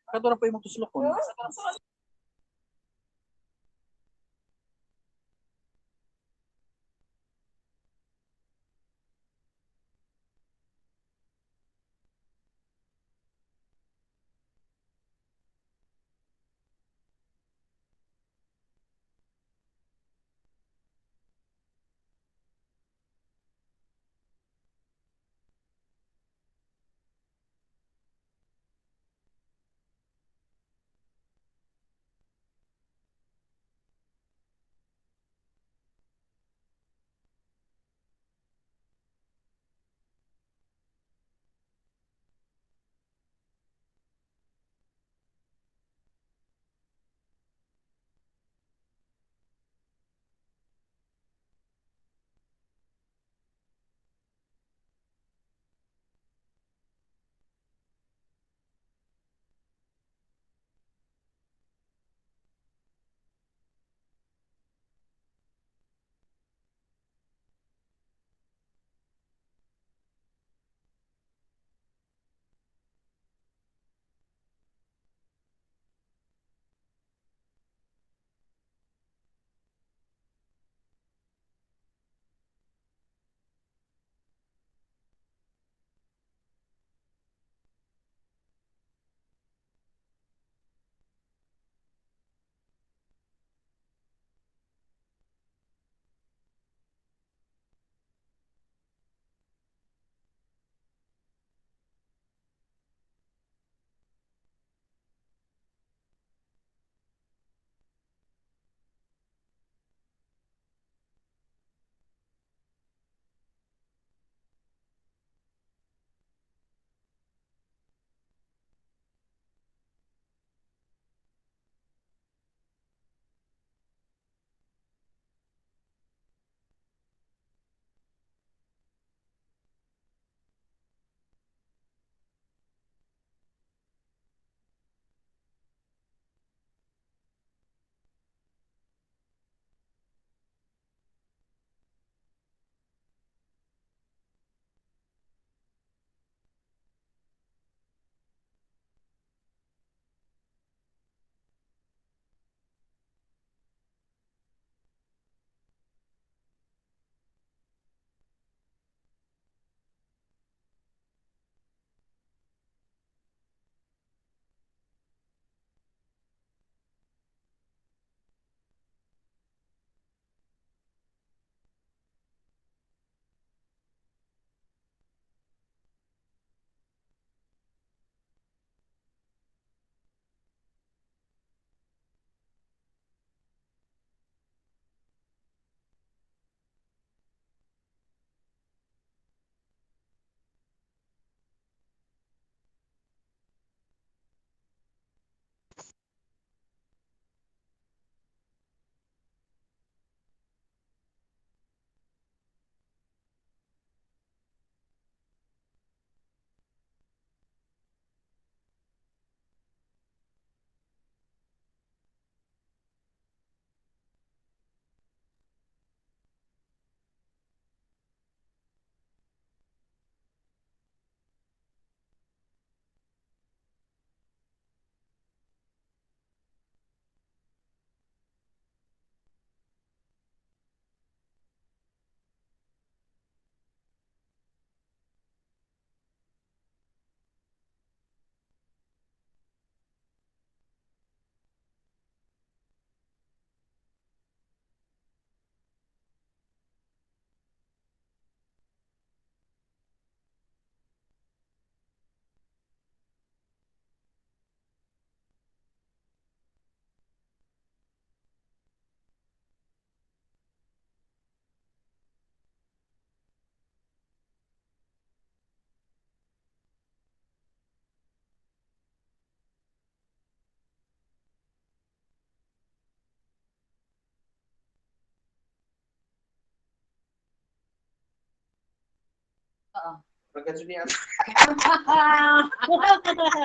Kato na po yung magtuslokon.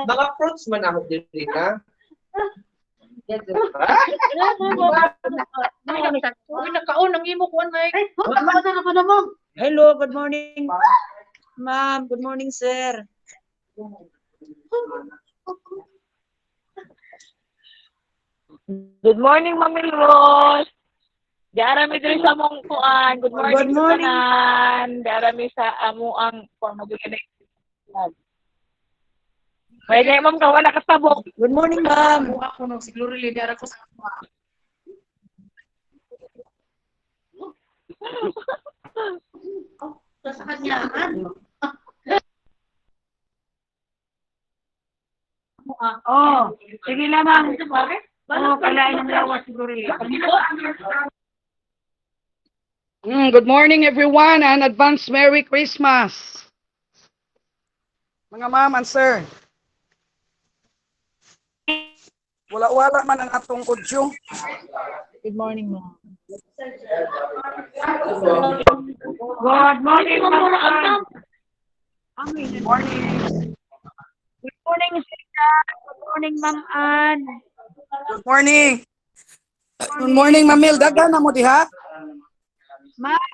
Mga fruits man ako din ha. Hello, good morning, ma'am. Good morning, sir. Good morning, Ma'am Rose. Diarami diri sa among kuan. Good morning, Good morning. sa tanan. Diarami sa amo ang formative assessment. May gay ma'am ka wala kasabok. Good morning, ma'am. Ako no siguro lider ako sa sa kanya. Oh, sige lang ma'am. Oh, kalain ng lawas siguro. Good morning everyone and advance Merry Christmas. Mga ma'am and sir. Wala-wala man ang atong audio. Good morning, ma'am. Good morning, ma'am. Good morning. Good morning, Sika. Good morning, Ma'am Ann. Good morning. Good morning, Mamil. Daga na mo diha? Ma'am.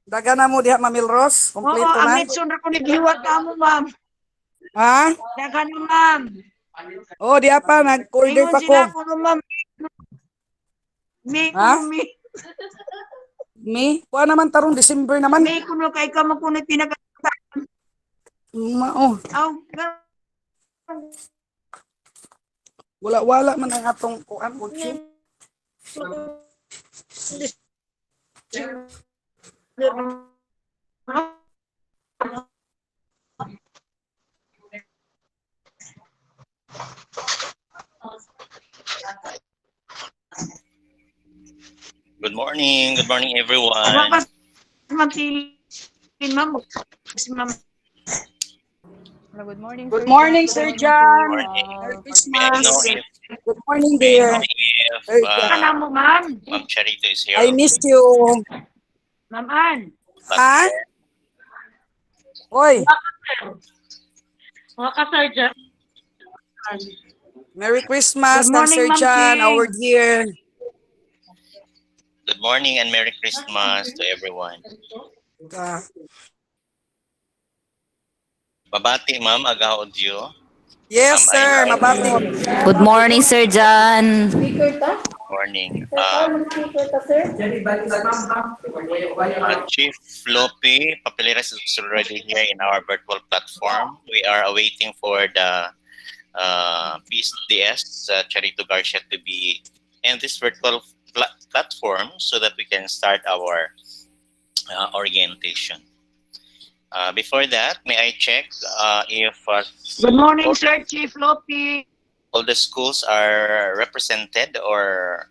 Daga na mo diha, Mamil Ross? Kompleto Oo, ang na? litson ra ko nagliwat ka mo, ma'am. Ha? Daga na, ma'am. Oh, diha pa. Nag-order Ingon pa sila ko. ko no, ma'am. May Ha? kuno, may. Me? Kuha naman tarong December naman. May kuno kay ka mo kuno pinag... Oh, Aw, wala-wala man ang atong kuan audio. Good morning everyone. Wakas magsilin, ma'am. Si ma'am. Good morning, Good morning, Sir John. Morning. Merry May I Christmas. know if, Good morning, may I know dear. if Sir John. Kana mo, ma'am. Ma'am Charito is here? I missed you. Ma'am Ann. Ha? Oy, Wakas, Sir John. Merry Christmas, Good morning, Sir Ma'am John, King. our dear. Good morning and Merry Christmas to everyone. Babati ma'am, aga audio. Yes, sir. Mabati. Good morning, Sir John. Morning. Chief Lopi Papeleras is already here in our virtual platform. We are awaiting for the PSDS Charito Garcia to be in this virtual platform so that we can start our orientation. Before that, may I check if Good morning, Sir Chief Lopi. all the schools are represented or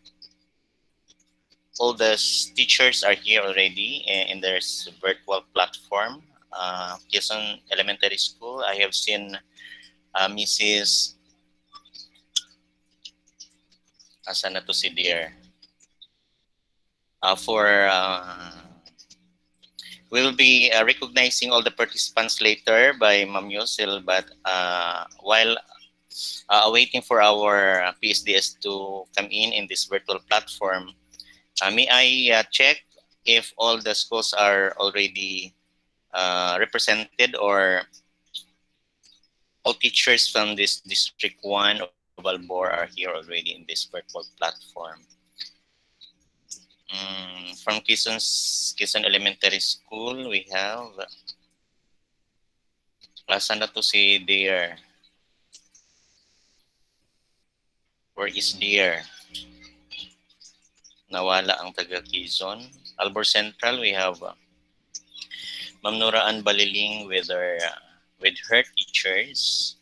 all the teachers are here already in their virtual platform. Quezon Elementary School, I have seen Mrs. Asan na to si dear? We will be recognizing all the participants later by Ma'am Yosil, but while awaiting for our PSDS to come in this virtual platform, may I check if all the schools are already represented or all teachers from this District 1 of ALBOR are here already in this virtual platform. From Quezon Elementary School, we have saan na to si Dear? Where is Dear? Nawala ang taga Quezon. ALBOR Central, we have Ma'am Noraan Baliling with her teachers.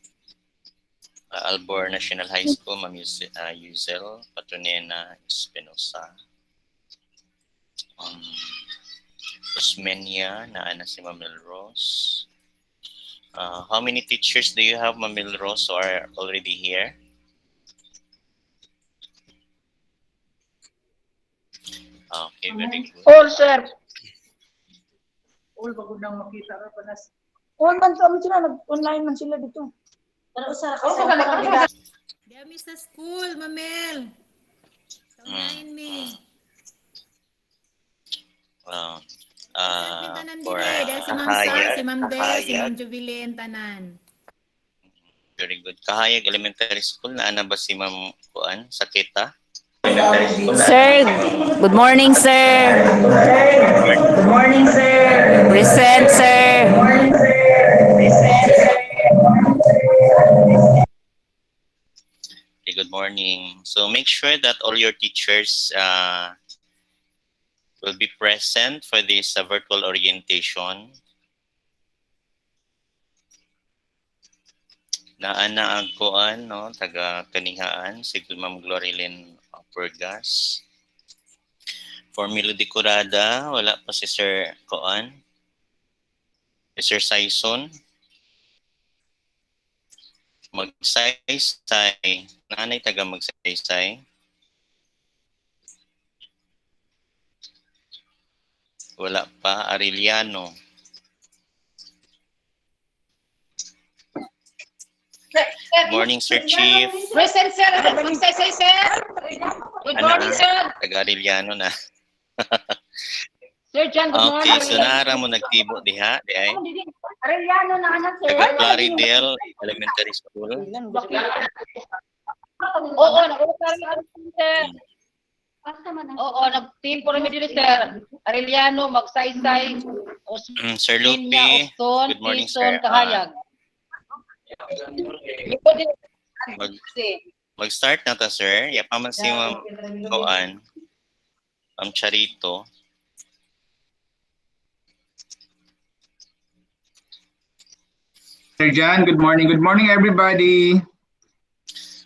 ALBOR National High School, Ma'am Yuzel Patronena Espinosa. Osmeña, na si Ma'am Rose. How many teachers do you have, Ma'am Rose, who are already here? Okay, very good. All, sir. All, bagod nang makita ka pa na. On man sila, nag-online man sila dito. Pero usara ka. Dia miss sa school, Mamel. Tawnain me. For Dahil si Ma'am Sa, si Ma'am Des, si Ma'am Jubilee, and Tanan. very good. Kahayag Elementary School, naana ba si Ma'am Kuan sa Kita? Elementary School. Sir, good morning, sir. Good morning, sir. Present, sir. Good morning, sir. Okay, good morning. So make sure that all your teachers will be present for this virtual orientation. Naana ang Kuan, no, taga Kanihaan, si Ma'am Glorilyn Pergas. For Melody Curada, wala pa si Sir Kuan. Si Sir Saison. Magsaysay. Nanay taga magsaysay. Wala pa. Aureliano. Good morning, Sir Chief. Present, sir. Magsaysay, sir. Good morning, sir. Taga Aureliano na. Sir John, good morning. Okay, so naara mo nagtibo diha, di ay? Aureliano na anak, sir. Taga Claridel Elementary School. Oo, nag-uusap sir. Oo, nag-team po rin dito, sir. Aureliano, Magsaysay, Sir Lupi, good morning, sir. Kahayag. Mag-start na ta, sir. Yapaman si Ma'am Koan, Ma'am Charito. Sir John, good morning. Good morning, everybody.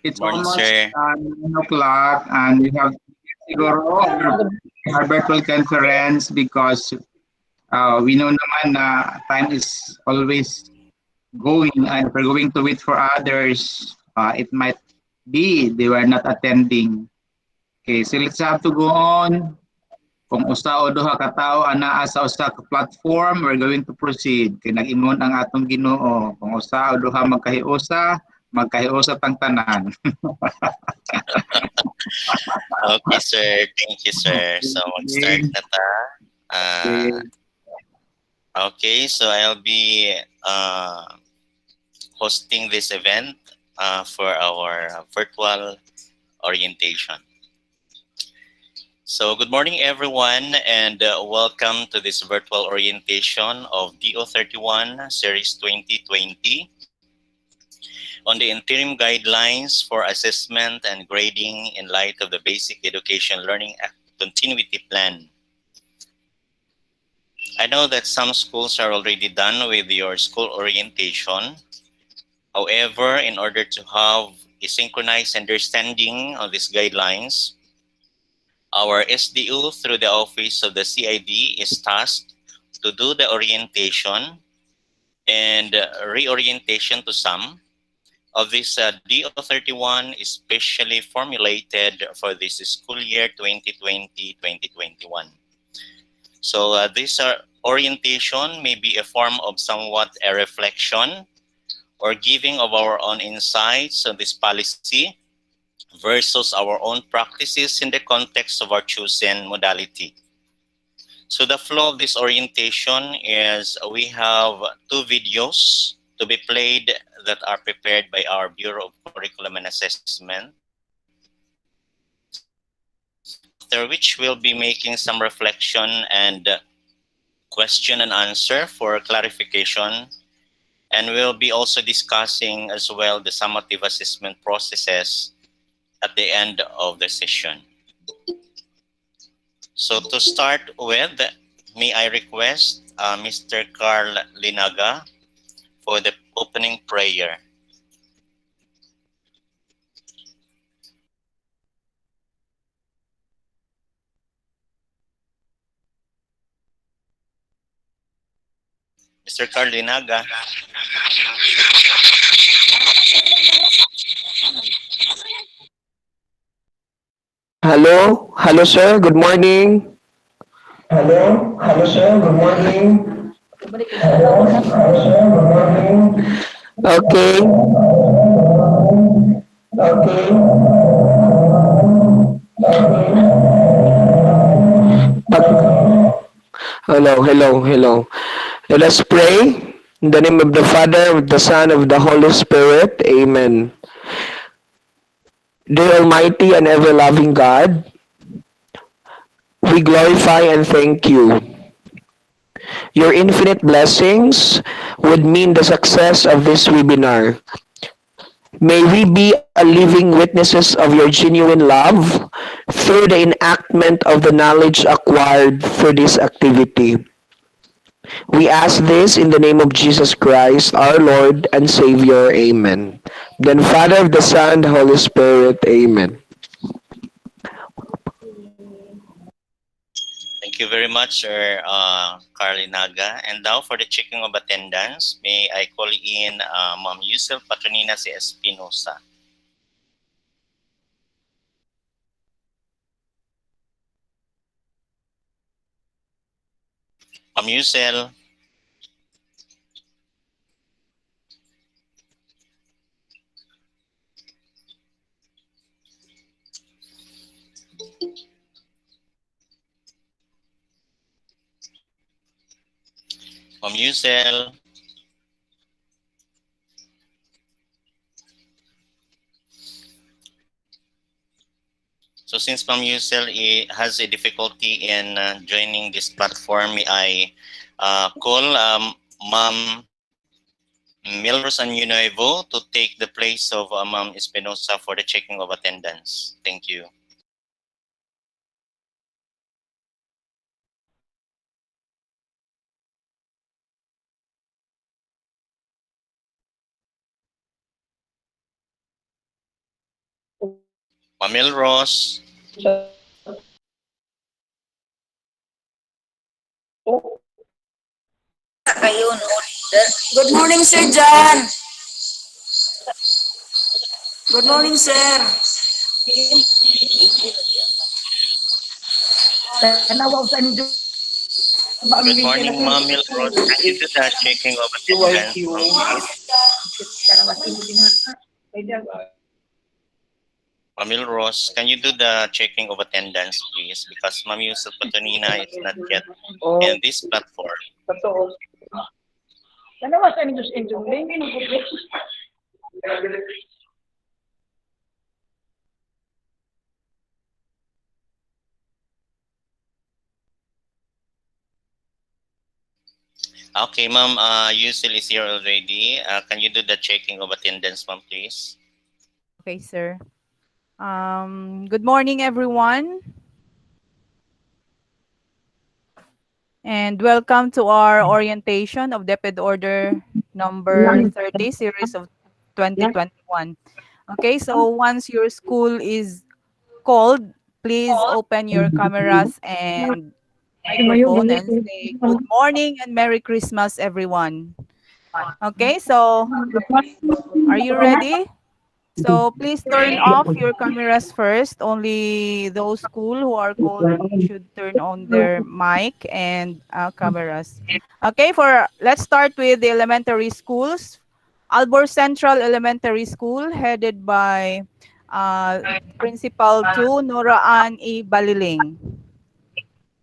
It's Morning, almost sir. 9 o'clock and we have siguro our virtual conference because we know naman na time is always going and if we're going to wait for others, it might be they were not attending. Okay, so let's have to go on. Kung usa o duha ka tawo anaa sa usa ka platform, we're going to proceed. Kay nag-ingon ang atong Ginoo, kung usa o duha magkahiusa tang tanan. Okay, sir. Thank you, sir. So, mag-start na ta. Okay, so I'll be hosting this event for our virtual orientation. So, good morning, everyone, and welcome to this virtual orientation of DO31 Series 2020 on the interim guidelines for assessment and grading in light of the Basic Education Learning Continuity Plan. I know that some schools are already done with your school orientation. However, in order to have a synchronized understanding of these guidelines, our SDU through the Office of the CID is tasked to do the orientation and reorientation to some of this DO31 is specially formulated for this school year 2020-2021. So this orientation may be a form of somewhat a reflection or giving of our own insights on this policy versus our own practices in the context of our chosen modality. So the flow of this orientation is we have 2 videos to be played that are prepared by our Bureau of Curriculum and Assessment, after which we'll be making some reflection and question and answer for clarification, and we'll be also discussing as well the summative assessment processes at the end of the session. So to start with, may I request Mr. Carl Linaga for the opening prayer. Mr. Carl Linaga. Hello? Hello, sir. Good morning. Hello? Hello, sir. Good morning. Hello? Hello, sir. Good morning. Okay. Okay. Hello, hello, hello. Let us pray. In the name of the Father, of the Son, of the Holy Spirit. Amen. Dear Almighty and ever-loving God, we glorify and thank you. Your infinite blessings would mean the success of this webinar. May we be a living witnesses of your genuine love through the enactment of the knowledge acquired through this activity. We ask this in the name of Jesus Christ, our Lord and Savior. Amen. Then Father of the Son, the Holy Spirit. Amen. Thank you very much, Sir Carly Naga. And now for the checking of attendance, may I call in Ma'am Yusel Patronina si Espinosa. Ma'am Yusel. Ma'am Yusel. So since Ma'am Yusel has a difficulty in joining this platform, may I call Ma'am Milros Nuevo to take the place of Ma'am Espinosa for the checking of attendance. Thank you. Ma'am Milros. Good morning, Sir John. Good morning, sir. Good morning, Ma'am Milros. Can you do the checking of attendance, Ma'am, please? Ma'am Milros, can you do the checking of attendance, please? Because Ma'am Yusel Patonina is not yet in this platform. Okay, Ma'am, Yusel is here already. Can you do the checking of attendance, Ma'am, please? Okay, sir. Good morning, everyone. And welcome to our orientation of DepEd Order number 30, series of 2021. Okay, so once your school is called, please open your cameras and microphone and say good morning and Merry Christmas, everyone. Okay, so are you ready? So please turn off your cameras first. Only those school who are called should turn on their mic and cameras. Okay, let's start with the elementary schools. ALBOR Central Elementary School, headed by Principal 2, Nora Ann E. Baliling.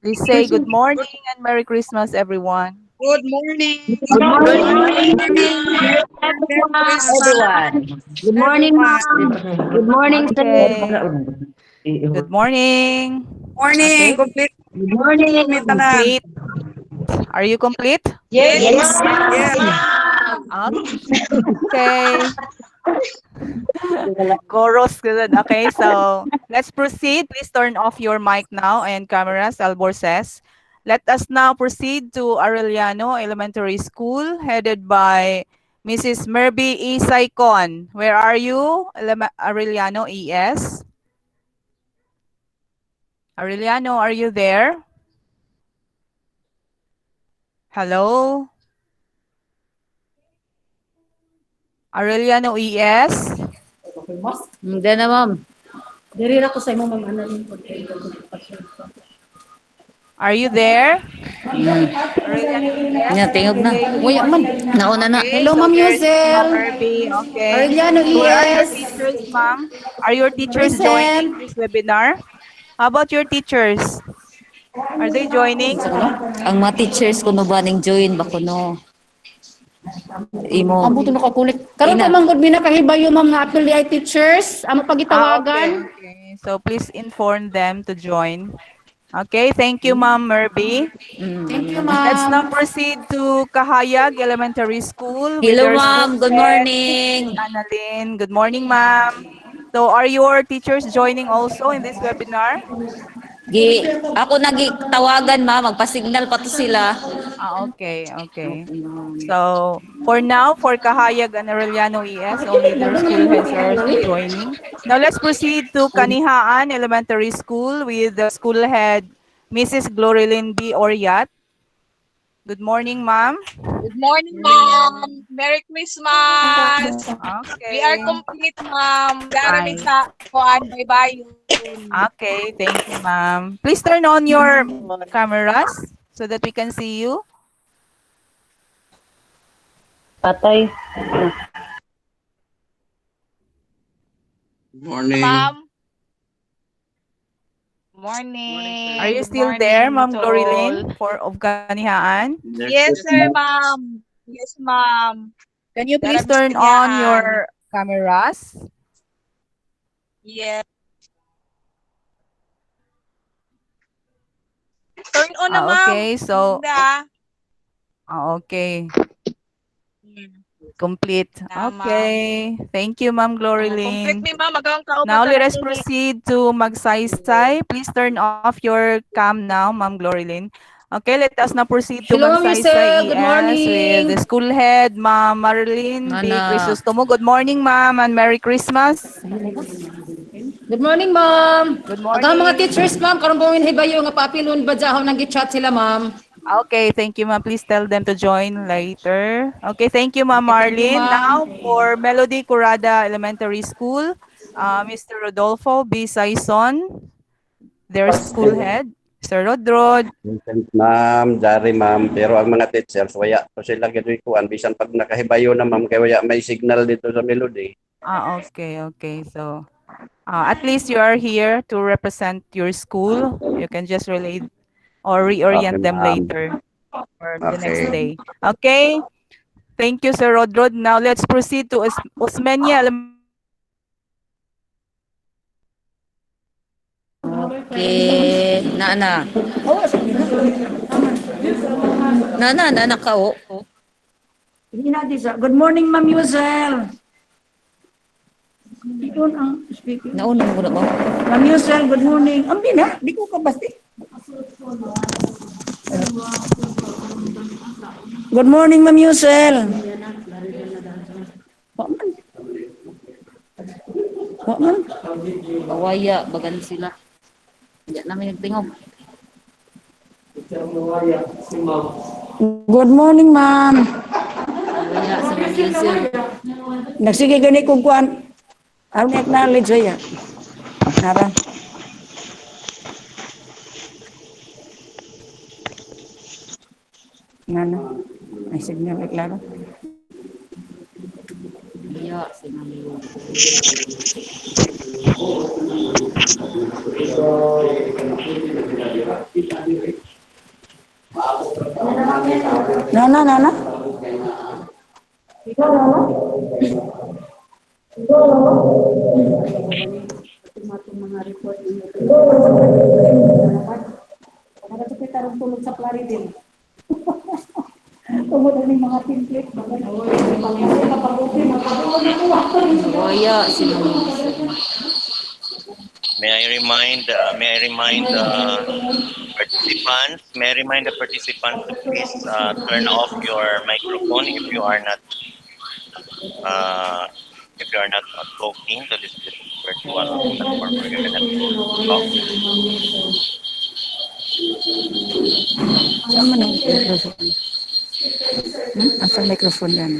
Please say good morning and Merry Christmas, everyone. Good morning. Good morning, Merry Christmas, everyone. Good morning, everyone. ma'am. Good morning, Okay. sir. Good morning. Morning. Okay. Complete. Good morning. Complete tanan. Complete. Are you complete? Yes, Yes. Yes. Okay. Chorus. Good. Okay, so let's proceed. Please turn off your mic now and cameras, Albor says. Let us now proceed to Aureliano Elementary School, headed by Mrs. Merby E. Saicon. Where are you, Aureliano ES? Aureliano, are you there? Hello? Aureliano ES? Hindi na, ma'am. Diri na ko sa imo, ma'am. Are you there? Aureliano ES? Yan, tingog na. Okay. Uy, man. Nauna na. Okay, Hello, so ma'am there is Ma'am Yusel. Irby. Okay. Aureliano So where are your ES. teachers, ma'am? Are your teachers Present. joining this webinar? How about your teachers? Are they joining? Ang mga teachers ko no ba ning join ba ko no? Imo. Ang buto nakakulit. Karon pa manggod mi nakahibayo ma'am nga affiliate teachers, amo Okay, pagitawagan. okay. So please inform them to join. Okay, thank you, Ma'am Merby. Thank you Let's now ma'am. proceed to Kahayag Elementary School with Hello, their school ma'am. Good head, morning. Miss Annalyn. Good morning, ma'am. So are your teachers joining also in this webinar? Ako nagitawagan, ma'am. Magpa-signal pa to sila. Okay, okay. So for now, for Kahayag and Aureliano ES, only their school heads are joining. Now let's proceed to Kanihaan Elementary School with the school head, Mrs. Glorilyn B. Oriat. Good morning, ma'am. Good morning, ma'am. Merry Christmas. We are Okay. complete, ma'am. Dara mi Fine. sa kuan bye-bye. Okay, thank you, ma'am. Please turn on your cameras so that we can see you. Patay. Morning. Ma'am. Morning. Are you Good still there, morning Ma'am to all. Glorilyn, for of Kanihaan? Yes, sir, ma'am. Yes, ma'am. Can you Dara please mi sa turn on Kanyaan. your cameras? Yes. Turn on na, ma'am. Okay, so Ganda. okay, Hmm. complete. Na, ma'am. Okay, thank you, Ma'am Complete Glorilyn. mi, ma'am. Magang kauban Now ta let lang us dili. proceed to magsaysay. Please turn off your cam now, Ma'am Glorilyn. Okay, let us now proceed to Hello, Miss magsaysay Good ES with the morning. school head, Ma'am Marilyn B. Nana. Crisostomo. Good morning, Ma'am, and Merry Christmas. Good morning, ma'am. Good Aga mga morning. teachers, ma'am, karon po hibayo nga papilon ba jahon nang gichat sila, ma'am. Okay, thank you, ma'am. Please tell them to join later. Okay, thank you, Ma'am Okay, thank you, Marlene. ma'am. Now, for Melody Curada Elementary School, Mr. Rodolfo B. Saison, their school head. Sir Rodrod. Ma'am, dari ma'am, pero ang mga teachers, waya to sila gano'y kuan, bisan pag nakahibayo na ma'am, kaya waya may signal dito sa melody. Okay, okay. So, at least you are here to represent your school. You can just relay or Okay, reorient them ma'am. later or the next Okay. day. Okay. Thank you, Sir Rodrod. Now, let's proceed to Osmeña Elementary. Okay. Nana. Nana ka, oh. Good morning, Ma'am Yusel. Doon ang speaker. Nauna mo na ba? Ma'am Yusel, good morning. Ambi na, di ko kabasti. Good morning, Ma'am Yusel. Waman. Waman. Kawaya, bagan sila. Diyan namin nagtingog. Good morning, ma'am. Kawaya sa mga user. Nagsige gani kong kuan. I'll acknowledge ya. Nara. Nana. Ay signal ay klaro. Kawaya sa mga user. Nana, nana. Kawaya sa mga user. May I remind participants, may I remind the participants to please turn off your microphone uh, if you are not talking to this virtual platform or you're not talk. Saan man ang microphone? Asa microphone yan?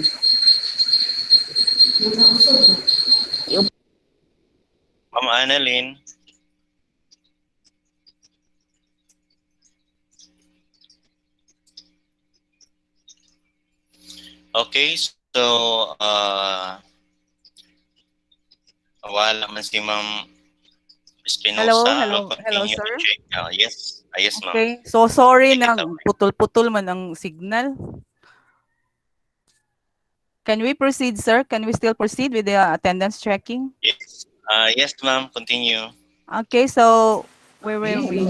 Ma'am Annalyn. Okay, so wala man si Ma'am Espinosa. Hello, Continue sir. to check. Yes, yes, ma'am. Okay. So sorry Take it nang away. putol-putol man ang signal. Can we proceed, sir? Can we still proceed with the attendance checking? Yes. Yes, ma'am. Continue. Okay, so where were we?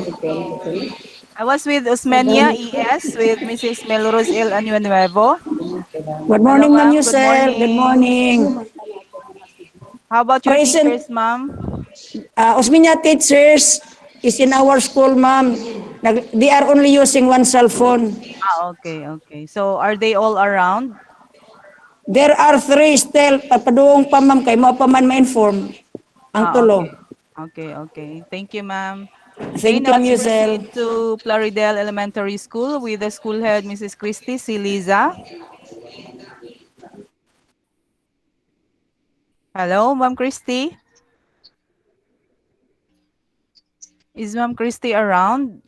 I was with Osmeña ES with Mrs. Melrose L. Añuenuevo. Good Hello, morning, Ma'am ma'am. Good Yusel. Good morning. morning. How about your Present, teachers, ma'am? Osminia teachers is in our school, Ma'am. They are only using one cell phone. Ah, okay, okay. So are they all around? There are three still. Papaduong pa, Ma'am, kay mo pa man ma-inform. Ang Ah, tulo. okay. Okay, okay. Thank you, ma'am. Okay, Thank you, now Ma'am let's Yusel. proceed to Plaridel Elementary School with the school head, Mrs. Christy Siliza. Hello, Ma'am Christy. Is Ma'am Christy around?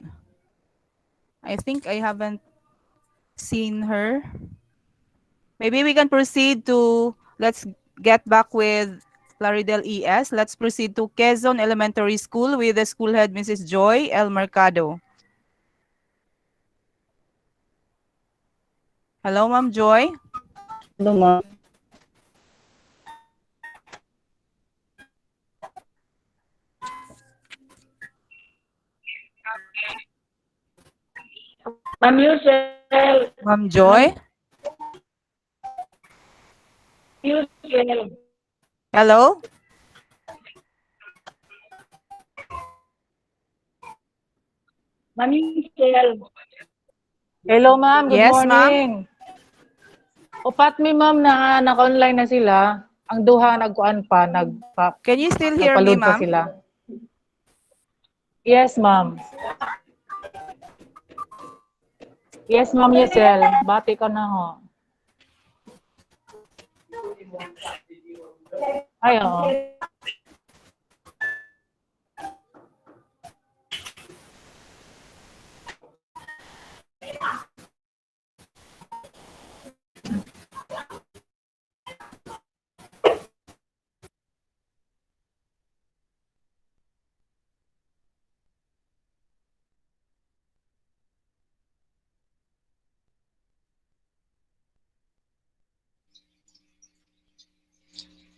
I think I haven't seen her. Maybe we can proceed to, let's get back with Plaridel ES. Let's proceed to Quezon Elementary School with the school head, Mrs. Joy El Mercado. Hello, Ma'am Joy. Hello, Ma'am. Ma'am Yusel. Ma'am Joy. Yusel. Hello. Ma'am Yusel. Hello ma'am, good Yes, ma'am. morning. Upat mi ma'am na naka-online na sila. Ang duha nagkuan pa, Can you still hear me, nagpa-load pa ma'am? sila. Yes ma'am. Yes ma'am Yesel, bati ka na ho. Ay, oo.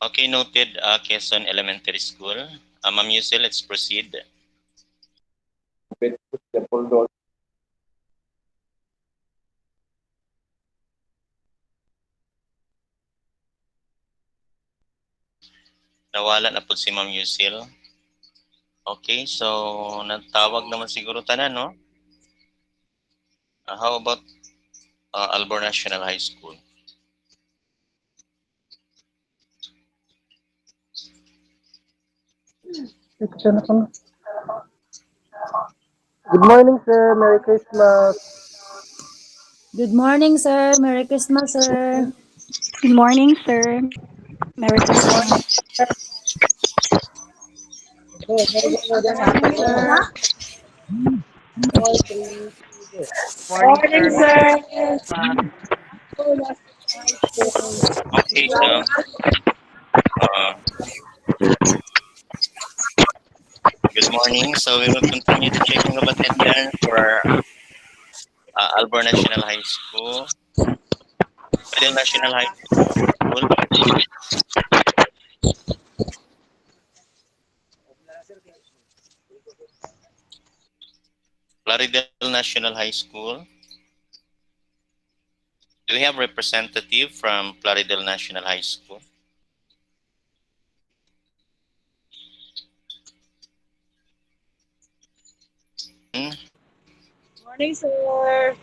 Okay, noted. Quezon Elementary School. Ma'am Yusel, let's proceed. Nawala na po si Ma'am Yusel. Okay, so natawag naman siguro tanan, no? How about ALBOR National High School? Good morning, sir. Merry Christmas. Good morning, sir. Merry Christmas, sir. Good morning, sir. Merry Christmas. Morning, sir. Okay, so uh, good morning. So we will continue the checking of attendance for ALBOR National High School, Plaridel National High School, Plaridel National High School. Do we have representative from Plaridel National High School? Morning, sir.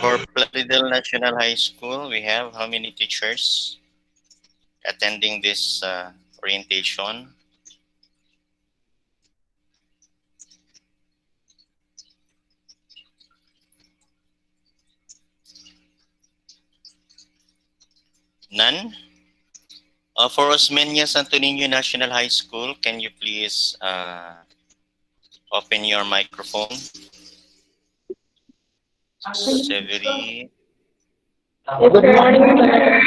For Plaridel National High School, we have how many teachers attending this orientation? None? For Osmeña Santo Niño National High School, can you please open your microphone? Severy. Good morning, sir.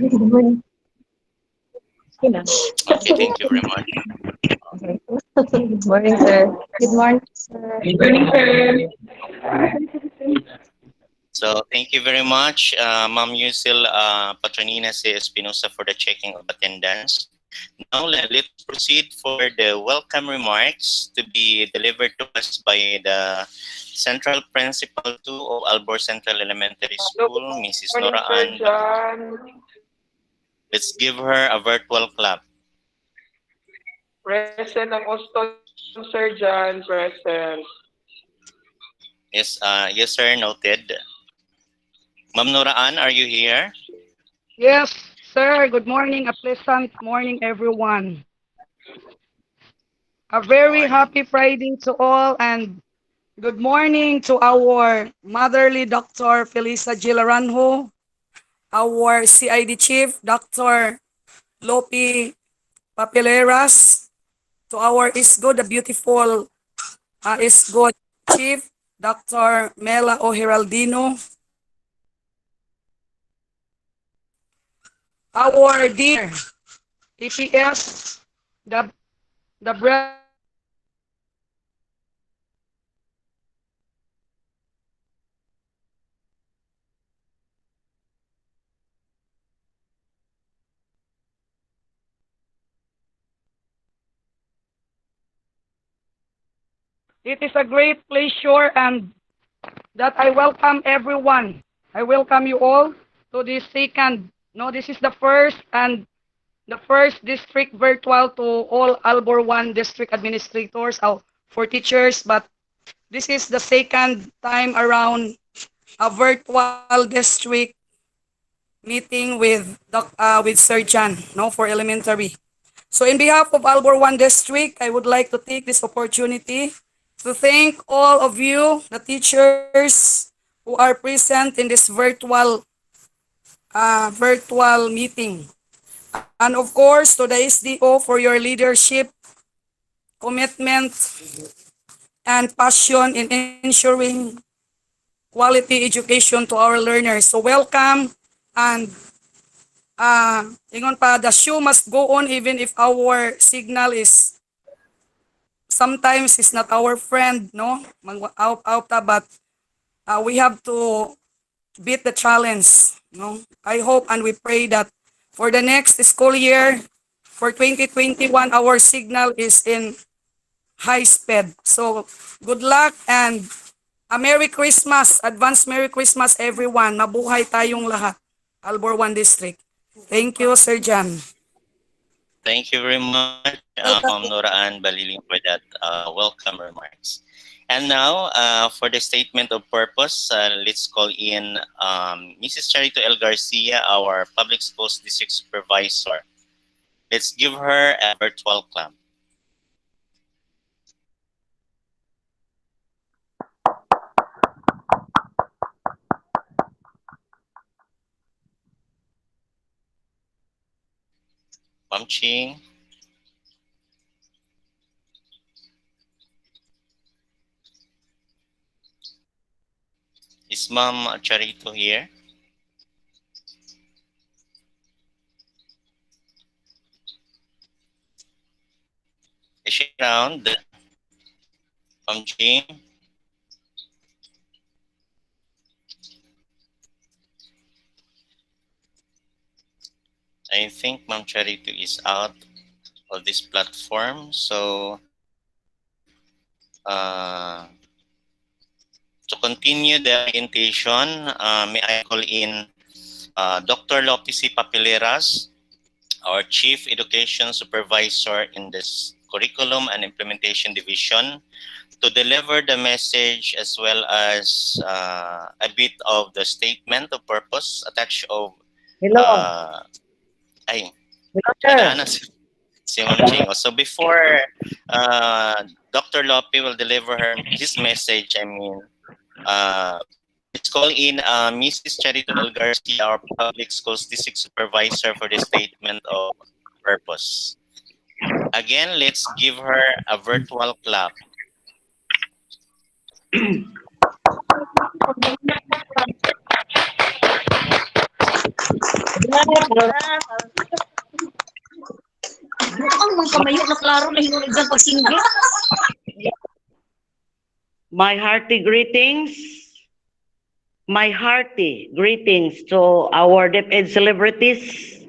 Good morning. Okay, thank you very much. Good morning, sir. Good morning, sir. Good morning, sir. So thank you very much, Ma'am Yusil Patronina C. Espinosa, for the checking of attendance. Now let's proceed for the welcome remarks to be delivered to us by the Central Principal 2 of ALBOR Central Elementary School, Mrs. Morning, Nora Sir Ann. John. Let's give her a virtual clap. Present ang Austin, Sir John. Present. Yes, yes, sir. Noted. Ma'am Nora Ann, are you here? Yes, sir. Good morning. A pleasant morning, everyone. A very happy Friday to all, and good morning to our motherly Dr. Felisa Gilaranjo, our CID Chief, Dr. Lopi Papeleras, to our ISGO, the beautiful ISGO Chief, Dr. Mela O'Heraldino, our dear EPS, the bread. It is a great pleasure and that I welcome everyone. I welcome you all to this second. No, this is the first district virtual to all ALBOR 1 district administrators for teachers, but this is the second time around a virtual district meeting with Sir John, no, for elementary. So in behalf of ALBOR 1 district, I would like to take this opportunity to thank all of you, the teachers who are present in this virtual meeting. And of course, to the SDO for your leadership, commitment, and passion in ensuring quality education to our learners. So welcome, and ingon pa, the show must go on even if our signal is sometimes is not our friend, no? But we have to beat the challenge, no? I hope and we pray that for the next school year, for 2021, our signal is in high speed. So good luck and a Merry Christmas, advance Merry Christmas everyone. Mabuhay tayong lahat. ALBOR 1 District. Thank you, Sir John. Thank you very much, Ma'am Nora Ann Baliling, for that welcome remarks. And now, for the statement of purpose, let's call in Mrs. Charito L. Garcia, our Public Schools District Supervisor. Let's give her a virtual clap. Ma'am Ching. Is Ma'am Charito here? Is she around? Ma'am Ching? I think Ma'am Charito is out of this platform. So, to continue the orientation, may I call in Dr. Lopez Papeleras, our Chief Education Supervisor in this Curriculum and Implementation Division, to deliver the message as well as a bit of the statement of purpose attached of si Ma'am Ching. So before Dr. Lope will deliver his message, let's call in Mrs. Charito L. Garcia, our Public Schools District Supervisor, for the statement of purpose. Again, let's give her a virtual clap. My hearty greetings, my hearty greetings to our DepEd celebrities,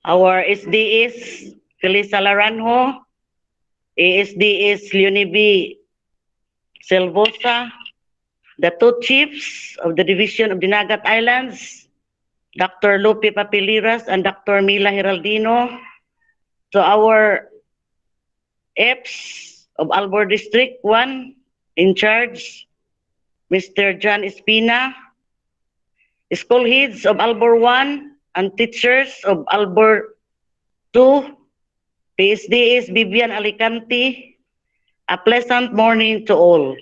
our SDS, Felisa Laranjo, ASDS Leonibi Selvosa, the two chiefs of the Division of Dinagat Islands, Dr. Lupe Papiliras and Dr. Mila Heraldino, to our EPS of ALBOR District 1 in charge, Mr. John ESPINA, school heads of ALBOR 1 and teachers of ALBOR 2, PSDS Bibian Alicante, a pleasant morning to all.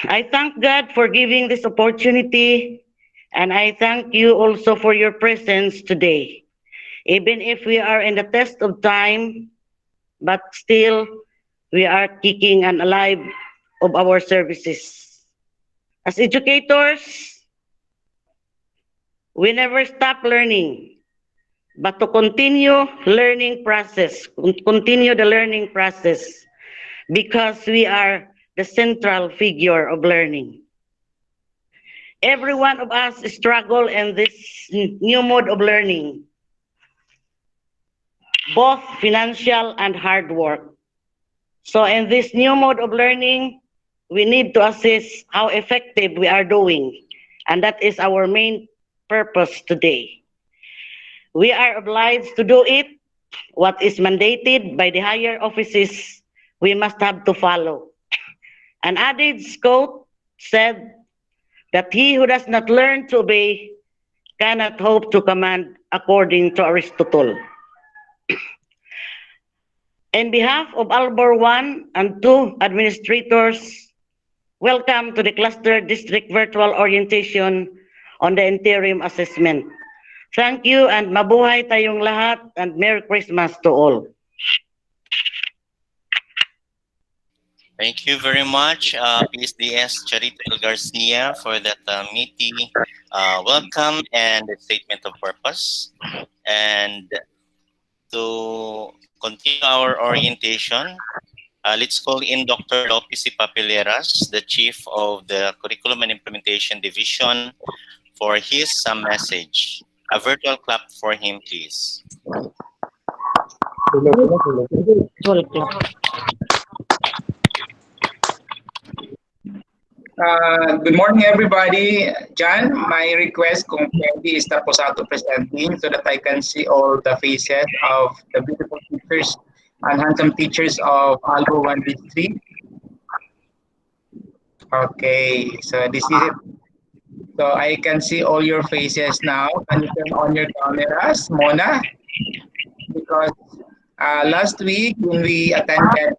I thank God for giving this opportunity, and I thank you also for your presence today. Even if we are in the test of time, but still we are kicking and alive of our services. As educators, we never stop learning, but to continue the learning process, because we are the central figure of learning. Every one of us struggle in this new mode of learning, both financial and hard work. So in this new mode of learning, we need to assess how effective we are doing, and that is our main purpose today. We are obliged to do it, what is mandated by the higher offices, we must have to follow. An adage quote said that he who does not learn to obey cannot hope to command, according to Aristotle. In behalf of ALBOR 1 and 2 administrators, welcome to the Cluster District Virtual Orientation on the Interim Assessment. Thank you and mabuhay tayong lahat and Merry Christmas to all. Thank you very much, PSDS Charito El Garcia, for that meaty welcome and the statement of purpose. And to continue our orientation, let's call in Dr. Lopez Papileras, the Chief of the Curriculum and Implementation Division, for his message. A virtual clap for him, please. Good morning, everybody. John, my request kung pwede is tapos ato presenting so that I can see all the faces of the beautiful teachers and handsome teachers of ALBOR 1 District. Okay, so this is it. So I can see all your faces now. Can you turn on your cameras, Mona? Because last week when we attended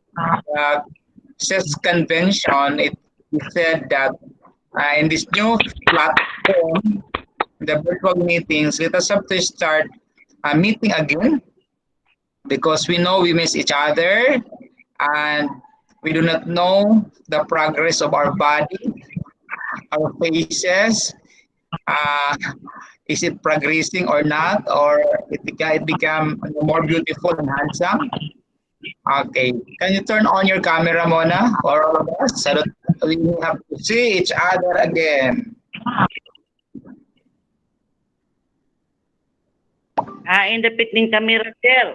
CES convention, it said that in this new platform, the virtual meetings, let us have to start a meeting again because we know we miss each other and we do not know the progress of our body, our faces. Is it progressing or not, or it become more beautiful and handsome? Okay, can you turn on your camera, Mona, for all of us, so that we have to see each other again? Indepit ning camera, sir.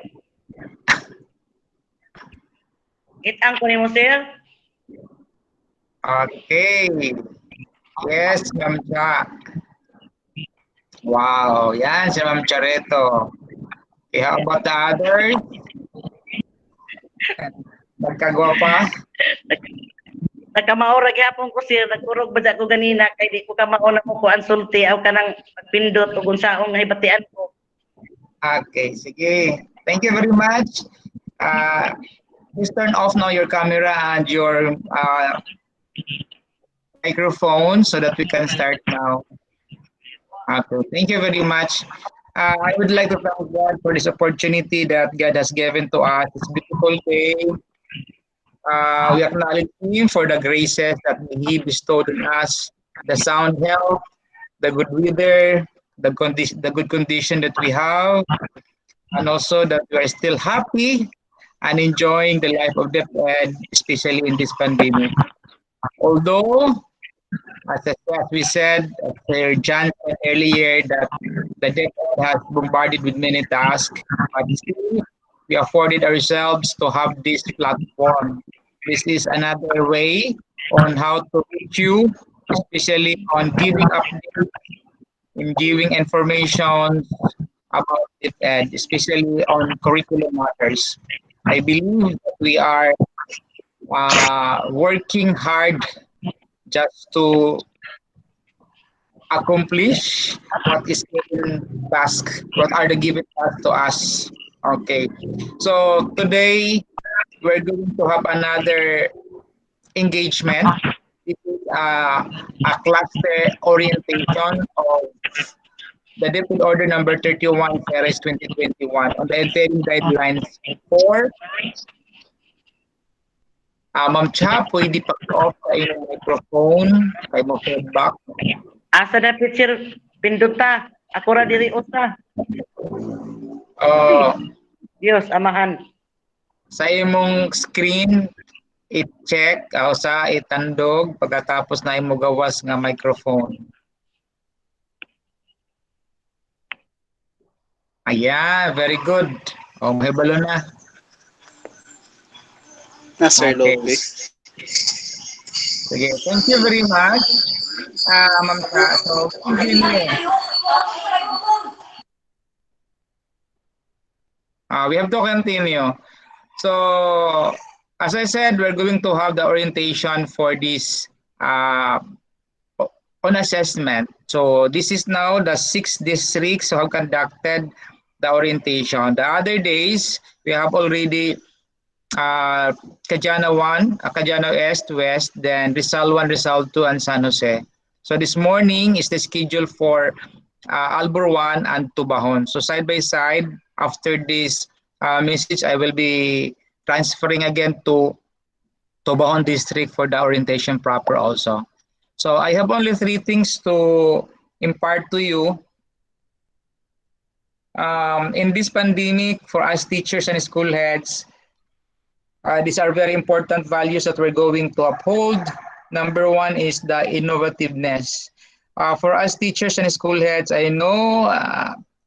Itang ko nimo, sir. Okay. Yes, Ma'am Cha. Wow, yan si Ma'am Chareto. Okay, how about the others? Nagkagwapa? Nagkamaura gyapon ko, sir. Nagkurog ba ko ganina kay di ko ka mauna ko kuan sulti aw kanang pindot ug unsaong hibatian ko. Okay, sige. Thank you very much. Please turn off now your camera and your microphone so that we can start now. Okay, thank you very much. I would like to thank God for this opportunity that God has given to us. This beautiful day. We acknowledge Him for the graces that He bestowed on us, the sound health, the good weather, the good condition that we have, and also that we are still happy and enjoying the life of DepEd, especially in this pandemic. Although as we said, Sir John said earlier that the decade has bombarded with many tasks, but still we afforded ourselves to have this platform. This is another way on how to reach you, especially on giving updates, in giving information about DepEd, especially on curriculum matters. I believe that we are working hard just to accomplish what is given task, what are the given tasks to us. Okay. So today we're going to have another engagement. This is a cluster orientation of the Deputy Order number 31 Series 2021 on the interim guidelines for Ma'am Cha, pwede pa-off sa inyong microphone, kay mo feedback. Asa na picture pinduta. Ako ra diri usa. Dios amahan. Sa imong screen, i-check, sa itandog, pagkatapos na imo gawas nga microphone. Ayan, very good. O, mahibalo na. Sir Okay. Lobe. Sige, thank you very much. Ma'am Cha, so continue. We have to continue. So, as I said, we're going to have the orientation for this on assessment. So, this is now the 6 districts who have conducted the orientation. The other days, we have already Cajana 1, Cajana East, West, then Rizal 1, Rizal 2, and San Jose. So this morning is the schedule for ALBOR 1 and Tubahon. So side by side, after this message, I will be transferring again to Tubahon District for the orientation proper also. So I have only 3 things to impart to you. In this pandemic, for us teachers and school heads, these are very important values that we're going to uphold. Number 1 is the innovativeness. For us teachers and school heads, I know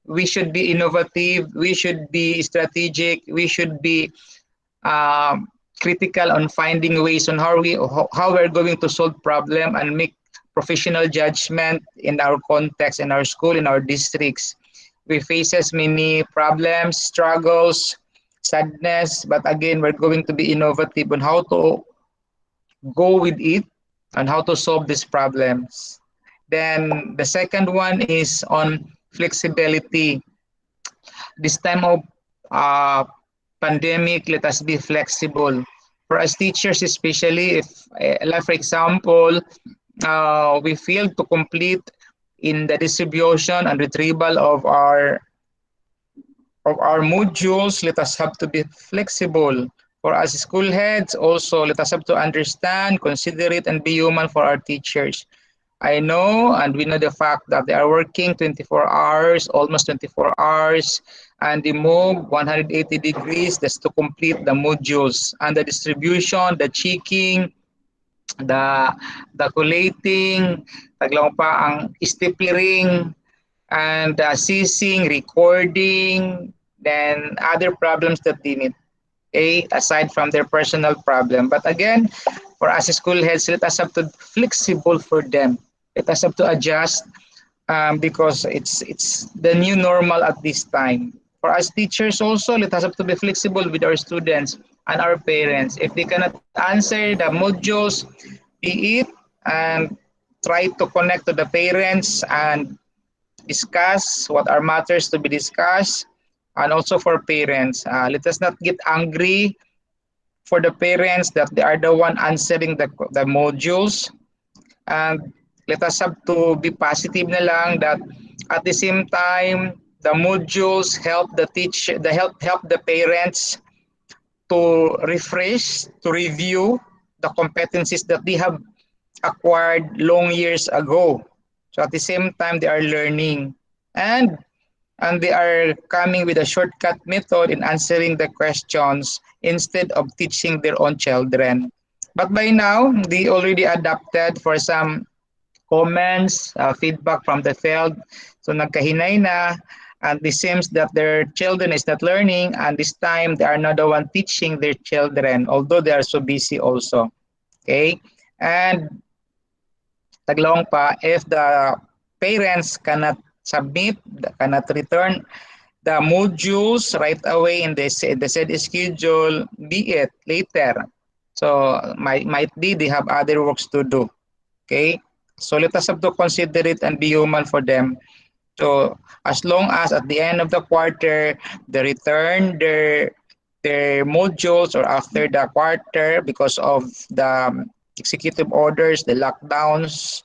we should be innovative, we should be strategic, we should be critical on finding ways on how we're going to solve problem and make professional judgment in our context, in our school, in our districts. We faces many problems, struggles, sadness, but again, we're going to be innovative on how to go with it and how to solve these problems. Then the second one is on flexibility. This time of pandemic, let us be flexible. For us teachers, especially if, like for example, we failed to complete in the distribution and retrieval of our modules, let us have to be flexible. For us school heads, also let us have to understand, considerate, and be human for our teachers. I know, and we know the fact that they are working 24 hours, almost 24 hours, and they move 180 degrees just to complete the modules. And the distribution, the checking, the collating, taglaw pa ang stippling, and ceasing, recording, then other problems that they need, aside from their personal problem. But again, for us school heads, let us have to be flexible for them. Let us have to adjust because it's the new normal at this time. For us teachers also, let us have to be flexible with our students and our parents. If they cannot answer the modules, be it, and try to connect to the parents and discuss what are matters to be discussed, and also for parents. Let us not get angry for the parents that they are the one answering the modules, and let us have to be positive na lang that at the same time the modules help the teacher, help the parents to refresh, to review the competencies that they have acquired long years ago. So at the same time, they are learning and they are coming with a shortcut method in answering the questions instead of teaching their own children. But by now, they already adapted for some comments, feedback from the field. So nagkahinay na, and it seems that their children is not learning, and this time they are not the one teaching their children, although they are so busy also. Okay? And taglawang pa, if the parents cannot submit, cannot return the modules right away in the said schedule, be it later. So might be they have other works to do. Okay? So let us have to consider it and be human for them. So as long as at the end of the quarter they return their modules, or after the quarter because of the executive orders, the lockdowns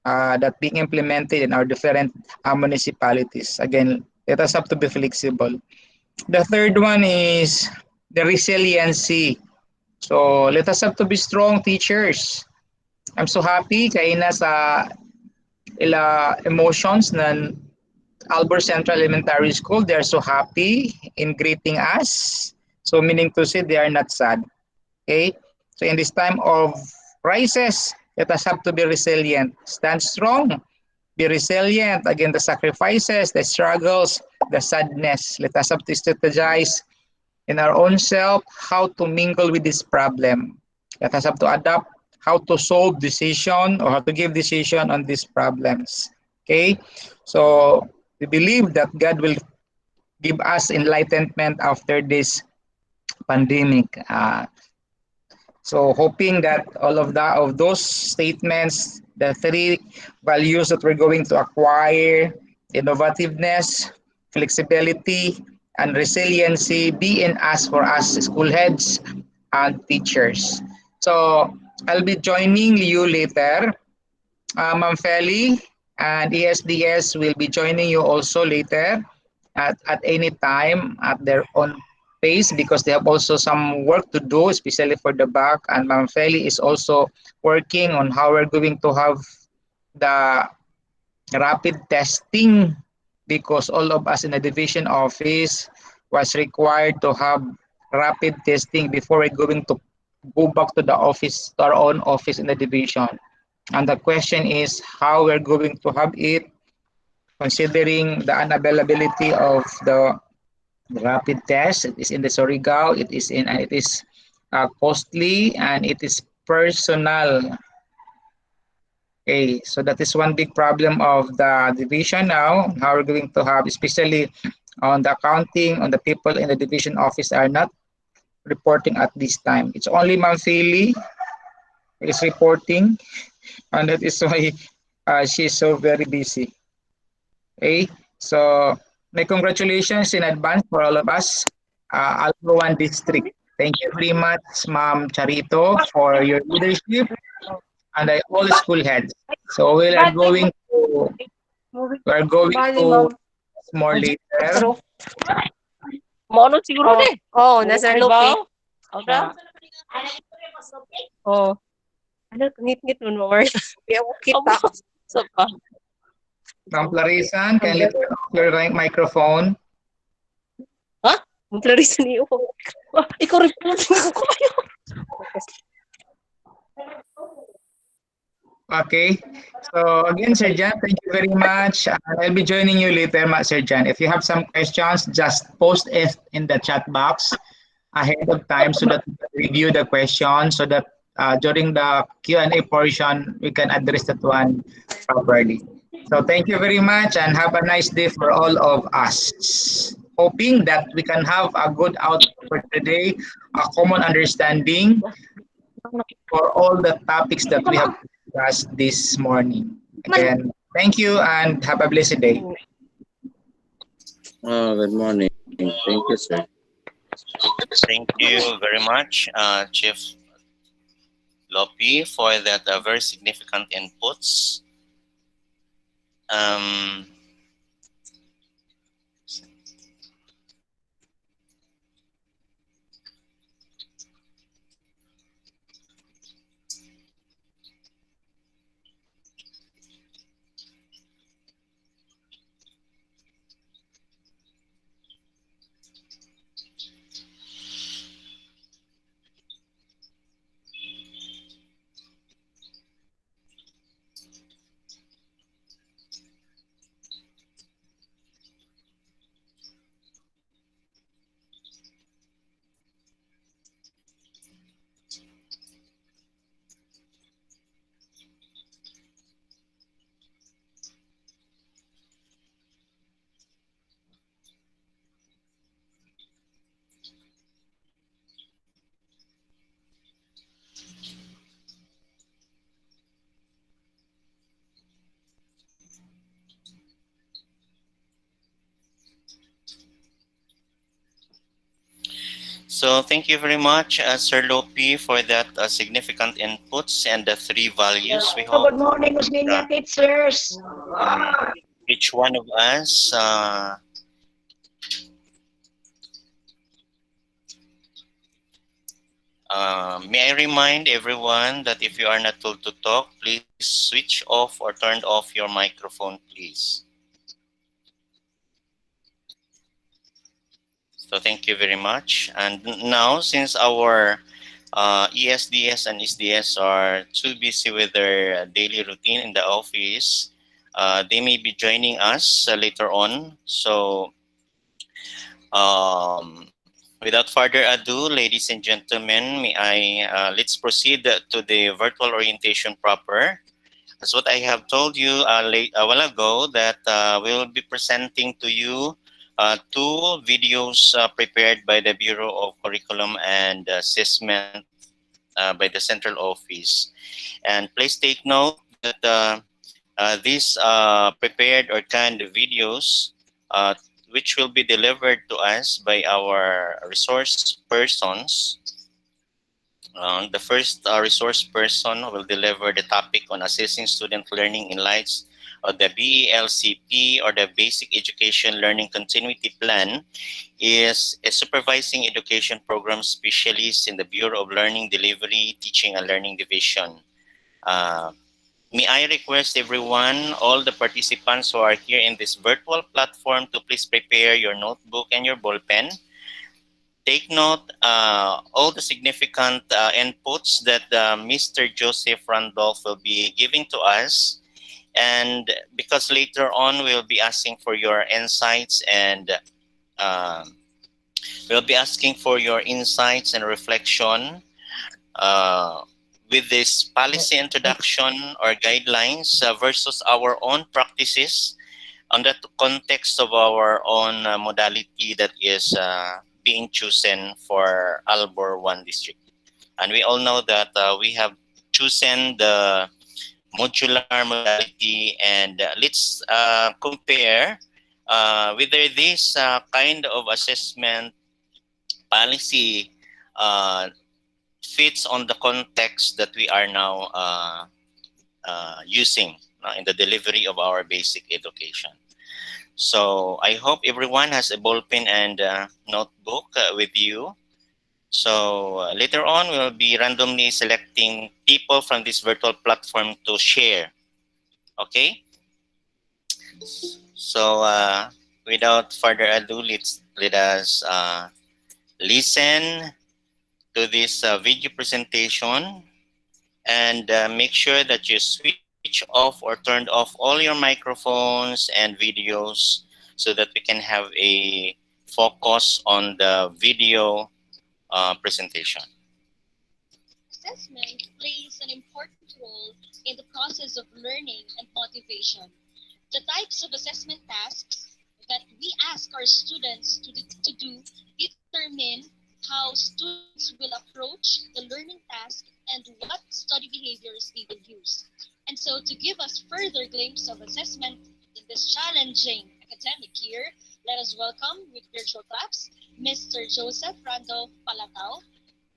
that being implemented in our different municipalities. Again, let us have to be flexible. The third one is the resiliency. So let us have to be strong teachers. I'm so happy kay nasa ila emotions ng ALBOR Central Elementary School. They are so happy in greeting us. So meaning to say they are not sad. Okay? So in this time of crisis, let us have to be resilient. Stand strong. Be resilient against the sacrifices, the struggles, the sadness. Let us have to strategize in our own self how to mingle with this problem. Let us have to adapt how to solve decision or how to give decision on these problems. Okay? So we believe that God will give us enlightenment after this pandemic. So hoping that all of those statements, the three values that we're going to acquire, innovativeness, flexibility, and resiliency, be in us for us school heads and teachers. So I'll be joining you later. Ma'am Feli and ESDS will be joining you also later at any time at their own pace, because they have also some work to do, especially for the back. And Ma'am Feli is also working on how we're going to have the rapid testing, because all of us in the division office was required to have rapid testing before we're going to go back to the office, to our own office in the division. And the question is how we're going to have it, considering the unavailability of the rapid test. It is in the Surigao, it is costly, and it is personal. Okay, so that is one big problem of the division now. How we're going to have, especially on the accounting, on the people in the division office are not reporting at this time. It's only Ma'am Philly is reporting, and that is why she's so very busy. Okay, so my congratulations in advance for all of us, ALBOR 1 District. Thank you very much, Ma'am Charito, for your leadership, and all school heads. So we are going to more later. Mono siguro ni. Oh, nasa loob. Okay. Oh. Ano, ngit-ngit mo more. Kaya ko kita. So pa. Ma'am Clarisan, can you turn off your microphone? Ha? Ma'am Clarisan niyo. Ikaw rin po ko kayo. Okay. So again, Sir Jan, thank you very much. I'll be joining you later, Sir Jan. If you have some questions, just post it in the chat box ahead of time so that we can review the question, so that during the Q&A portion, we can address that one properly. So thank you very much and have a nice day for all of us. Hoping that we can have a good outcome for today, a common understanding for all the topics that we have discussed this morning. Again, thank you and have a blessed day. Oh, good morning. Thank you, sir. Thank you very much, Chief Lopi, for that very significant inputs. So thank you very much, Sir Lopi, for that significant inputs and the three values. We hope Good morning, Usminia teachers. um, each one of us may I remind everyone that if you are not told to talk, please switch off or turn off your microphone, please. So thank you very much. And now, since our ESDS and SDS are too busy with their daily routine in the office, they may be joining us later on. So without further ado, ladies and gentlemen, may let's proceed to the virtual orientation proper. As what I have told you a while ago, that we will be presenting to you two videos prepared by the Bureau of Curriculum and Assessment by the Central Office. And please take note that these prepared or canned videos, which will be delivered to us by our resource persons. The first resource person will deliver the topic on assessing student learning in lights of the BELCP, or the Basic Education Learning Continuity Plan, is a supervising education program specialist in the Bureau of Learning Delivery, Teaching and Learning Division. May I request everyone, all the participants who are here in this virtual platform, to please prepare your notebook and your ball pen. Take note all the significant inputs that Mr. Joseph Randolph will be giving to us. And because later on we'll be asking for your insights and reflection with this policy introduction or guidelines versus our own practices on the context of our own modality that is being chosen for ALBOR 1 district. And we all know that we have chosen the modular modality, and let's compare whether this kind of assessment policy fits on the context that we are now using in the delivery of our basic education. So I hope everyone has a ball pen and notebook with you. So later on, we'll be randomly selecting people from this virtual platform to share. Okay? So without further ado, let us listen to this video presentation, and make sure that you switch off or turned off all your microphones and videos so that we can have a focus on the video presentation. Assessment plays an important role in the process of learning and motivation. The types of assessment tasks that we ask our students to do determine how students will approach the learning task and what study behaviors they will use. And so to give us further glimpse of assessment in this challenging academic year, let us welcome with virtual claps Mr. Joseph Randolph Palatao,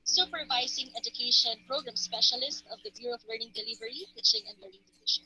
Supervising Education Program Specialist of the Bureau of Learning Delivery, Teaching and Learning Division.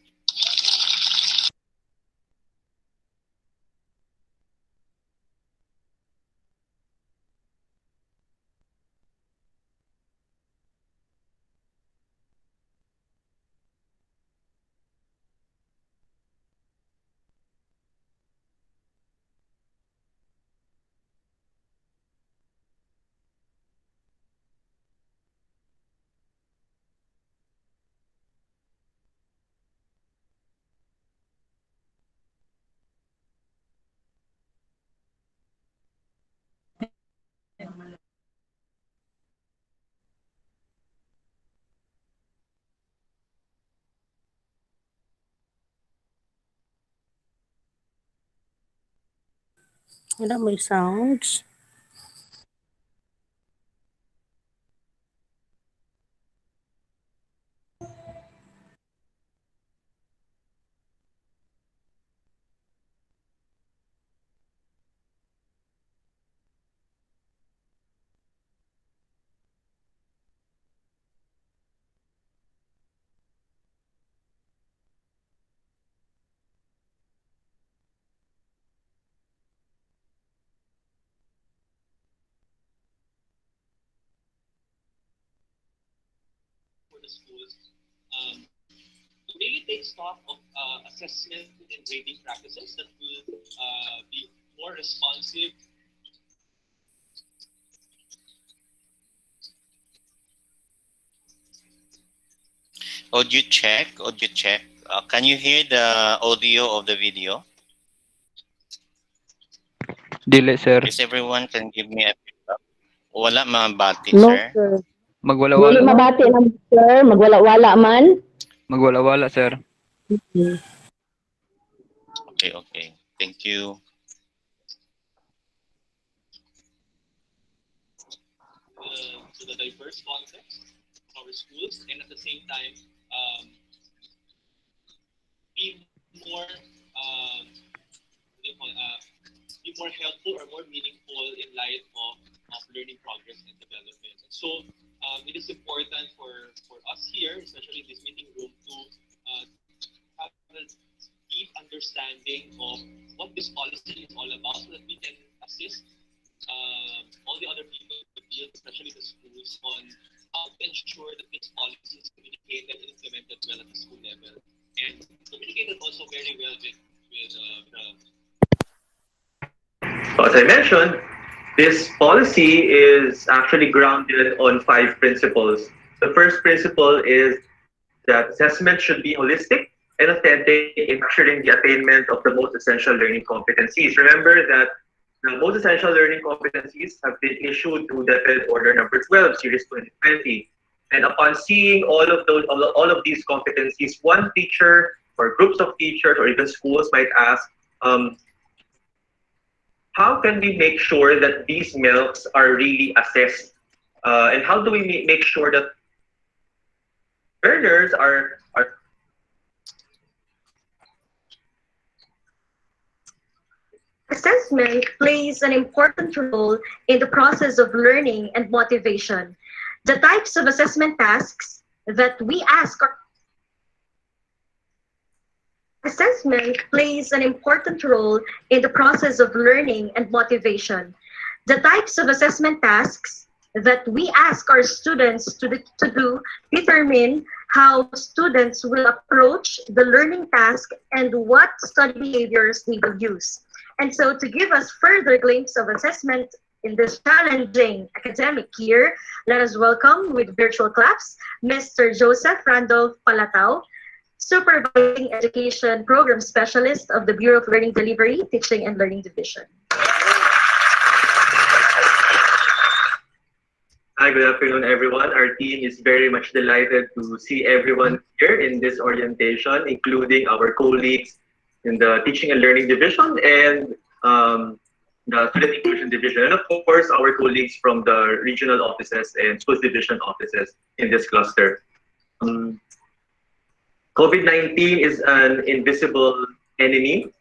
Wala may sounds. the schools to really take stock of assessment and grading practices that will be more responsive. Audio check, audio check. Can you hear the audio of the video? Dili, sir. Yes, everyone can give me a feedback. Wala mabati, No, sir. sir. Dili Magwala-wala. mabati lang, sir. Magwala-wala man. Magwala-wala, sir. Okay, okay. Thank you. To the diverse context of our schools, and at the same time, be more be more helpful or more meaningful in light of learning progress and development. And so it is important for us here, especially in this meeting room, to have a deep understanding of what this policy is all about so that we can assist all the other people in the field, especially the schools, on how to ensure that this policy is communicated and implemented well at the school level, and communicated also very well with So as I mentioned, this policy is actually grounded on 5 principles. The first principle is that assessment should be holistic and authentic in capturing the attainment of the most essential learning competencies. Remember that the most essential learning competencies have been issued through DepEd Order number 12, Series 2020. And upon seeing all of these competencies, one teacher or groups of teachers or even schools might ask, how can we make sure that these MELCs are really assessed? And how do we make sure that learners are Assessment plays an important role in the process of learning and motivation. The types of assessment tasks that we ask are Assessment plays an important role in the process of learning and motivation. The types of assessment tasks that we ask our students to do determine how students will approach the learning task and what study behaviors they will use. And so to give us further glimpse of assessment in this challenging academic year, let us welcome with virtual claps, Mr. Joseph Randolph Palatao, Supervising Education Program Specialist of the Bureau of Learning Delivery, Teaching and Learning Division. Hi, good afternoon, everyone. Our team is very much delighted to see everyone here in this orientation, including our colleagues in the Teaching and Learning Division and the Student Inclusion Division, and of course, our colleagues from the regional offices and schools division offices in this cluster. COVID-19 is an invisible enemy,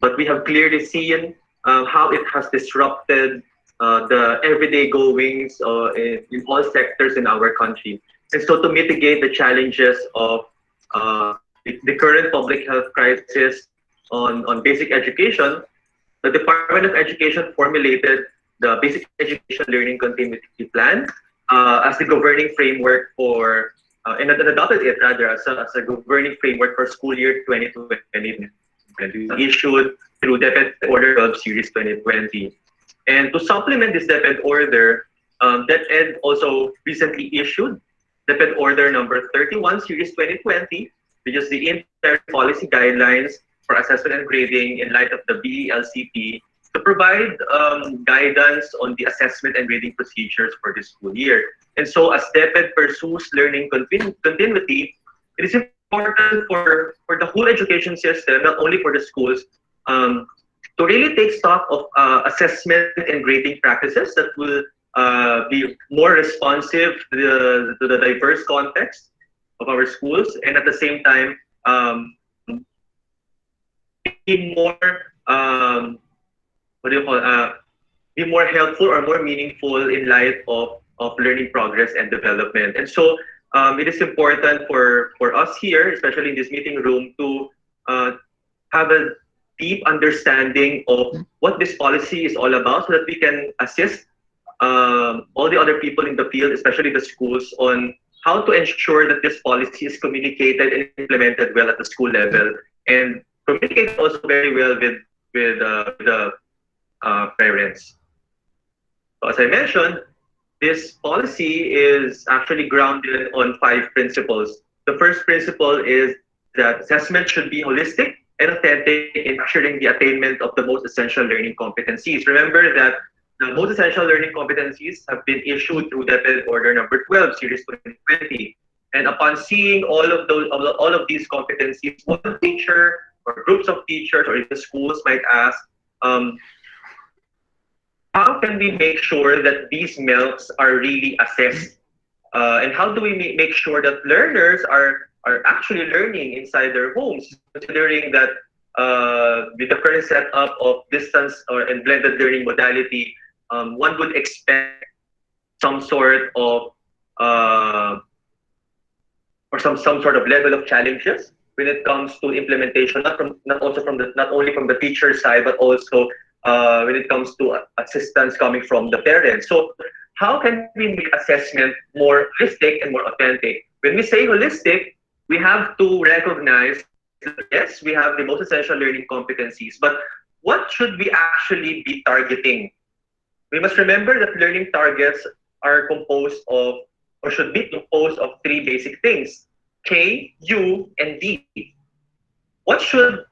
but we have clearly seen how it has disrupted the everyday goings in all sectors in our country. And so to mitigate the challenges of the current public health crisis on basic education, the Department of Education formulated the Basic Education Learning Continuity Plan as the governing framework for, and adopted it rather as a governing framework for school year 2020, issued through DepEd Order 12 Series 2020. And to supplement this DepEd Order, DepEd also recently issued DepEd Order number 31 Series 2020, which is the Interim Policy Guidelines for Assessment and Grading in light of the BELCP, to provide guidance on the assessment and grading procedures for this school year. And so as DepEd pursues learning continuity, it is important for the whole education system, not only for the schools, to really take stock of assessment and grading practices that will be more responsive to the diverse context of our schools, and at the same time, be more be more helpful or more meaningful in light of learning progress and development. And so it is important for us here, especially in this meeting room, to have a deep understanding of what this policy is all about so that we can assist all the other people in the field, especially the schools, on how to ensure that this policy is communicated and implemented well at the school level, and communicate also very well with the parents. So as I mentioned, this policy is actually grounded on 5 principles. The first principle is that assessment should be holistic and authentic in assuring the attainment of the most essential learning competencies. Remember that the most essential learning competencies have been issued through Deped Order number 12, Series 2020. And upon seeing all of these competencies, one teacher or groups of teachers or even schools might ask, how can we make sure that these MELCs are really assessed? And how do we make sure that learners are actually learning inside their homes, considering that with the current setup of distance and blended learning modality, one would expect some sort of or some sort of level of challenges when it comes to implementation, not only from the teacher side, but also when it comes to assistance coming from the parents. So how can we make assessment more holistic and more authentic? When we say holistic, we have to recognize that yes, we have the most essential learning competencies, but what should we actually be targeting? We must remember that learning targets are composed of, or should be composed of 3 basic things: K, U, and D. What should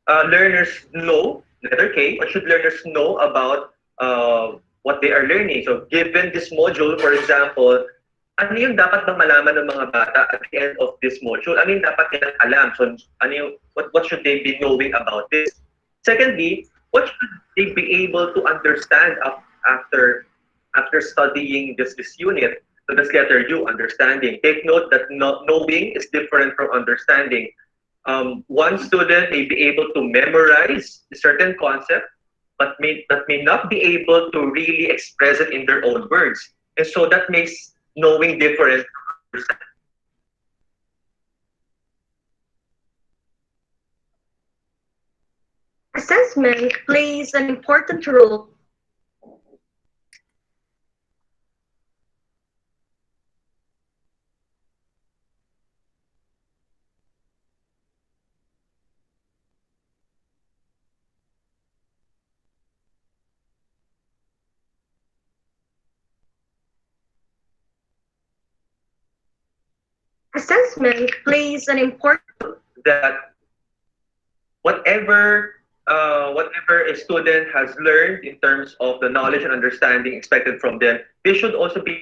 learners know? Letter K, what should learners know about what they are learning? So given this module, for example, ano yung dapat bang malaman ng mga bata at the end of this module? Ano yung dapat nilang alam? So what should they be knowing about this? Secondly, what should they be able to understand after studying this unit? So that's letter U, understanding. Take note that knowing is different from understanding. One student may be able to memorize a certain concept, but may not be able to really express it in their own words. And so that makes knowing different. Assessment plays an important role. Assessment plays an important that whatever a student has learned in terms of the knowledge and understanding expected from them, they should also be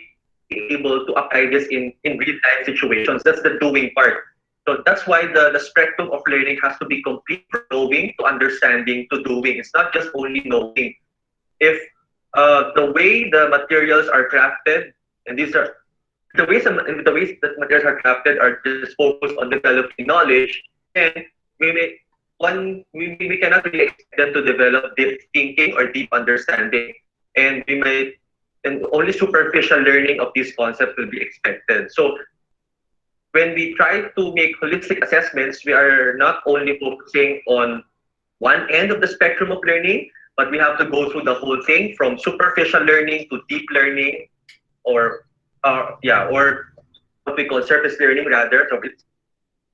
able to apply this in real life situations. That's the doing part. So that's why the spectrum of learning has to be complete, from knowing to understanding to doing. It's not just only knowing. If the way the materials are crafted, and these are the ways that materials are crafted are just focused on developing knowledge, then we cannot really expect them to develop deep thinking or deep understanding, and only superficial learning of these concepts will be expected. So when we try to make holistic assessments, we are not only focusing on one end of the spectrum of learning, but we have to go through the whole thing from superficial learning to deep learning, or what we call surface learning rather. So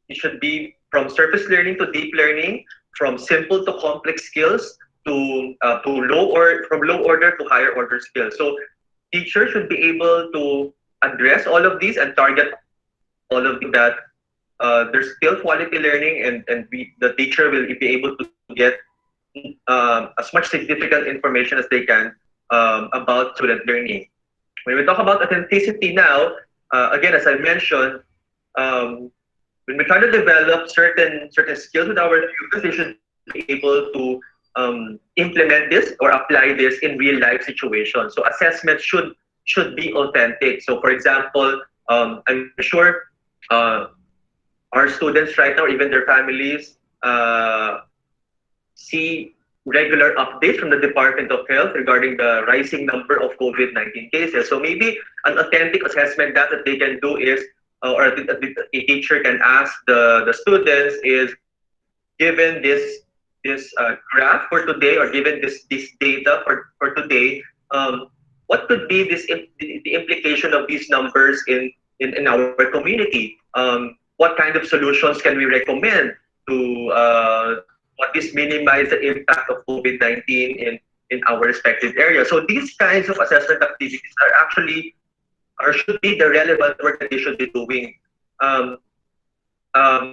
it should be from surface learning to deep learning, from simple to complex skills to from low order to higher order skills. So teachers should be able to address all of these and target all of that. There's still quality learning, and the teacher will be able to get as much significant information as they can about student learning. When we talk about authenticity now, again, as I mentioned, when we try to develop certain skills with our students, they should be able to implement this or apply this in real life situations. So assessment should be authentic. So for example, I'm sure our students right now, even their families, see regular updates from the Department of Health regarding the rising number of COVID-19 cases. So maybe an authentic assessment that they can do is, or a teacher can ask the students is, given this graph for today, or given this data for today, what could be the implication of these numbers in in our community. What kind of solutions can we recommend to at least minimize the impact of COVID-19 in our respective areas? So these kinds of assessment activities are actually, or should be, the relevant work that they should be doing.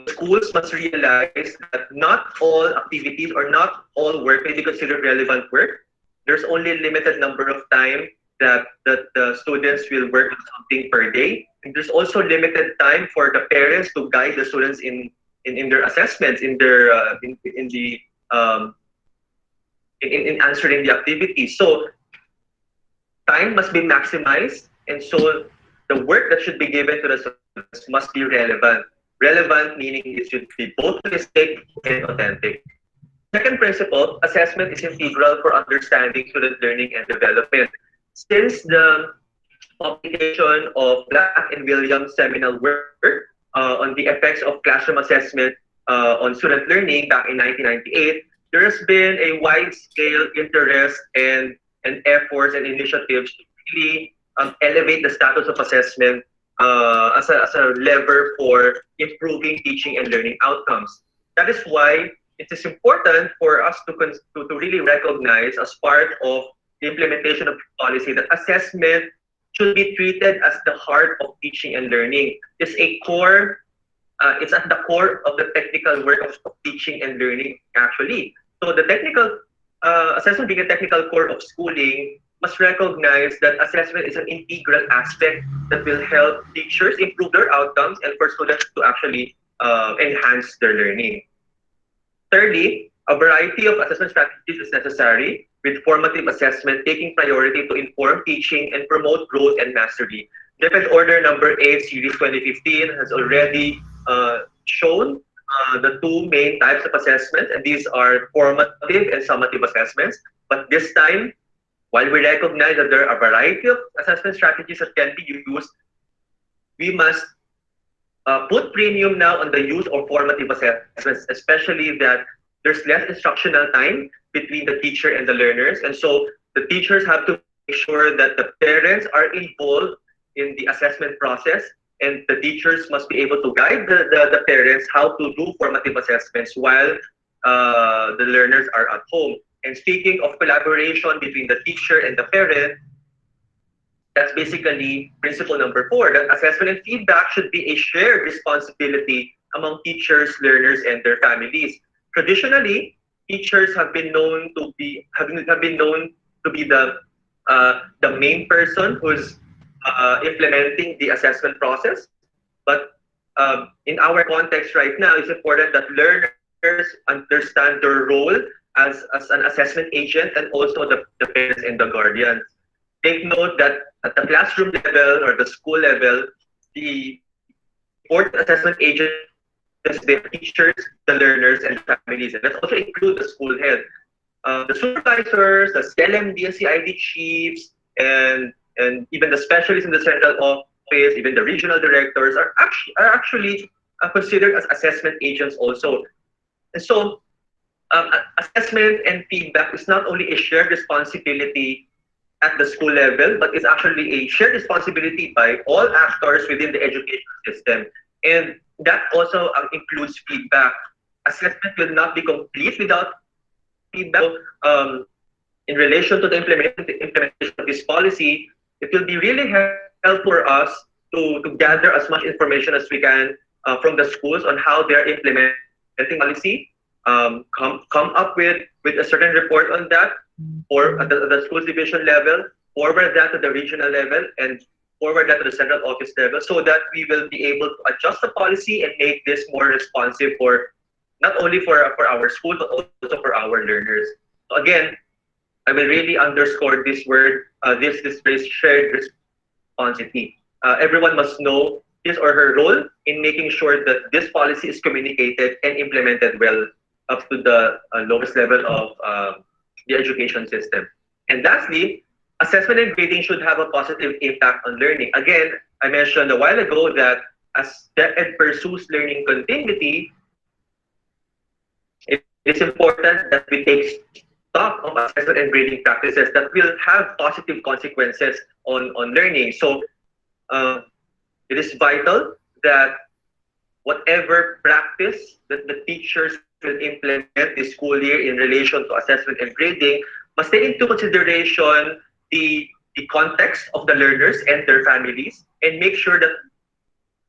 Schools must realize that not all activities or not all work may be considered relevant work. There's only a limited number of time that the students will work on something per day. And there's also limited time for the parents to guide the students in their assessments, in answering the activities. So time must be maximized, and so the work that should be given to the students must be relevant. Relevant meaning it should be both holistic and authentic. Second principle, assessment is integral for understanding student learning and development. Since the publication of Black and Williams' seminal work on the effects of classroom assessment on student learning back in 1998, there has been a wide-scale interest and efforts and initiatives to really elevate the status of assessment as a lever for improving teaching and learning outcomes. That is why it is important for us to really recognize, as part of the implementation of policy, that assessment should be treated as the heart of teaching and learning. It's a core. It's at the core of the technical work of teaching and learning, actually. So the technical assessment, being a technical core of schooling, must recognize that assessment is an integral aspect that will help teachers improve their outcomes and for students to actually enhance their learning. Thirdly, a variety of assessment strategies is necessary, with formative assessment taking priority to inform teaching and promote growth and mastery. DepEd Order number 8, Series 2015 has already shown the two main types of assessment, and these are formative and summative assessments. But this time, while we recognize that there are a variety of assessment strategies that can be used, we must put premium now on the use of formative assessments, especially that there's less instructional time between the teacher and the learners. And so the teachers have to make sure that the parents are involved in the assessment process, and the teachers must be able to guide the parents how to do formative assessments while the learners are at home. And speaking of collaboration between the teacher and the parent, that's basically principle number 4, that assessment and feedback should be a shared responsibility among teachers, learners, and their families. Traditionally, teachers have been known to be the main person who's implementing the assessment process. But in our context right now, it's important that learners understand their role as an assessment agent, and also the parents and the guardians. Take note that at the classroom level or the school level, the important assessment agent is the teachers, the learners, and the families. And that also includes the school head. The supervisors, the CLM, DSCID chiefs, and even the specialists in the central office, even the regional directors are actually considered as assessment agents also. And so assessment and feedback is not only a shared responsibility at the school level, but it's actually a shared responsibility by all actors within the education system. And that also includes feedback. Assessment will not be complete without feedback. In relation to the implementation of this policy, it will be really helpful for us to gather as much information as we can from the schools on how they're implementing policy, come up with a certain report on that, or at the schools division level, forward that to the regional level, and forward that to the central office level, so that we will be able to adjust the policy and make this more responsive for not only for our school, but also for our learners. So again, I will really underscore this word, this phrase, shared responsibility. Everyone must know his or her role in making sure that this policy is communicated and implemented well up to the lowest level of the education system. And lastly, assessment and grading should have a positive impact on learning. Again, I mentioned a while ago that as DepEd pursues learning continuity, it is important that we take stock of assessment and grading practices that will have positive consequences on learning. So it is vital that whatever practice that the teachers will implement this school year in relation to assessment and grading must take into consideration the context of the learners and their families, and make sure that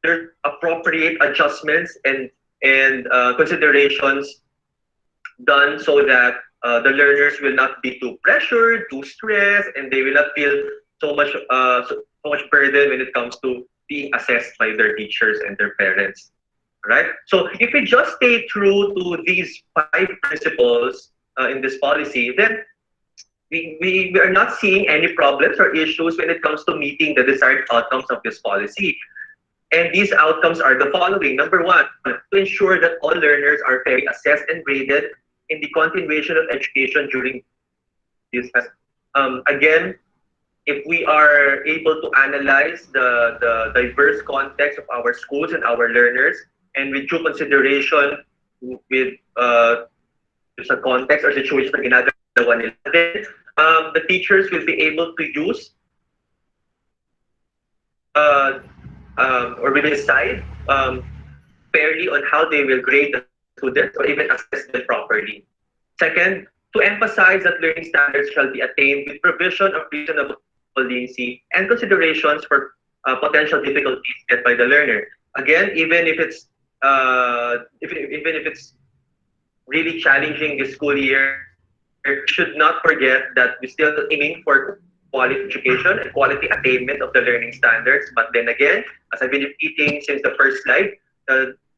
there are appropriate adjustments and considerations done so that the learners will not be too pressured, too stressed, and they will not feel so much burden when it comes to being assessed by their teachers and their parents. Right? So if we just stay true to these 5 principles in this policy, then we are not seeing any problems or issues when it comes to meeting the desired outcomes of this policy. And these outcomes are the following. Number 1, to ensure that all learners are fairly assessed and graded in the continuation of education during this. Again, if we are able to analyze the diverse context of our schools and our learners, and with due consideration with sa context or situation na ginagawa nila, then the teachers will be able to use or will decide fairly on how they will grade the students or even assess them properly. Second, to emphasize that learning standards shall be attained with provision of reasonable leniency and considerations for potential difficulties met by the learner. Again, even if it's really challenging this school year, should not forget that we're still aiming for quality education and quality attainment of the learning standards. But then again, as I've been repeating since the first slide,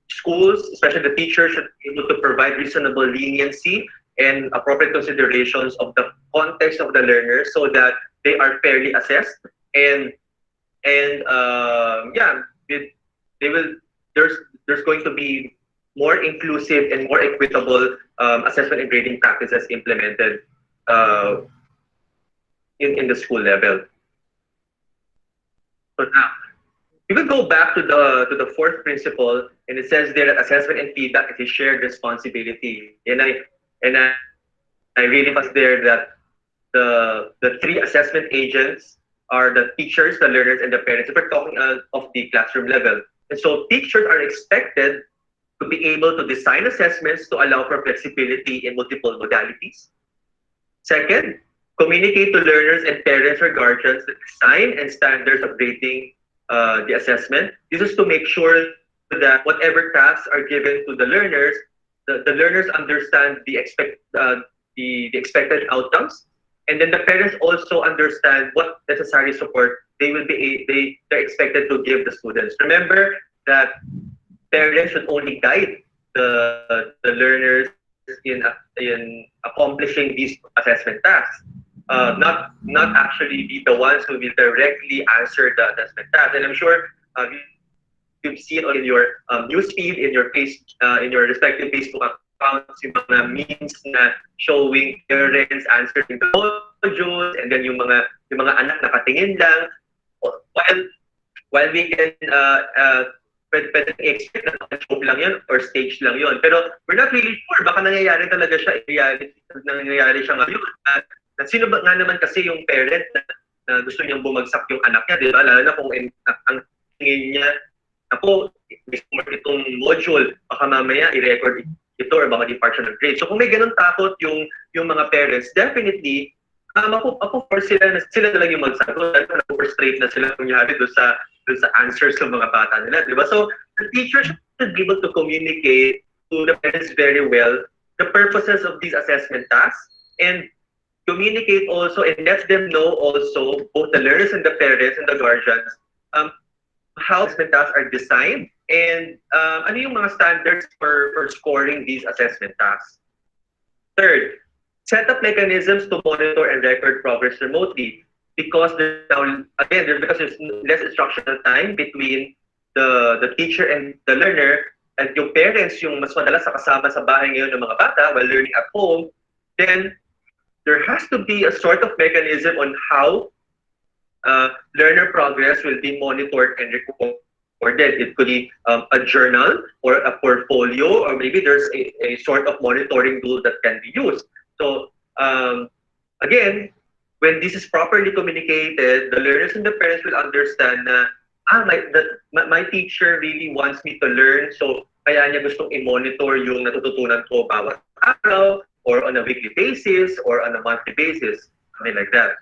schools, especially the teachers, should be able to provide reasonable leniency and appropriate considerations of the context of the learners so that they are fairly assessed, and yeah, they will. There's going to be more inclusive and more equitable assessment and grading practices implemented in the school level. So now, we will go back to the 4th principle, and it says there that assessment and feedback is a shared responsibility. And I really was there that the 3 assessment agents are the teachers, the learners, and the parents. We're talking of the classroom level. And so teachers are expected to be able to design assessments to allow for flexibility in multiple modalities. Second, communicate to learners and parents or guardians the design and standards of grading the assessment. This is to make sure that whatever tasks are given to the learners understand the expected outcomes, and then the parents also understand what necessary support they're expected to give the students. Remember that parents should only guide the learners in accomplishing these assessment tasks, not actually be the ones who will directly answer the assessment task. And I'm sure you've seen in your newsfeed, in your respective Facebook accounts, yung mga memes na showing parents answering the modules, and then yung mga anak nakatingin lang. While we can pwede expect na joke lang yun or stage lang yun, pero we're not really sure, baka nangyayari talaga siya, nangyayari siya ngayon. Sino ba nga naman kasi yung parent na gusto niyang bumagsak yung anak niya, di ba? Lalo na kung ang tingin niya, ako, itong module, baka mamaya i-record ito or baka departure of grade. So kung may ganun takot yung mga parents, definitely, ako force sila na lang yung magsagot. Na-frustrate na sila kunyari doon sa answers ng mga bata nila, di ba? So the teacher should be able to communicate to the parents very well the purposes of these assessment tasks, and communicate also and let them know also, both the learners and the parents and the guardians, how assessment tasks are designed, and ano yung mga standards for scoring these assessment tasks. Third, set up mechanisms to monitor and record progress remotely, because there's less instructional time between the teacher and the learner, and yung parents yung mas madalas kasama sa bahay ngayon ng mga bata while learning at home. Then there has to be a sort of mechanism on how learner progress will be monitored and recorded. It could be a journal or a portfolio, or maybe there's a sort of monitoring tool that can be used. So again, when this is properly communicated, the learners and the parents will understand na my teacher really wants me to learn, so kaya niya gustong i-monitor yung natututunan ko bawat araw, or on a weekly basis, or on a monthly basis, something like that.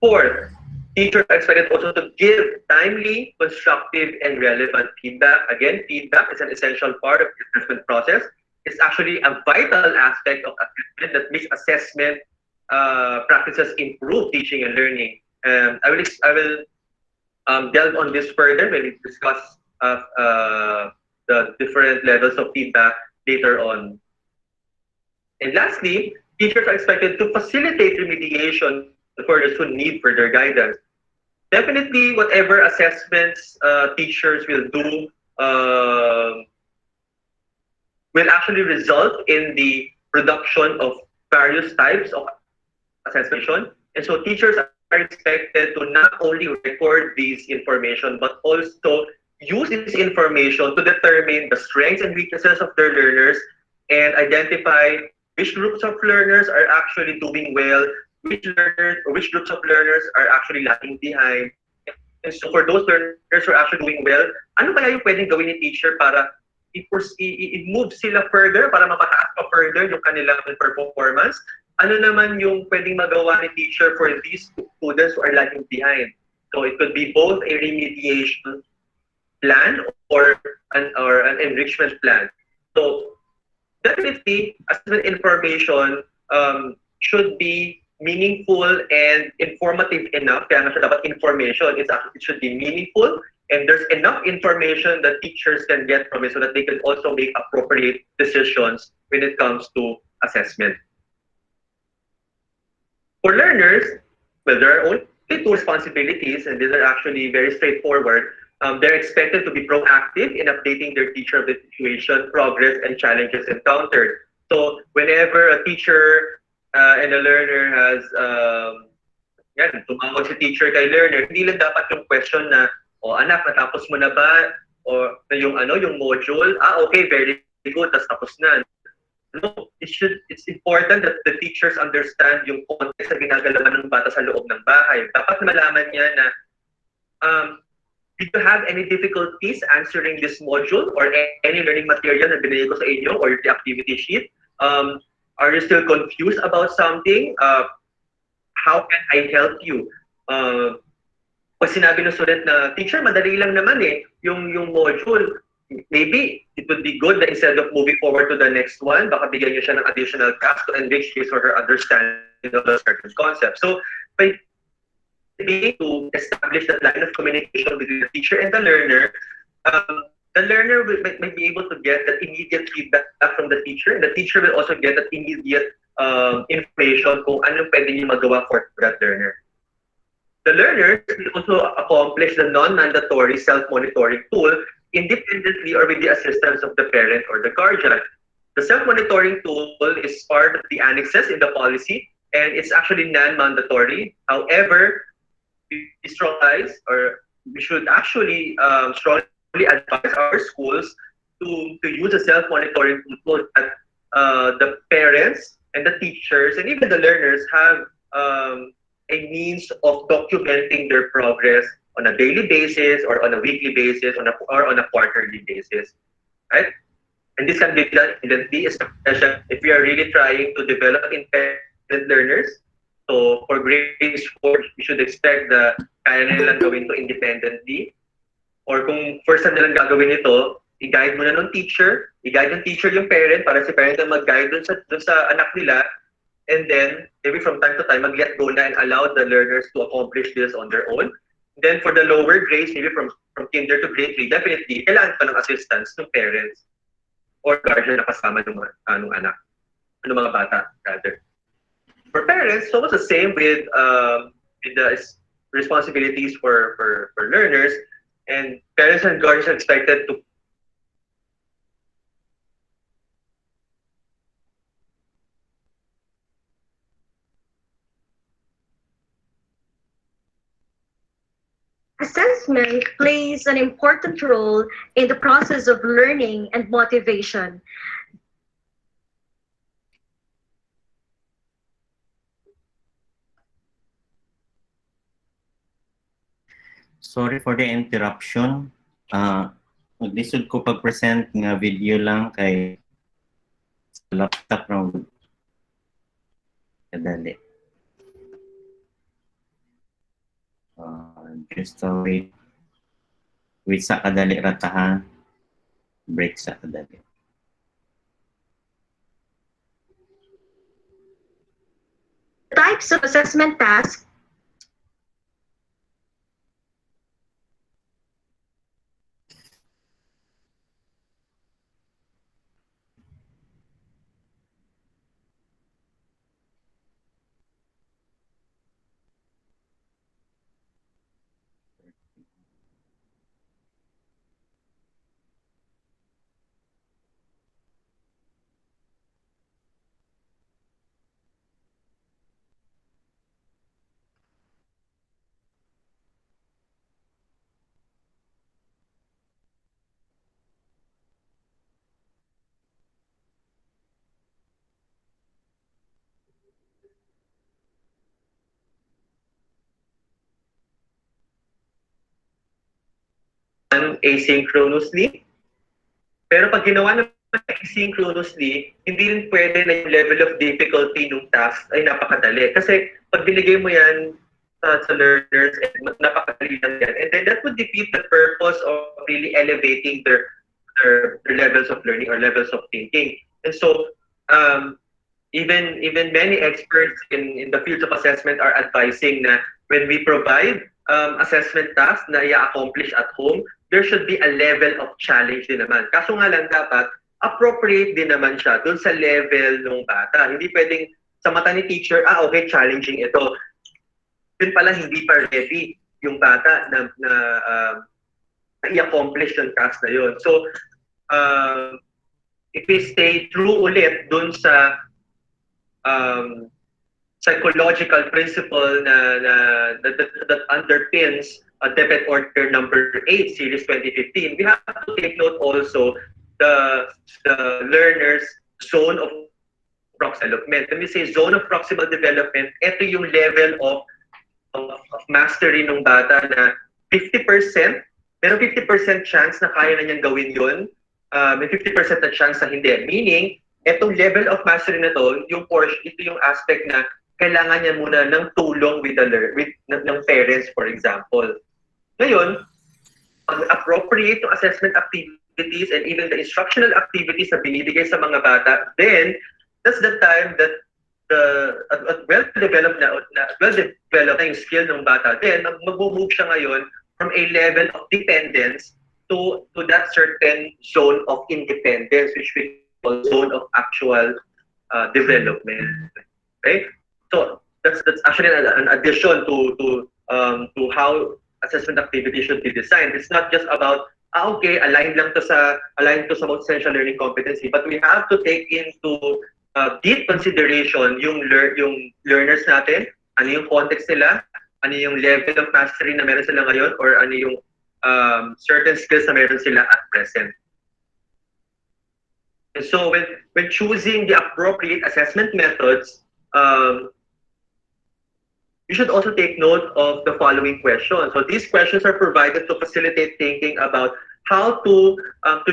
Fourth, teachers are expected also to give timely, constructive, and relevant feedback. Again, feedback is an essential part of the assessment process. It's actually a vital aspect of assessment that makes assessment practices improve teaching and learning. I will delve on this further when we discuss the different levels of feedback later on. And lastly, teachers are expected to facilitate remediation for those who need further guidance. Definitely, whatever assessments teachers will do will actually result in the production of various types of assessment. And so teachers are expected to not only record these information, but also use this information to determine the strengths and weaknesses of their learners and identify which groups of learners are actually doing well, which groups of learners are actually lagging behind. And so for those learners who are actually doing well, ano kaya yung pwedeng gawin ni teacher para i-move sila further, para mapataas pa further yung kanilang performance? Ano naman yung pwedeng magawa ni teacher for these students who are lagging behind? So it could be both a remediation plan or an enrichment plan. So definitely, assessment information should be meaningful and informative enough. Kaya nga siya dapat information. It should be meaningful, and there's enough information that teachers can get from it so that they can also make appropriate decisions when it comes to assessment. For learners, well, there are only two responsibilities, and these are actually very straightforward. They're expected to be proactive in updating their teacher of the situation, progress, and challenges encountered. So whenever a teacher and a learner has, tumawag si teacher kay learner, hindi lang dapat yung question na, anak, natapos mo na ba? O yung module, okay, very good, tapos na. No, it's important that the teachers understand yung context na ginagalawan ng bata sa loob ng bahay. Dapat malaman niya na, did you have any difficulties answering this module or any learning material na binigay ko sa inyo or the activity sheet? Are you still confused about something? How can I help you? Pag sinabi ng student na, teacher, madali lang naman yung module. Maybe it would be good that instead of moving forward to the next one, baka bigyan niyo siya ng additional task to enrich his or her understanding of the certain concept. So, by being to establish that line of communication between the teacher and the learner might be able to get that immediate feedback from the teacher, and the teacher will also get that immediate information kung anong pwede niyo magawa for that learner. The learners will also accomplish the non-mandatory self-monitoring tool independently or with the assistance of the parent or the guardian. The self-monitoring tool is part of the annexes in the policy, and it's actually non-mandatory. However, we should actually strongly advise our schools to use a self-monitoring tool that the parents and the teachers and even the learners have a means of documenting their progress on a daily basis or on a weekly basis or on a quarterly basis, right? And this can be done independently, especially if we are really trying to develop independent learners. So for grade 4, we should expect na kaya nilang gawin to independently. Or kung first time nilang gagawin ito, i-guide mo na ng teacher, i-guide ng teacher yung parent para si parent ang mag-guide dun sa anak nila. And then, maybe from time to time, mag-let go na and allow the learners to accomplish this on their own. Then for the lower grades, maybe from kinder to grade 3, definitely, kailangan pa ng assistance ng parents or guardian na kasama ng anak, ng mga bata, rather. For parents, it's almost the same with the responsibilities for learners, and parents and guardians are expected to Assessment plays an important role in the process of learning and motivation. Sorry for the interruption. Maglisod ko pag-present nga video lang kay laptop ng kadali. Just wait. Wait sa kadali rata ha. Break sa kadali. Types of assessment tasks asynchronously. Pero pag ginawa naman asynchronously, hindi rin pwede na yung level of difficulty ng task ay napakadali. Kasi pag binigay mo yan sa learners, napakadali lang yan. And then that would defeat the purpose of really elevating their levels of learning or levels of thinking. And so, even many experts in the field of assessment are advising na when we provide assessment tasks na i-accomplish at home, there should be a level of challenge din naman. Kaso nga lang dapat, appropriate din naman siya dun sa level ng bata. Hindi pwedeng sa mata ni teacher, okay, challenging ito. Yun pala, hindi pa ready yung bata na i-accomplish yung task na yun. So, if we stay true ulit dun sa psychological principle that underpins Debit Order number 8, Series 2015, we have to take note also the learner's zone of proximal development. When we say zone of proximal development, ito yung level of mastery ng bata na 50%, pero 50% chance na kaya na niyang gawin yun, may 50% na chance na hindi. Meaning, etong level of mastery na to, yung portion, ito yung aspect na kailangan niya muna ng tulong with ng parents, for example. Ngayon, appropriate yung assessment activities and even the instructional activities na binibigay sa mga bata, then that's the time that well-developed na yung skill ng bata, then mag-move siya ngayon from a level of dependence to that certain zone of independence, which we call zone of actual development. Okay? So that's actually an addition to how assessment activity should be designed. It's not just about okay, aligned to sa most essential learning competency, but we have to take into deep consideration yung learners natin, ano yung context nila, ano yung level of mastery na meron sila ngayon, or ano yung certain skills na meron sila at present. And so when choosing the appropriate assessment methods, you should also take note of the following questions. So these questions are provided to facilitate thinking about how to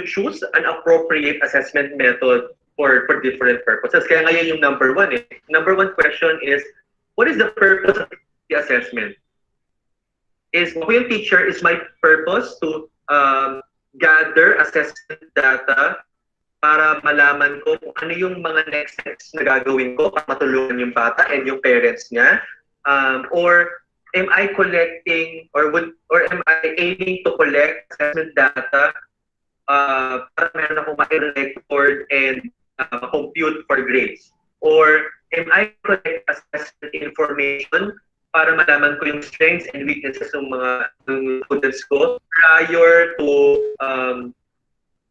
choose an appropriate assessment method for different purposes. Kaya ngayon yung number one. Number one question is, what is the purpose of the assessment? Ako yung teacher, is my purpose to gather assessment data para malaman ko kung ano yung mga next steps na gagawin ko para matulungan yung bata and yung parents niya. Or am I collecting or am I aiming to collect assessment data para meron akong ma-record and compute for grades? Or am I collecting assessment information para malaman ko yung strengths and weaknesses ng mga students ko prior to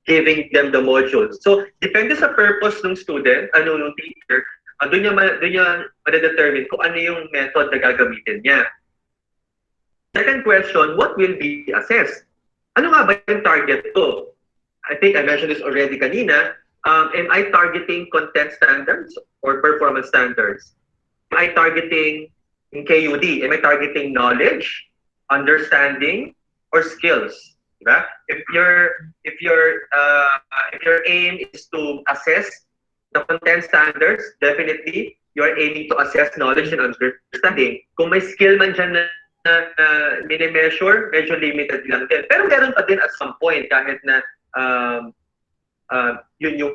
giving them the modules? So, depende sa purpose ng student, ng teacher, doon niya ma-determine kung ano yung method na gagamitin niya. Second question, what will be assessed? Ano nga ba yung target ko? I think I mentioned this already kanina. Am I targeting content standards or performance standards? Am I targeting KUD? Am I targeting knowledge? understanding, or skills. Diba? If your aim is to assess the content standards, definitely you're aiming to assess knowledge and understanding. Kung may skill man dyan na mini-measure, medyo limited lang din. Pero meron pa din at some point kahit na yun yung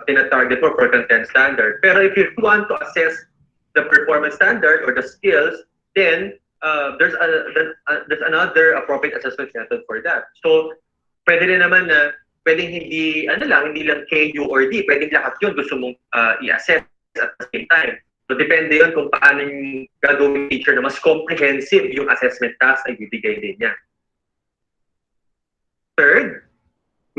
tina-target mo for content standard. Pero if you want to assess the performance standard or the skills, then there's another appropriate assessment method for that. So, pwede rin naman na pwedeng hindi lang K, U, or D. Pwedeng lahat yun gusto mong i-assess at the same time. So, depende yun kung paano yung gagawin teacher na mas comprehensive yung assessment task na ibibigay din niya. Third,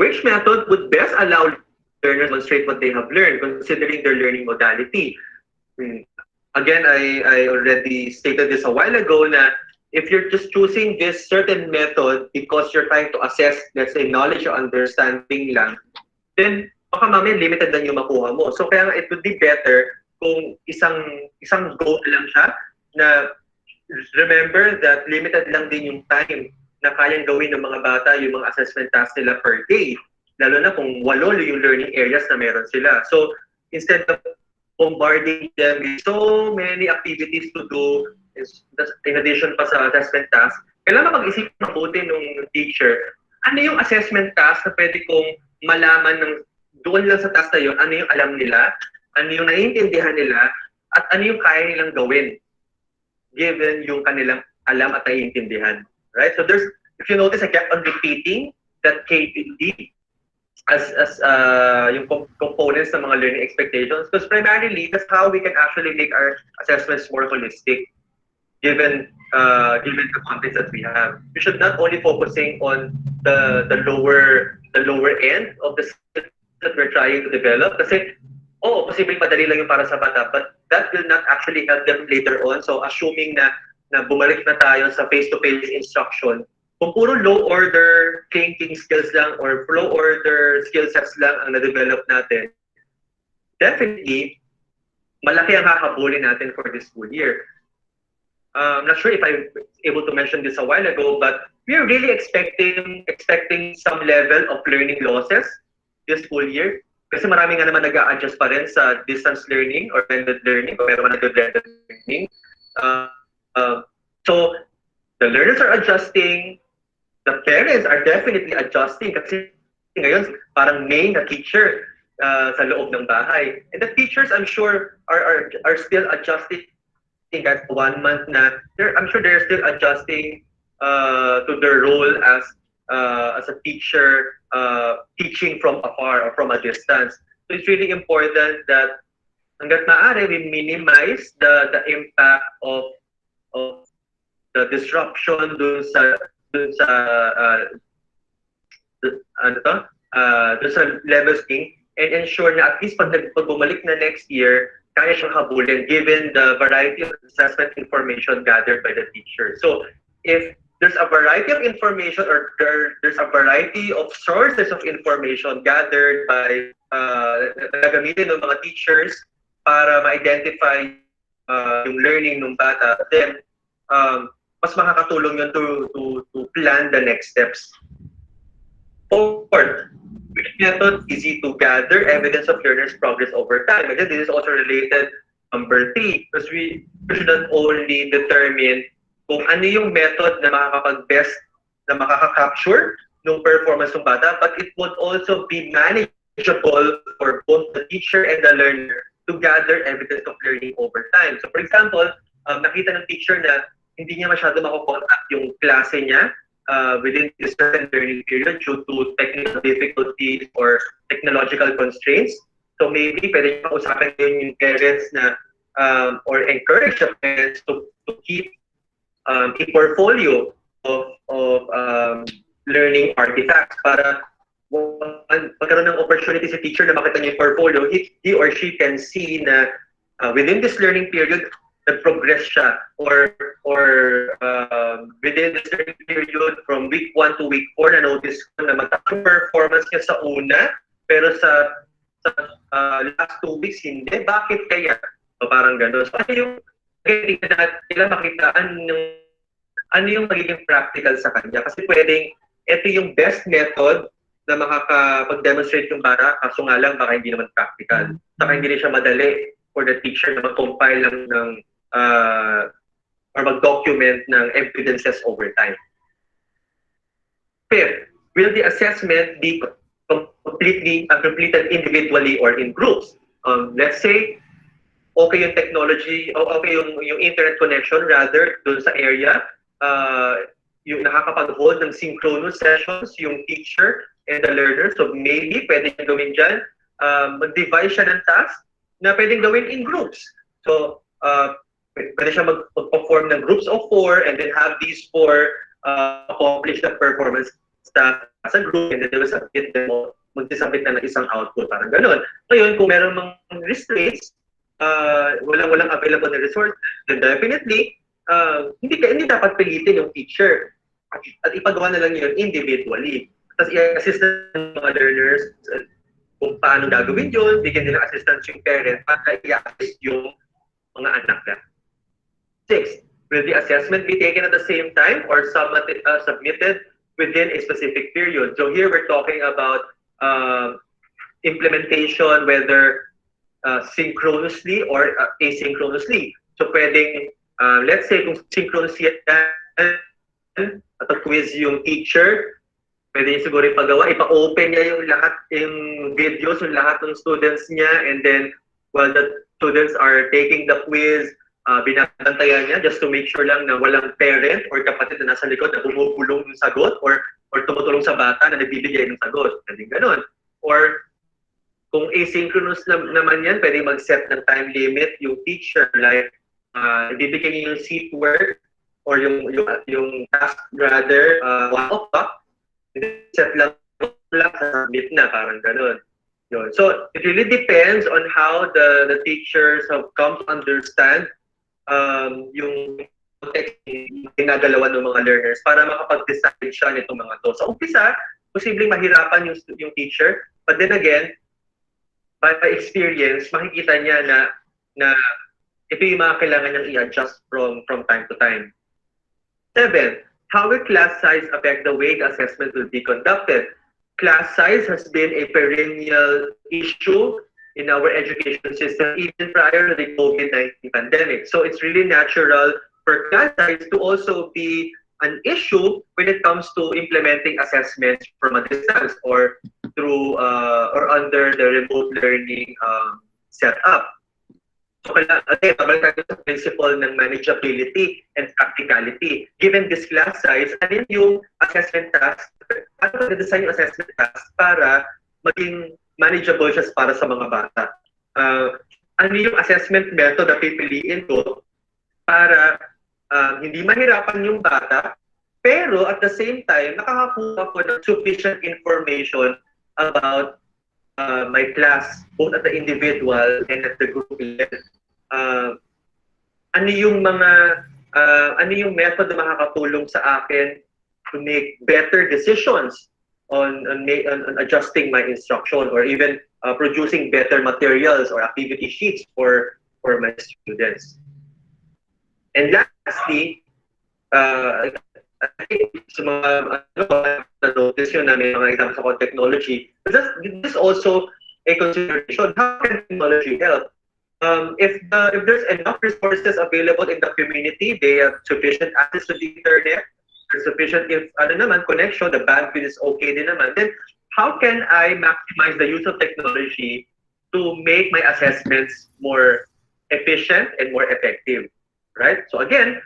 which method would best allow learners to demonstrate what they have learned, considering their learning modality? Again, I already stated this a while ago na if you're just choosing this certain method because you're trying to assess, let's say, knowledge or understanding lang, then baka mamaya limited lang yung makuha mo. So kaya it would be better kung isang goal lang siya na remember that limited lang din yung time na kayang gawin ng mga bata yung mga assessment tasks nila per day. Lalo na kung 8 yung learning areas na meron sila. So instead of bombarding them with so many activities to do in addition pa sa assessment task, kailangan mag-isip mabuti ng teacher, ano yung assessment task na pwede kong malaman ng doon lang sa task na yun, ano yung alam nila, ano yung naiintindihan nila, at ano yung kaya nilang gawin given yung kanilang alam at naiintindihan. Right? So if you notice, I kept on repeating that KPD as yung components ng mga learning expectations, because primarily that's how we can actually make our assessments more holistic given the context that we have. We should not only focusing on the lower end of the skills that we're trying to develop, kasi posibleng madali lang yung para sa bata, but that will not actually help them later on. So assuming na bumalik na tayo sa face-to-face instruction, kung puro low-order thinking skills lang or low-order skill sets lang ang na-develop natin, definitely, malaki ang hahabulin natin for this school year. I'm not sure if I was able to mention this a while ago, but we're really expecting some level of learning losses this school year. Kasi marami nga naman nag-a-adjust pa rin sa distance learning or blended learning, o meron man nag-blended learning. So, the learners are adjusting, the parents are definitely adjusting kasi ngayon parang main na teacher sa loob ng bahay. And the teachers, I'm sure, are still adjusting. That 1 month na, I'm sure they're still adjusting to their role as a teacher, teaching from afar or from a distance. So it's really important that hangga't maaari, we minimize the impact of the disruption dun sa level scheme, and ensure na at least pag bumalik na next year, kaya siyang habulin given the variety of assessment information gathered by the teacher. So if there's a variety of information or there's a variety of sources of information gathered by gagamitin ng mga teachers para ma-identify yung learning ng bata, then mas makakatulong yun to plan the next steps. Fourth, which method is easy to gather evidence of learners' progress over time? Again, this is also related number 3, because we should not only determine kung ano yung method na makakapag-best na makaka-capture ng performance ng bata, but it would also be manageable for both the teacher and the learner to gather evidence of learning over time. So for example, nakita ng teacher na hindi niya masyado makokontact yung klase niya within this certain learning period due to technical difficulties or technological constraints. So maybe pwede niyo usapin yung parents na or encourage the parents to keep a portfolio of learning artifacts para magkaroon ng opportunity sa teacher na makita niya yung portfolio, he or she can see na within this learning period, nag-progress siya or within this learning period from week 1 to week 4 na notice ko na mataas yung performance niya sa una pero sa last 2 weeks hindi. Bakit kaya? So parang gano'n. So ano yung nila makitaan ng ano yung magiging practical sa kanya. Kasi pwedeng, ito yung best method na makakapag-demonstrate yung bata, kaso nga lang baka hindi naman practical. Saka hindi rin siya madali for the teacher na mag-compile lang ng or mag-document ng evidences over time. Fifth, will the assessment be completed individually or in groups? Let's say, okay yung technology, okay yung internet connection rather dun sa area, yung nakakapag-hold ng synchronous sessions, yung teacher and the learner. So maybe pwede nyo gawin dyan, mag-devise siya ng task na pwedeng gawin in groups. So pwede siya mag-perform ng groups of 4 and then have these 4 accomplish the performance task as a group and then they will submit them, magsisubmit na ng isang output, parang ganun. Ngayon, kung meron mga restraints, walang available na resource, then definitely, hindi dapat pilitin yung teacher at ipagawa na lang yun individually. Tapos i-assist ng mga learners kung paano gagawin yun, bigyan din ng assistance yung parent para i-assist yung mga anak na. 6. Will the assessment be taken at the same time or submitted within a specific period? So here we're talking about implementation, whether synchronously or asynchronously. So pwedeng, let's say kung synchronously at quiz yung teacher, pwede niya siguro ipagawa, ipa-open niya yung lahat yung videos, yung lahat ng students niya, and then while the students are taking the quiz, binabantayan niya just to make sure lang na walang parent or kapatid na nasa likod na bumubulong ng sagot or tumutulong sa bata na nagbibigay ng sagot. Pwede ganun. Or kung asynchronous naman yan, pwede mag-set ng time limit yung teacher, like ibibigay niya yung seat work or yung task rather 1 o'clock, set lang submit na, parang ganun. Yun. So it really depends on how the teachers have come to understand yung context ginagalawan ng mga learners para makapag-decide siya nitong mga to. Sa umpisa, posibleng mahirapan yung teacher, but then again, by experience, makikita niya na ito yung mga kailangan niyang i-adjust from time to time. 7. How will class size affect the way the assessment will be conducted? Class size has been a perennial issue in our education system even prior to the COVID-19 pandemic. So it's really natural for class size to also be an issue when it comes to implementing assessments from a distance or through or under the remote learning setup. So babalik tayo sa principle ng manageability and practicality. Given this class size, ano yung assessment task? Ano na-design yung assessment task para maging manageable siya para sa mga bata? Ano yung assessment method na pipiliin ko para hindi mahirapan yung bata, pero at the same time, nakakakuha ko ng sufficient information about my class, both at the individual and at the group level. Ano yung method na makakatulong sa akin to make better decisions on adjusting my instruction or even producing better materials or activity sheets for my students. And lastly, I think sa mga notice yun na may mga examples about technology, but this is also a consideration. How can technology help? If there's enough resources available in the community, they have sufficient access to the internet, sufficient connection, the bandwidth is okay din naman, then how can I maximize the use of technology to make my assessments more efficient and more effective, right? So again,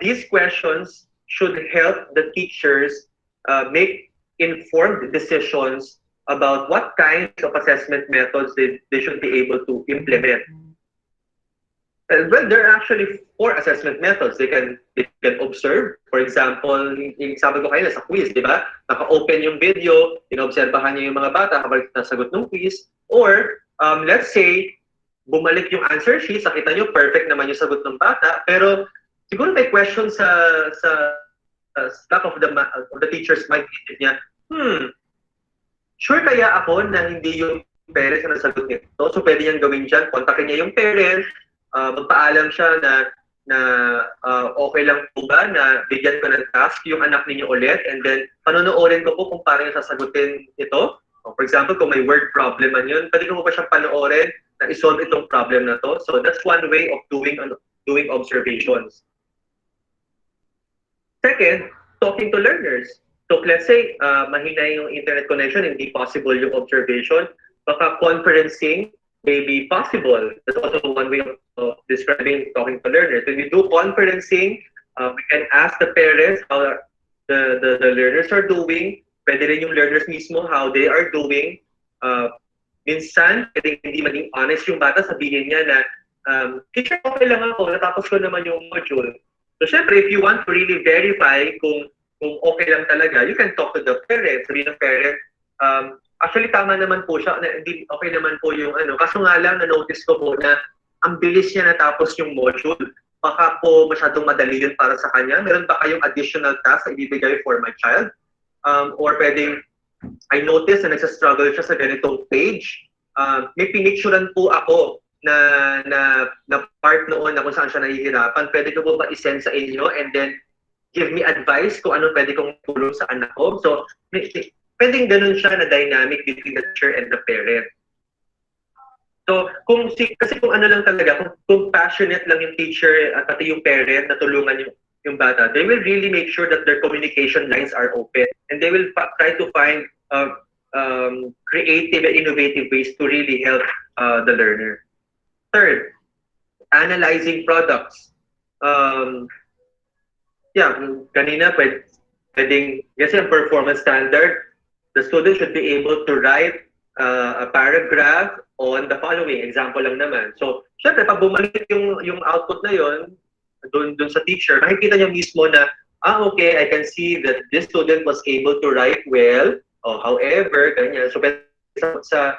these questions should help the teachers make informed decisions about what kinds of assessment methods they should be able to implement. Well, there are actually 4 assessment methods. They can observe. For example, yung sabi ko kanina sa quiz, di ba? Naka-open yung video, inoobserbahan niyo yung mga bata habang nasagot ng quiz. Or, let's say, bumalik yung answer sheet, nakita niyo perfect naman yung sagot ng bata, pero siguro may question sa back of the teacher's mind niya, sure kaya ako na hindi yung parents na nasagot nito? So, pwede niyang gawin dyan, kontakin niya yung parents, magpaalam siya na okay lang po ba na bigyan ko ng task yung anak ninyo ulit and then panonoorin ko po kung paano yung sasagutin ito. For example, kung may word problem man yun, pwede ko po ba siyang panoorin na isolve itong problem na to. So that's one way of doing observations. Second, talking to learners. So let's say mahina yung internet connection, hindi possible yung observation, baka conferencing may be possible. That's also one way of describing talking to learners. When we do conferencing, we can ask the parents how the learners are doing. Pwede rin yung learners mismo how they are doing. Minsan, pwede hindi maging honest yung bata, sabihin niya na, teacher, okay lang ako, natapos ko naman yung module. So syempre, if you want to really verify kung okay lang talaga, you can talk to the parent. Sabihin ng parent, actually, tama naman po siya. Hindi okay naman po yung ano. Kaso nga lang, na-notice ko po na ang bilis niya natapos yung module. Baka po masyadong madali yun para sa kanya. Meron ba kayong additional task na ibibigay for my child? Or pwedeng, I noticed na nagsastruggle siya sa ganitong page. May pinicturean po ako na part noon na kung saan siya nahihirapan. Pwede ko po ba isend sa inyo and then give me advice kung ano pwede kong tulong sa anak ko? So, pwedeng ganun siya na dynamic between the teacher and the parent. So, kasi kung ano lang talaga, kung passionate lang yung teacher at pati yung parent na tulungan yung bata, they will really make sure that their communication lines are open. And they will try to find creative and innovative ways to really help the learner. Third, analyzing products. Kanina, pwedeng, kasi ang performance standard, the student should be able to write a paragraph on the following. Example lang naman. So, syempre, pag bumalik yung output na yon dun sa teacher, makikita niya mismo na, okay, I can see that this student was able to write well, however, ganyan. So, sa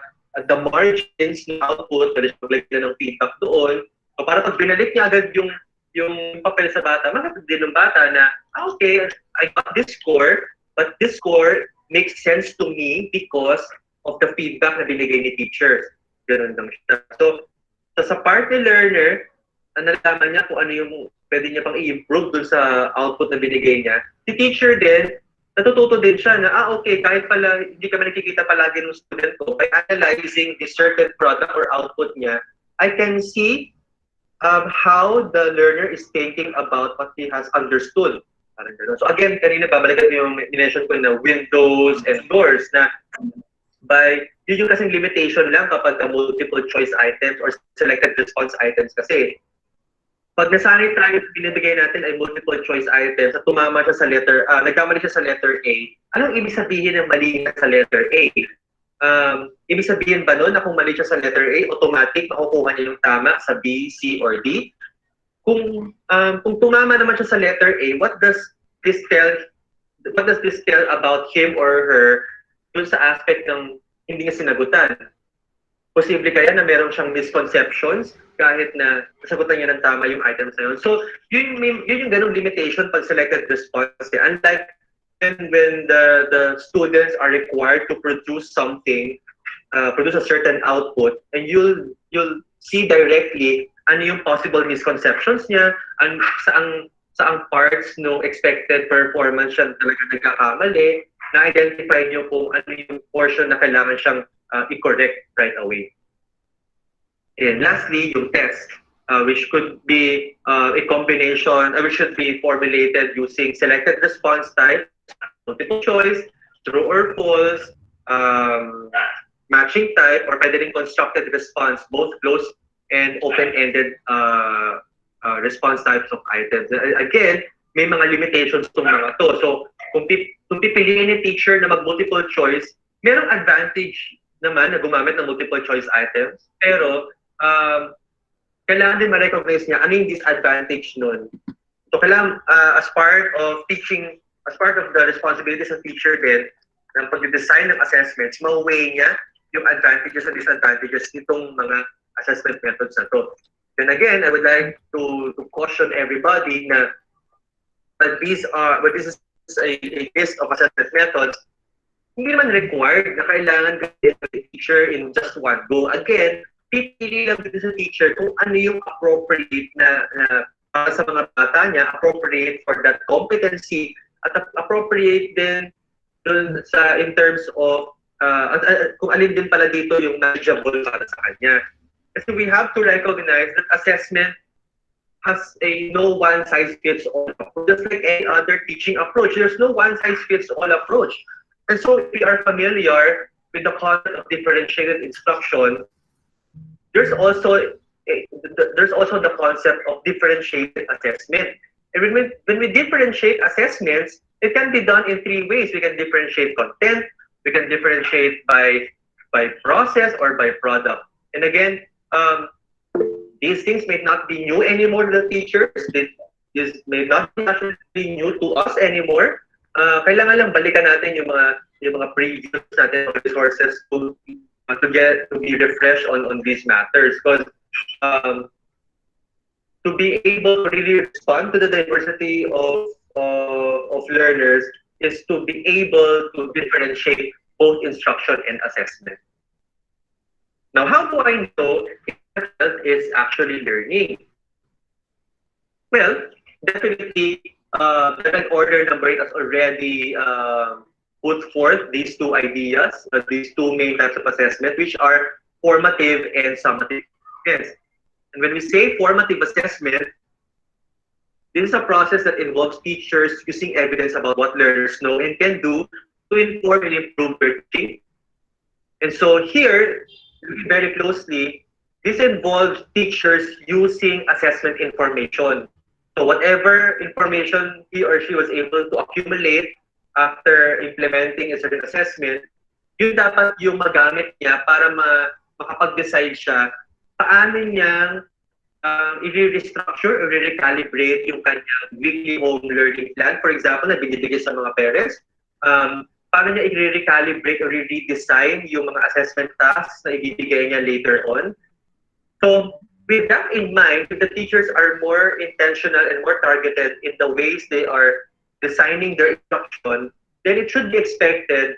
the margins ng output, pwede siya maglagay ng feedback doon. So, para pag binalik niya agad yung papel sa bata, makikita din ng bata na, okay, I got this score, but this score makes sense to me because of the feedback na binigay ni teacher. Ganun lang siya. So, sa part ni learner, nalaman niya kung ano yung pwede niya pang i-improve dun sa output na binigay niya. Si teacher din, natututo din siya na, okay, kahit pala hindi kami nakikita palagi ng student ko, by analyzing the certain product or output niya, I can see how the learner is thinking about what he has understood. So again, kanina babalikan yung mention ko na windows and doors na yun yung kasing limitation lang kapag multiple choice items or selected response items kasi. Pag nasanay tayo binibigay natin ay multiple choice items at tumama siya sa letter, nagkamali siya sa letter A, anong ibig sabihin ng mali sa letter A? Ibig sabihin ba nun na kung mali siya sa letter A, automatic makukuha niya yung tama sa B, C, or D? Kung tumama naman siya sa letter A, what does this tell about him or her dun sa aspect ng hindi niya sinagutan? Posible kaya na meron siyang misconceptions kahit na nasagutan niya ng tama yung items na yun. So, yun yung ganung limitation pag selected response. Unlike when the students are required to produce something, produce a certain output, and you'll see directly ano yung possible misconceptions niya, saang parts no expected performance siya talaga nagkakamali, na-identify niyo kung ano yung portion na kailangan siyang i-correct right away. And lastly, yung test, which could be a combination, which should be formulated using selected response type, multiple choice, true or false, matching type, or pwede rin constructed response, both closed and open-ended response types of items. Again, may mga limitations itong mga to. So, kung pipiliin ni teacher na mag-multiple choice, merong advantage naman na gumamit ng multiple choice items, pero kailangan din ma-recognize niya ano yung disadvantage nun. So, kailangan as part of teaching, as part of the responsibilities of teacher din, ng pag-design ng assessments, ma-weigh niya yung advantages and disadvantages nitong mga assessment methods na to. Then again, I would like to caution everybody na this is a list of assessment methods, hindi naman required na kailangan gawin ng teacher in just one go. Again, pipili lang din sa teacher kung ano yung appropriate na para sa mga bata niya, appropriate for that competency, at appropriate din dun sa in terms of kung alin din pala dito yung manageable para sa kanya. Kasi we have to recognize that assessment has a no one size fits all approach. Just like any other teaching approach, there's no one size fits all approach. And so if we are familiar with the concept of differentiated instruction, there's also the concept of differentiated assessment. And when we differentiate assessments, it can be done in three ways. We can differentiate content, we can differentiate by process or by product. And again, these things may not be new anymore to the teachers. This may not be new to us anymore. Kailangan lang balikan natin yung mga previous natin resources to be refreshed on these matters. Because to be able to really respond to the diversity of learners is to be able to differentiate both instruction and assessment. Now, how do I know if child is actually learning? Well, definitely, Level Order number 8 has already put forth these two ideas, these two main types of assessment, which are formative and summative. Yes. And when we say formative assessment, this is a process that involves teachers using evidence about what learners know and can do to inform and improve their teaching. And so here, very closely, this involves teachers using assessment information. So whatever information he or she was able to accumulate after implementing a certain assessment, yun dapat yung magamit niya para makapag-decide siya paano niyang i-restructure or recalibrate yung kanyang weekly home learning plan, for example, na binibigay sa mga parents. Paano niya i-recalibrate or redesign yung mga assessment tasks na ibibigay niya later on. So, with that in mind, if the teachers are more intentional and more targeted in the ways they are designing their instruction, then it should be expected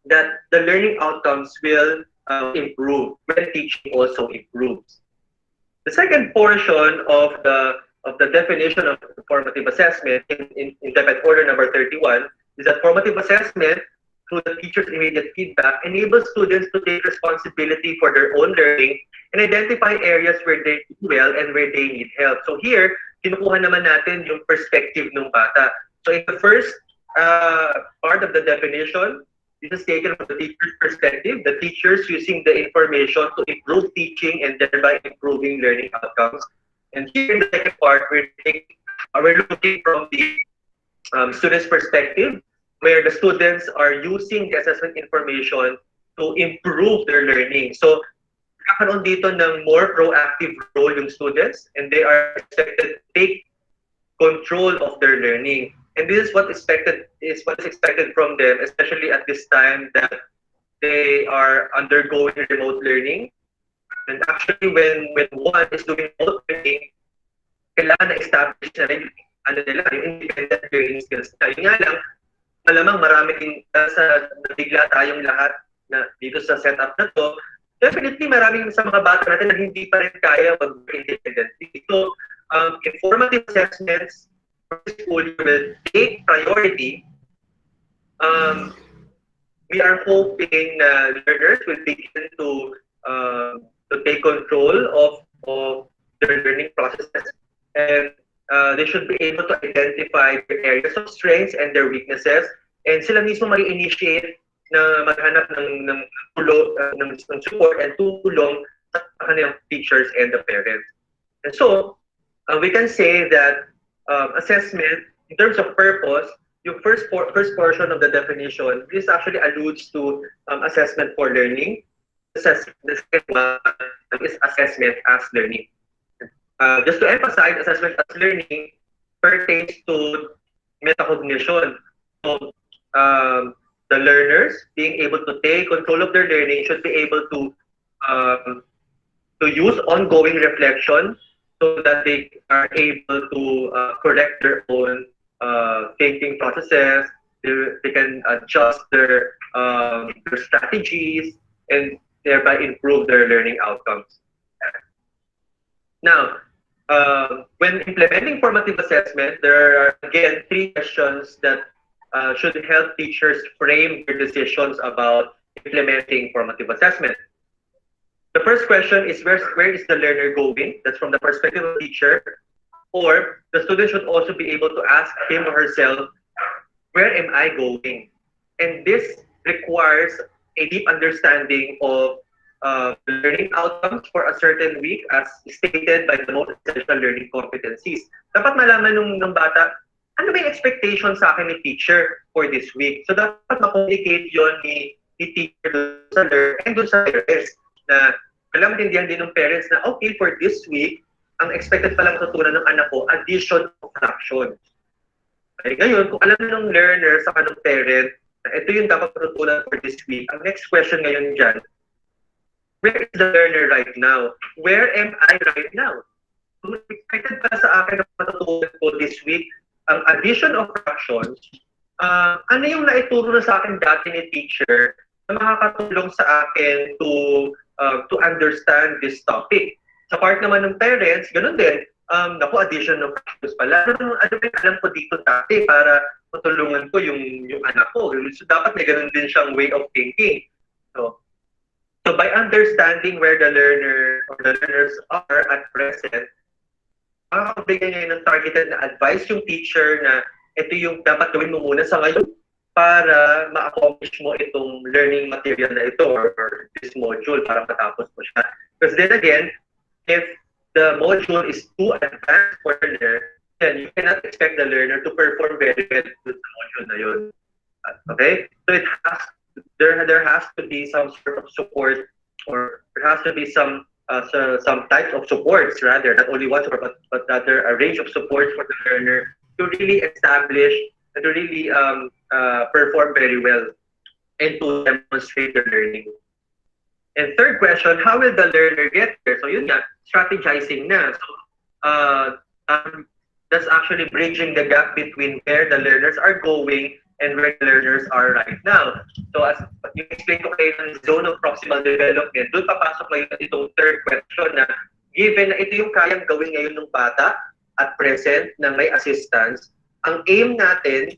that the learning outcomes will improve when teaching also improves. The second portion of the definition of formative assessment in Depth Order number 31 is that formative assessment, through the teacher's immediate feedback, enables students to take responsibility for their own learning and identify areas where they do well and where they need help. So here, kinukuha naman natin yung perspective ng bata. So in the first part of the definition, this is taken from the teacher's perspective, the teachers using the information to improve teaching and thereby improving learning outcomes. And here in the second part, we're looking from the student's perspective, where the students are using the assessment information to improve their learning. So, kakaroon dito ng more proactive role yung students, and they are expected to take control of their learning. And this is what is expected from them, especially at this time that they are undergoing remote learning. And actually, when one is doing remote learning, kailangan na-establish na rin yung independent learning skills. Yun nga lang, malamang maraming nabigla tayong lahat na dito sa setup na to. Definitely, maraming sa mga bata natin na hindi pa rin kaya mag-work independently. So, informative assessments school will take priority. We are hoping learners will begin to take control of their learning processes, and they should be able to identify their areas of strengths and their weaknesses, and sila mismo mag-initiate na maghanap ng support and tulong sa kanilang teachers and the parents. And so, we can say that assessment, in terms of purpose, yung first portion of the definition, this actually alludes to assessment for learning. The second one is assessment as learning. Just to emphasize, assessment as learning pertains to metacognition. So, the learners being able to take control of their learning should be able to use ongoing reflection so that they are able to correct their own thinking processes. They can adjust their strategies and thereby improve their learning outcomes. Now, when implementing formative assessment, there are again 3 questions that should help teachers frame their decisions about implementing formative assessment. The first question is where is the learner going? That's from the perspective of the teacher. Or the student should also be able to ask him or herself, where am I going? And this requires a deep understanding of learning outcomes for a certain week as stated by the most essential learning competencies. Dapat malaman ng bata, ano ba yung expectation sa akin ni teacher for this week? So dapat ma-communicate yun ni teacher doon sa learner and doon sa parents na alam maintindihan din ng parents na okay, for this week, ang expected palang matutunan ng anak ko, addition of fractions. Okay, ngayon, kung alam ng learner sa kanong parent na ito yung dapat matutunan for this week, ang next question ngayon dyan, where is the learner right now? Where am I right now? Kung expected pala sa akin na matutunan ko this week, ang addition of fractions, ano yung naituro na sa akin dati ni teacher na makakatulong sa akin to understand this topic. Sa part naman ng parents, ganun din. Naku, addition of fractions pala. Ano ba alam ko dito dati para matulungan ko yung anak ko? So, dapat may ganun din siyang way of thinking. So by understanding where the learner or the learners are at present, makakabigay ngayon ng targeted na advice yung teacher na ito yung dapat gawin mo muna sa ngayon para ma-accomplish mo itong learning material na ito or this module para matapos mo siya. Because then again, if the module is too advanced for the learner, then you cannot expect the learner to perform very well with the module na yun. Okay? So there has to be some sort of support, or there has to be some types of supports rather, not only one support, but rather a range of supports for the learner to really establish and to really perform very well and to demonstrate their learning. And third question, how will the learner get there? So yun nga, strategizing na. So that's actually bridging the gap between where the learners are going and where the learners are right now. So as you explained ko kayo ng zone of proximal development, doon papasok ngayon itong third question na given na ito yung kayang gawin ngayon ng bata at present na may assistance, ang aim natin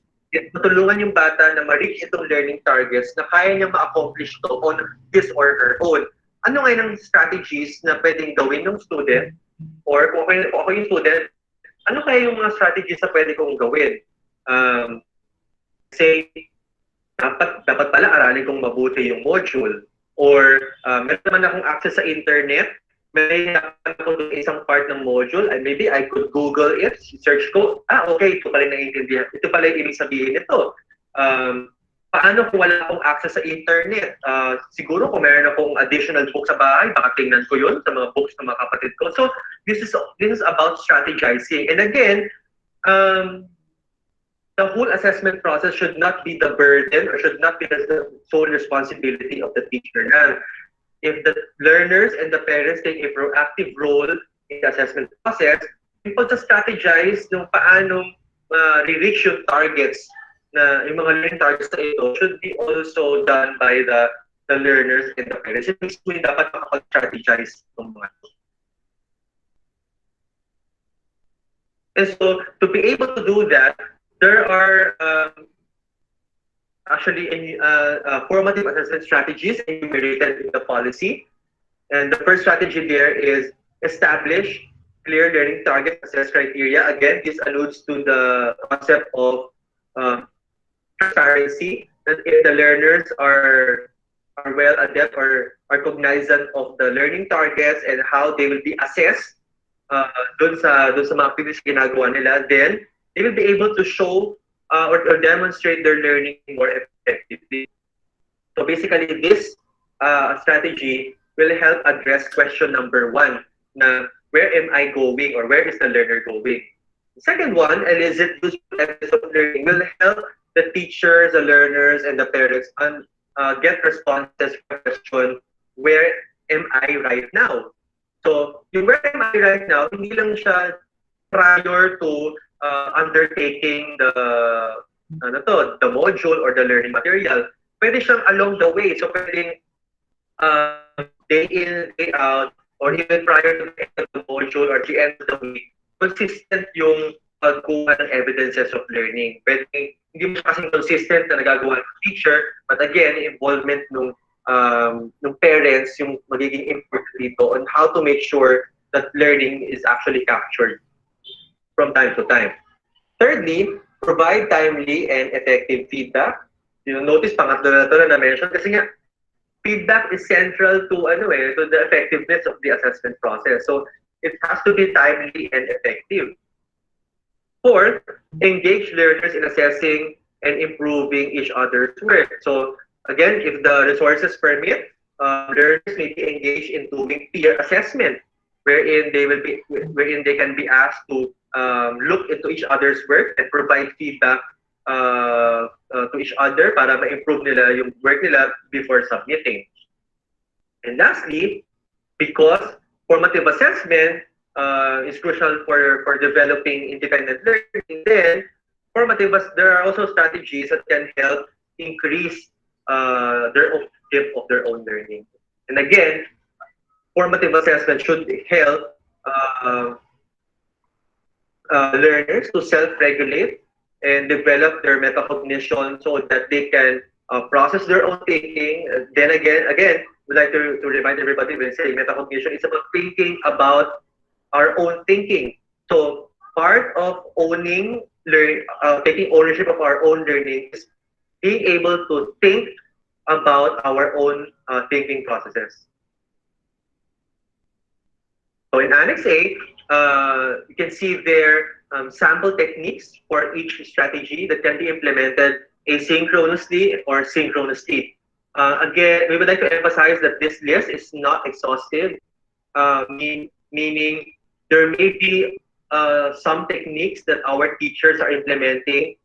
matulungan yung bata na ma-reach itong learning targets na kaya niya ma-accomplish to on his or her own. Ano ngayon ang strategies na pwedeng gawin ng student? Or kung ako yung student, ano kaya yung mga strategies na pwede kong gawin? Say, dapat pala aralin kong mabuti yung module. Or meron naman akong access sa internet, may ako doon isang part ng module, and maybe I could Google it, search ko, okay, ito pala naiintindihan, ito pala yung ibig sabihin nito. Paano kung wala akong access sa internet? Siguro kung meron akong additional books sa bahay, baka tingnan ko yun sa mga books ng mga kapatid ko. So, this is about strategizing. And again, the whole assessment process should not be the burden or should not be the sole responsibility of the teacher. Now, if the learners and the parents take a proactive role in the assessment process, people to strategize nung paano re-reach yung targets na yung mga learning targets na ito should be also done by the learners and the parents. It means we dapat makapag-strategize ng mga ito. And so, to be able to do that, there are actually formative assessment strategies enumerated in the policy. And the first strategy there is establish clear learning target assess criteria. Again, this alludes to the concept of transparency, that if the learners are well adept or are cognizant of the learning targets and how they will be assessed dun sa mga activities ginagawa nila, then they will be able to show or demonstrate their learning more effectively. So basically, this strategy will help address question number 1, na where am I going or where is the learner going? The second one, elicit useful evidence of learning, will help the teachers, the learners, and the parents get responses to the question, where am I right now? So, yung where am I right now, hindi lang siya prior to undertaking the module or the learning material. Pwede siyang along the way. So, pwedeng day in, day out, or even prior to the end of the module or the end of the week, consistent yung pagkuha ng evidences of learning. Pwede, hindi mo kasing consistent na nagagawa ng teacher, but again, involvement nung parents yung magiging important dito on how to make sure that learning is actually captured from time to time. Thirdly, provide timely and effective feedback. You notice pangatlo na ito na na-mention kasi nga feedback is central to to the effectiveness of the assessment process. So it has to be timely and effective. Fourth, engage learners in assessing and improving each other's work. So again, if the resources permit, learners may be engaged in doing peer assessment, wherein they can be asked to look into each other's work and provide feedback to each other para ma-improve nila yung work nila before submitting. And lastly, because formative assessment is crucial for developing independent learning, then there are also strategies that can help increase their objective of their own learning. And again, formative assessment should help learners to self-regulate and develop their metacognition so that they can process their own thinking. Then again, we'd like to remind everybody when saying metacognition, it's about thinking about our own thinking. So part of taking ownership of our own learning is being able to think about our own thinking processes. So in Annex A, you can see there sample techniques for each strategy that can be implemented asynchronously or synchronously. Again, we would like to emphasize that this list is not exhaustive, meaning there may be some techniques that our teachers are implementing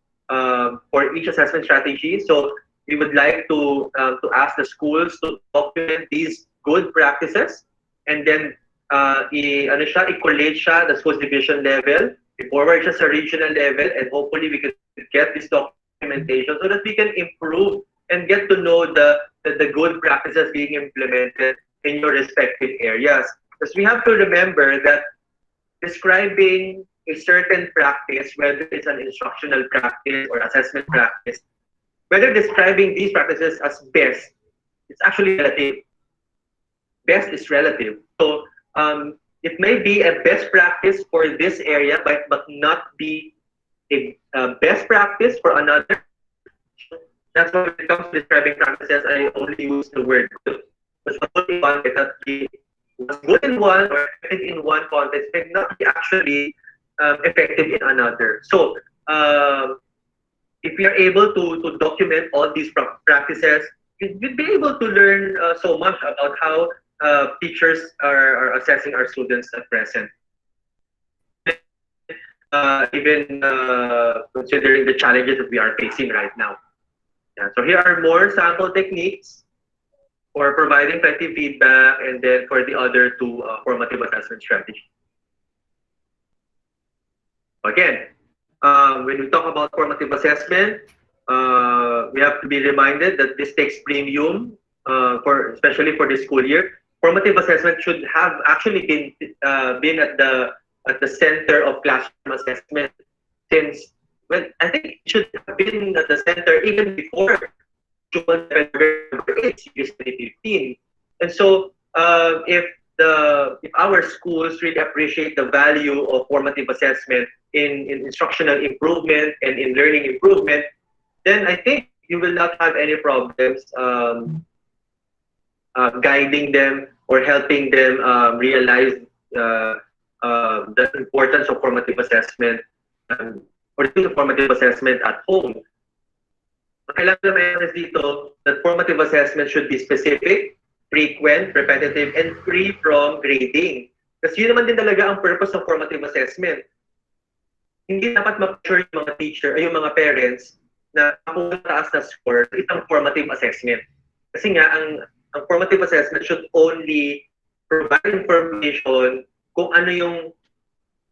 for each assessment strategy. So we would like to ask the schools to document these good practices and then i-collate siya the schools division level, i-forward siya sa regional level, and hopefully we could get this documentation so that we can improve and get to know the good practices being implemented in your respective areas. Because we have to remember that describing a certain practice, whether it's an instructional practice or assessment practice, whether describing these practices as best, it's actually relative. Best is relative. So it may be a best practice for this area, but not be a best practice for another. That's why when it comes to describing practices, I only use the word good. Because one may not be good in one or effective in one context, may not be actually effective in another. So if we are able to document all these practices, you'd be able to learn so much about how teachers are assessing our students at present. Even considering the challenges that we are facing right now. Yeah, so here are more sample techniques for providing effective feedback, and then for the other two formative assessment strategies. Again, when we talk about formative assessment, we have to be reminded that this takes premium especially for this school year. Formative assessment should have actually been at the center of classroom assessment since, well, I think it should have been at the center even before JUAN 2015. And so if our schools really appreciate the value of formative assessment in instructional improvement and in learning improvement, then I think you will not have any problems guiding them or helping them realize the importance of formative assessment or doing the formative assessment at home. Kailangan naman dito that formative assessment should be specific, frequent, repetitive, and free from grading. Kasi yun naman din talaga ang purpose ng formative assessment. Hindi dapat ma-pressure yung mga teacher, yung mga parents na kung mataas na score sa isang formative assessment. Kasi nga, ang formative assessment should only provide information kung ano yung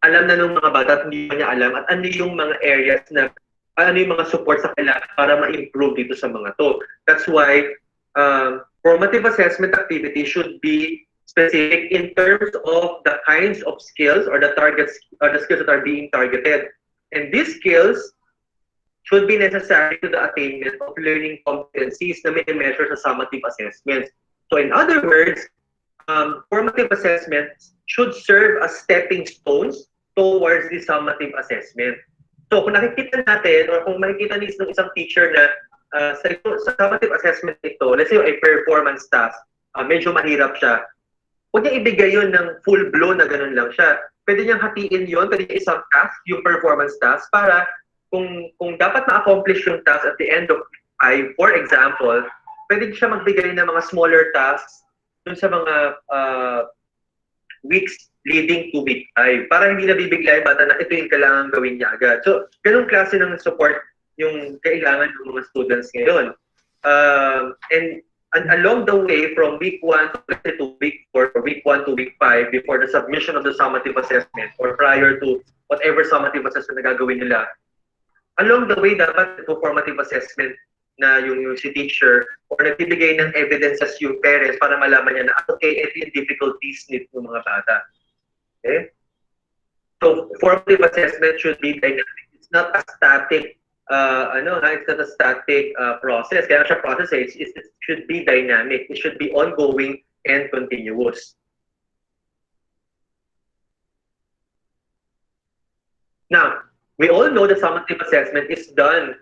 alam na ng mga bata at hindi pa niya alam at ano yung mga areas na ano yung mga support sa kailangan para ma-improve dito sa mga to. That's why formative assessment activity should be specific in terms of the kinds of skills or the targets or the skills that are being targeted. And these skills should be necessary to the attainment of learning competencies na may measure sa summative assessments. So in other words, formative assessments should serve as stepping stones towards the summative assessment. So kung nakikita natin or kung makikita ng isang teacher na sa summative assessment ito, let's say a performance task, medyo mahirap siya, huwag niya ibigay yun ng full blown na ganun lang siya. Pwede niyang hatiin yun, pwede niya isang task, yung performance task, para kung dapat ma-accomplish yung task at the end of week 5, for example, pwede siya magbigay ng mga smaller tasks dun sa mga weeks leading to week 5 para hindi nabibigla yung bata na ito yung kailangan gawin niya agad. So, ganung klase ng support yung kailangan ng mga students ngayon. And along the way, from week 1 to week 4, or week 1 to week 5, before the submission of the summative assessment, or prior to whatever summative assessment na gagawin nila, along the way, dapat ito formative assessment na yung si teacher or nagbibigay ng evidences yung parents para malaman niya na, okay, ito yung difficulties ng mga bata. Okay? So, formative assessment should be dynamic. It's not a static it's not a static process. Kaya siya process, it should be dynamic. It should be ongoing and continuous. Now, we all know that summative assessment is done,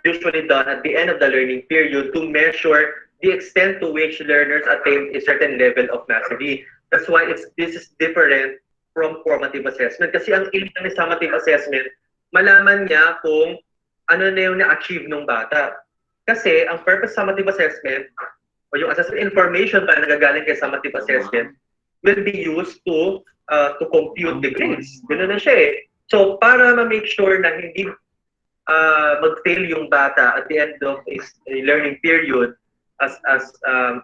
usually done at the end of the learning period to measure the extent to which learners attain a certain level of mastery. That's why this is different from formative assessment. Kasi ang aim ng summative assessment, malaman niya kung ano na yung na-achieve ng bata. Kasi ang purpose of summative assessment, o yung assessment information pa nagagaling kay summative assessment, will be used to compute the grades. Ganoon na siya eh. So, para ma-make sure na hindi mag-fail yung bata at the end of a learning period as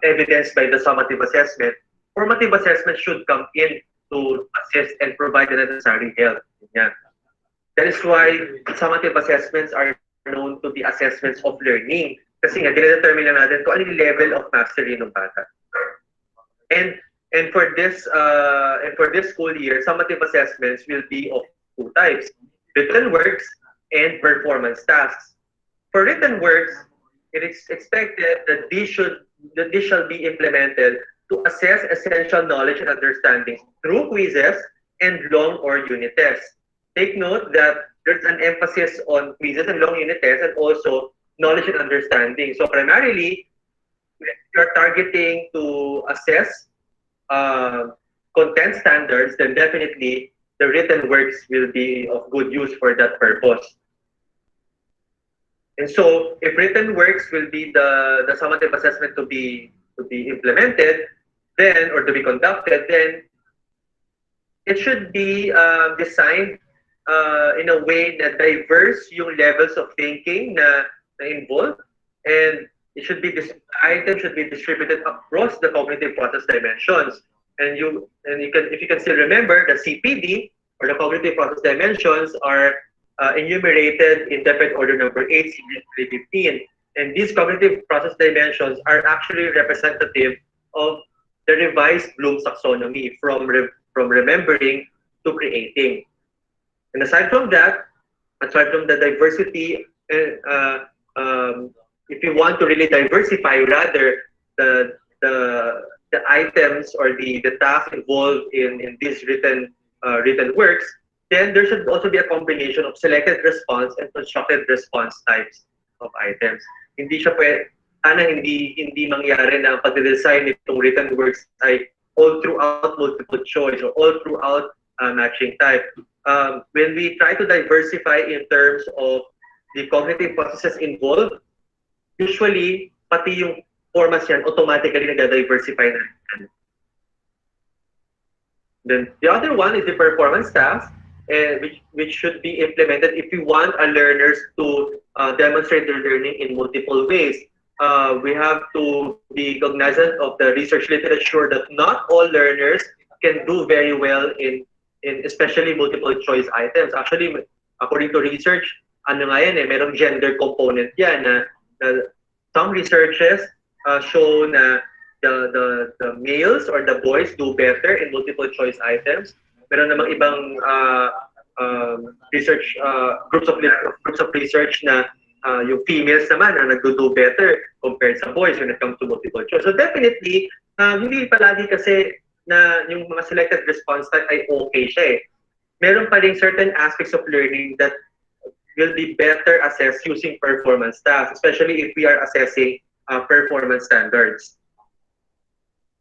evidenced by the summative assessment, formative assessment should come in to assist and provide the necessary help. Yeah. That is why summative assessments are known to be assessments of learning. Kasi nga, dine-determine lang natin kung ano yung level of mastery ng bata. And for this school year, summative assessments will be of two types: written works and performance tasks. For written works, it is expected that these shall be implemented to assess essential knowledge and understanding through quizzes and long or unit tests. Take note that there's an emphasis on quizzes and long unit tests and also knowledge and understanding. So primarily, if you're targeting to assess content standards, then definitely the written works will be of good use for that purpose. And so, if written works will be the summative assessment to be implemented, then or to be conducted, then it should be designed in a way that diverse yung levels of thinking na involved, and items should be distributed across the cognitive process dimensions. And if you can still remember, the CPD or the cognitive process dimensions are enumerated in Deped Order number 8, Series 315. And these cognitive process dimensions are actually representative of the revised Bloom taxonomy from remembering to creating. And aside from that, aside from the diversity, if you want to really diversify rather the items or the tasks involved in these written works, then there should also be a combination of selected response and constructed response types of items. Hindi siya hindi mangyari na ang pag-design nitong written works ay all throughout multiple choice or all throughout matching type. When we try to diversify in terms of the cognitive processes involved, usually, pati yung formats yan, automatically nag-diversify na. Then, the other one is the performance task, which should be implemented if we want our learners to demonstrate their learning in multiple ways. We have to be cognizant of the research literature that not all learners can do very well in especially multiple choice items. Actually, according to research, merong gender component yan na some researches show na the males or the boys do better in multiple choice items. Meron namang ibang research groups of research na yung females naman na nagdo-do better compared sa boys when it comes to multiple choice. So definitely, hindi palagi kasi na yung mga selected response type ay okay siya eh. Meron pa rin certain aspects of learning that will be better assessed using performance tasks, especially if we are assessing performance standards.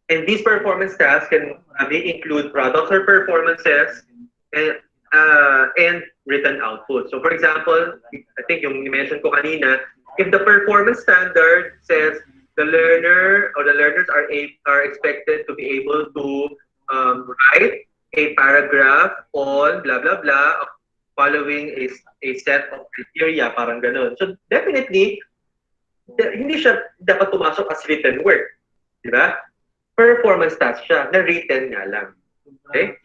And these performance tasks can may include products or performances and written output. So for example, I think yung mention ko kanina, if the performance standard says the learner or the learners are expected to be able to write a paragraph on blah blah blah following a set of criteria, parang ganun. So definitely, hindi siya dapat pumasok as written work, di ba? Performance task siya, na written nga lang. Okay?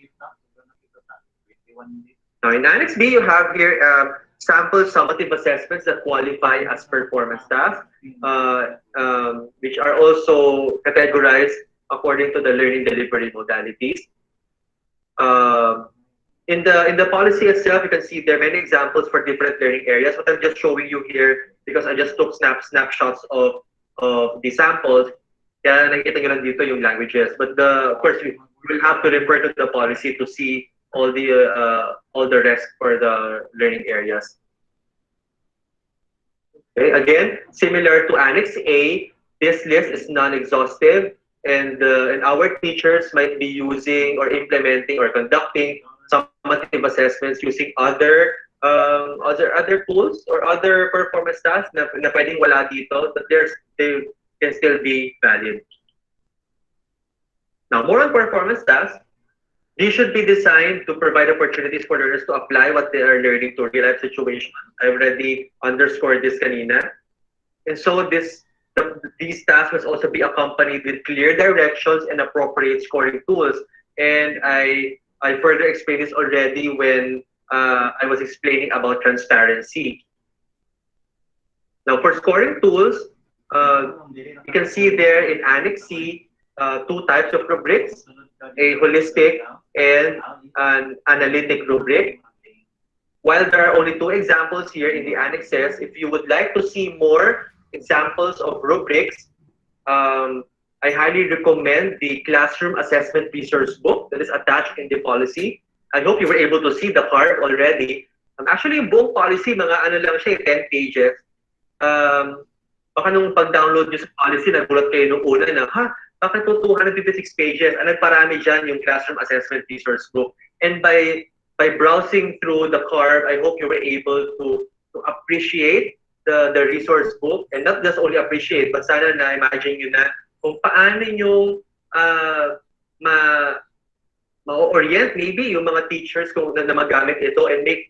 Now in Annex B, you have here sample summative assessments that qualify as performance tasks, which are also categorized according to the learning delivery modalities. In the policy itself, you can see there are many examples for different learning areas. What I'm just showing you here, because I just took snapshots of the samples, kaya nakikita nyo lang dito yung languages. But of course, you will have to refer to the policy to see all the rest for the learning areas. Okay, again, similar to Annex A, this list is non-exhaustive, and our teachers might be using or implementing or conducting summative assessments using other tools or other performance tasks na pwedeng wala dito, but they can still be valid. Now, more on performance tasks. These should be designed to provide opportunities for learners to apply what they are learning to real-life situations. I already underscored this kanina. And so these tasks must also be accompanied with clear directions and appropriate scoring tools. And I further explained this already when I was explaining about transparency. Now, for scoring tools, you can see there in Annex C, two types of rubrics, a holistic and an analytic rubric. While there are only two examples here in the annexes, if you would like to see more examples of rubrics, I highly recommend the Classroom Assessment Resource Book that is attached in the policy. I hope you were able to see the card already. Actually, yung buong policy, mga ano lang siya, 10 pages. Baka nung pag-download nyo sa policy, nagulat kayo nung una na, bakit to 256 pages? Ang nagparami dyan yung Classroom Assessment Resource Book. And by browsing through the card, I hope you were able to appreciate the resource book, and not just only appreciate, but sana na-imagine nyo na kung paano nyo ma-orient maybe yung mga teachers kung na magamit ito and make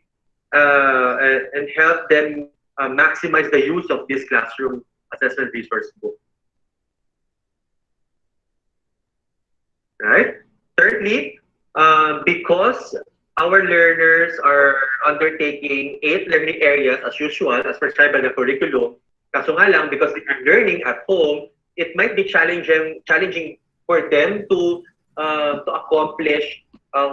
and help them maximize the use of this Classroom Assessment Resource Book. Right? Thirdly, because our learners are undertaking 8 learning areas as usual, as prescribed by the curriculum, kaso nga lang, because they are learning at home, it might be challenging for them to accomplish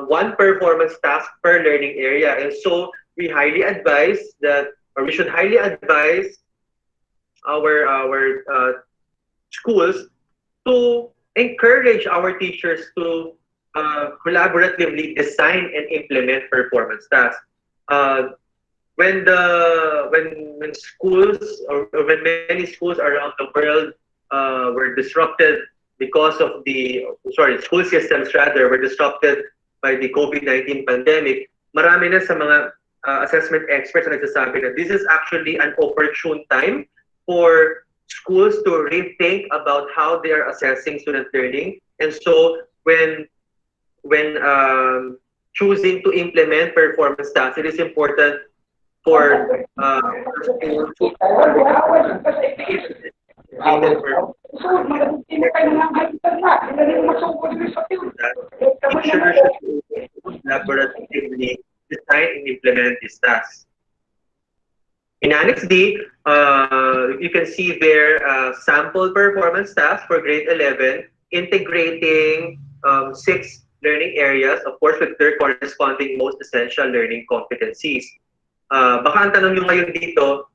one performance task per learning area. And so we highly advise that, or we should highly advise our schools to encourage our teachers to collaboratively design and implement performance tasks. When schools or when many schools around the world were disrupted because of school systems rather were disrupted by the COVID-19 pandemic, marami na sa mga assessment experts na nagsasabi na this is actually an opportune time for schools to rethink about how they are assessing student learning. And so when choosing to implement performance tasks, it is important for schools to collaboratively design and implement these tasks. In Annex D, you can see there sample performance tasks for grade 11, integrating 6 learning areas, of course, with their corresponding most essential learning competencies. Baka ang tanong nyo ngayon dito,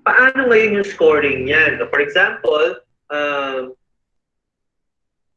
paano ngayon yung scoring yan? So for example,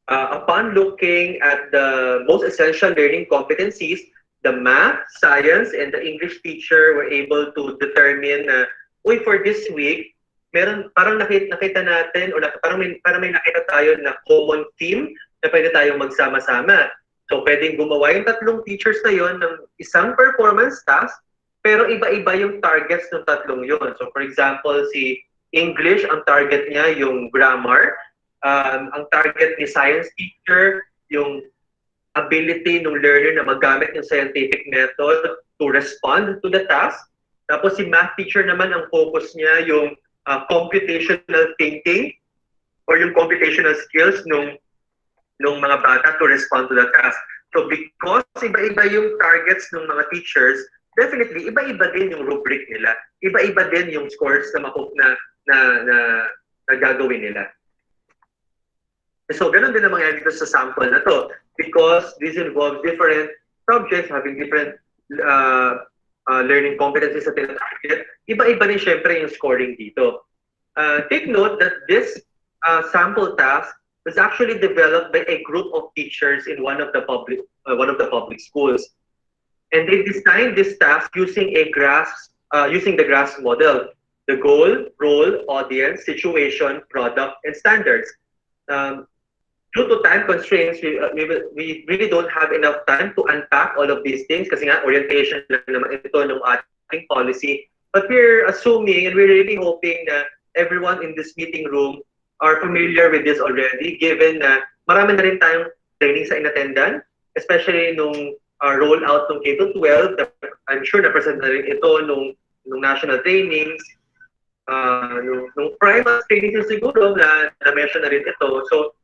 upon looking at the most essential learning competencies, the math, science, and the English teacher were able to determine na, uy, for this week, meron, parang nakita natin, o parang may nakita tayo na common theme na pwede tayong magsama-sama. So, pwedeng gumawa yung tatlong teachers na yon ng isang performance task, pero iba-iba yung targets ng tatlong yon. So, for example, si English, ang target niya yung grammar. Ang target ni science teacher, yung ability ng learner na magamit ng scientific method to respond to the task. Tapos si math teacher naman, ang focus niya yung computational thinking or yung computational skills nung mga bata to respond to the task. So because iba-iba yung targets ng mga teachers, definitely iba-iba din yung rubric nila. Iba-iba din yung scores na gagawin nila. So, ganun din ang mangyayari dito sa sample na to. Because this involves different subjects having different learning competencies sa tinatarget, iba-iba din syempre yung scoring dito. Take note that this sample task was actually developed by a group of teachers in one of the public schools. And they designed this task using the GRASS model: the goal, role, audience, situation, product, and standards. Due to time constraints, we really don't have enough time to unpack all of these things kasi nga orientation lang naman ito ng ating policy. But we're assuming and we're really hoping na everyone in this meeting room are familiar with this already, given na marami na rin tayong training sa inatendan, especially nung rollout ng K-12. I'm sure na-present na rin ito nung national trainings, nung primary trainings siguro na-mention na rin ito. So,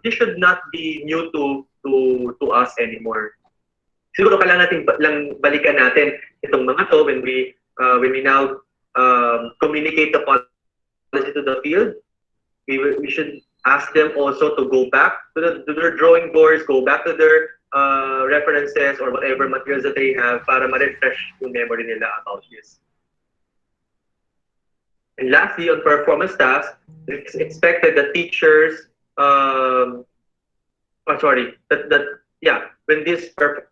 this should not be new to us anymore. Siguro kailangan natin balikan natin itong mga to when we now communicate the policy to the field. We should ask them also to go back to their drawing boards, go back to their references or whatever materials that they have para ma-refresh yung memory nila about this. And lastly, on performance tasks, it's expected that teachers when this perfect.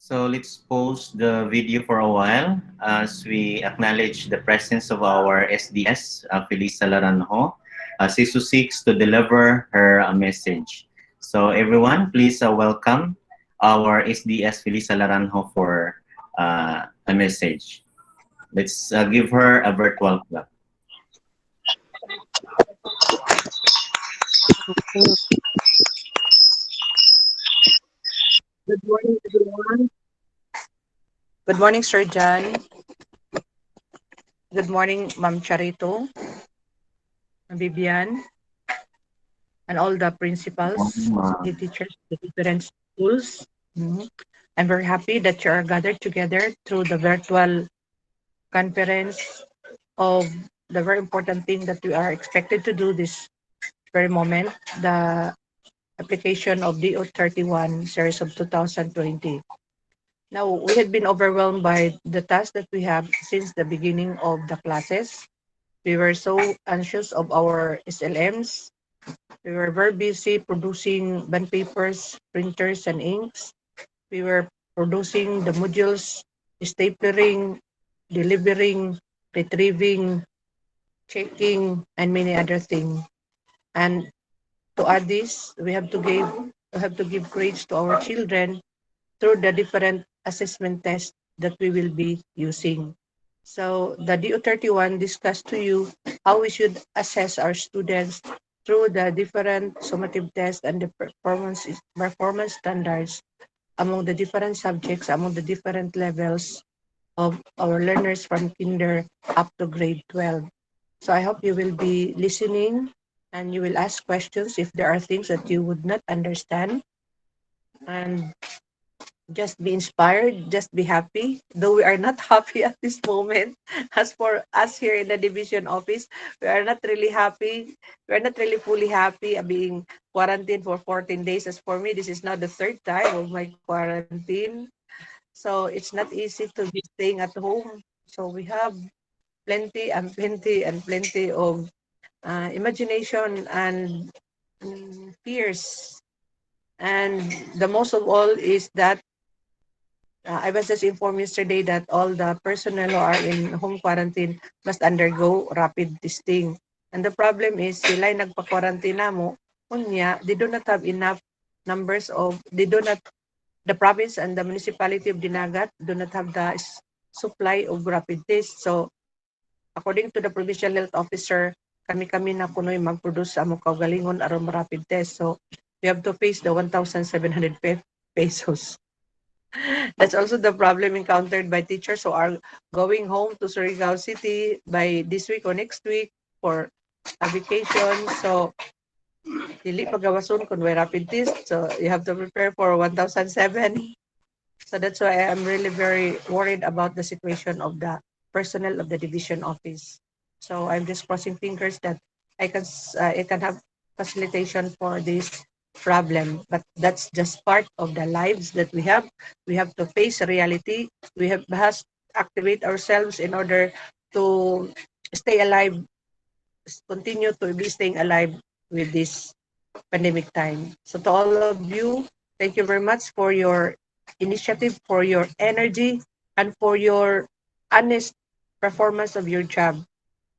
So let's pause the video for a while as we acknowledge the presence of our SDS, Felisa Laranjo, CISO 6 to deliver her message. So everyone, please welcome our SDS, Felisa Laranjo, for a message. Let's give her a virtual clap. Good morning, everyone. Good morning, Sir John. Good morning, Ma'am Charito, Bibian, and all the principals, the teachers, the different schools. I'm very happy that you are gathered together through the virtual conference of the very important thing that we are expected to do this very moment, the application of DO 31 series of 2020. Now, we had been overwhelmed by the tasks that we have since the beginning of the classes. We were so anxious of our SLMs. We were very busy producing bond papers, printers, and inks. We were producing the modules, staplering, delivering, retrieving, checking, and many other things. And to add this, we have to give grades to our children through the different assessment tests that we will be using. So the DO31 discussed to you how we should assess our students through the different summative tests and the performance standards among the different subjects, among the different levels of our learners from kinder up to grade 12. So I hope you will be listening and you will ask questions if there are things that you would not understand. And just be inspired, just be happy. Though we are not happy at this moment, as for us here in the division office, we are not really happy. We are not really fully happy being quarantined for 14 days. As for me, this is now the third time of my quarantine. So it's not easy to be staying at home. So we have plenty and plenty and plenty of imagination and fears. And the most of all is that I was just informed yesterday that all the personnel who are in home quarantine must undergo rapid testing. And the problem is, sila ay nagpa-quarantine na mo, kunya, they do not have enough numbers of, the province and the municipality of Dinagat do not have the supply of rapid tests. So, according to the provincial health officer, kami-kami na kunoy mag-produce sa among kaugalingon aron rapid test. So, we have to face the 1,700 pesos. That's also the problem encountered by teachers who are going home to Surigao City by this week or next week for a vacation. So, dili pagawason kung may rapid test. So, you have to prepare for 1,007. So, that's why I'm really very worried about the situation of the personnel of the division office. So, I'm just crossing fingers that I can have facilitation for this problem. But that's just part of the lives that we have. We have to face reality. We have to activate ourselves in order to stay alive, continue to be staying alive with this pandemic time. So to all of you, thank you very much for your initiative, for your energy, and for your honest performance of your job.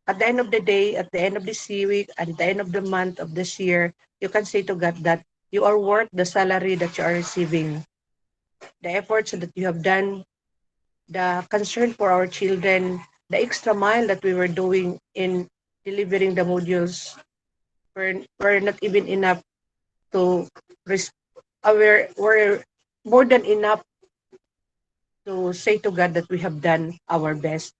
At the end of the day, at the end of this week, at the end of the month of this year, you can say to God that you are worth the salary that you are receiving. The efforts that you have done, the concern for our children, the extra mile that we were doing in delivering the modules were not even enough to were more than enough to say to God that we have done our best.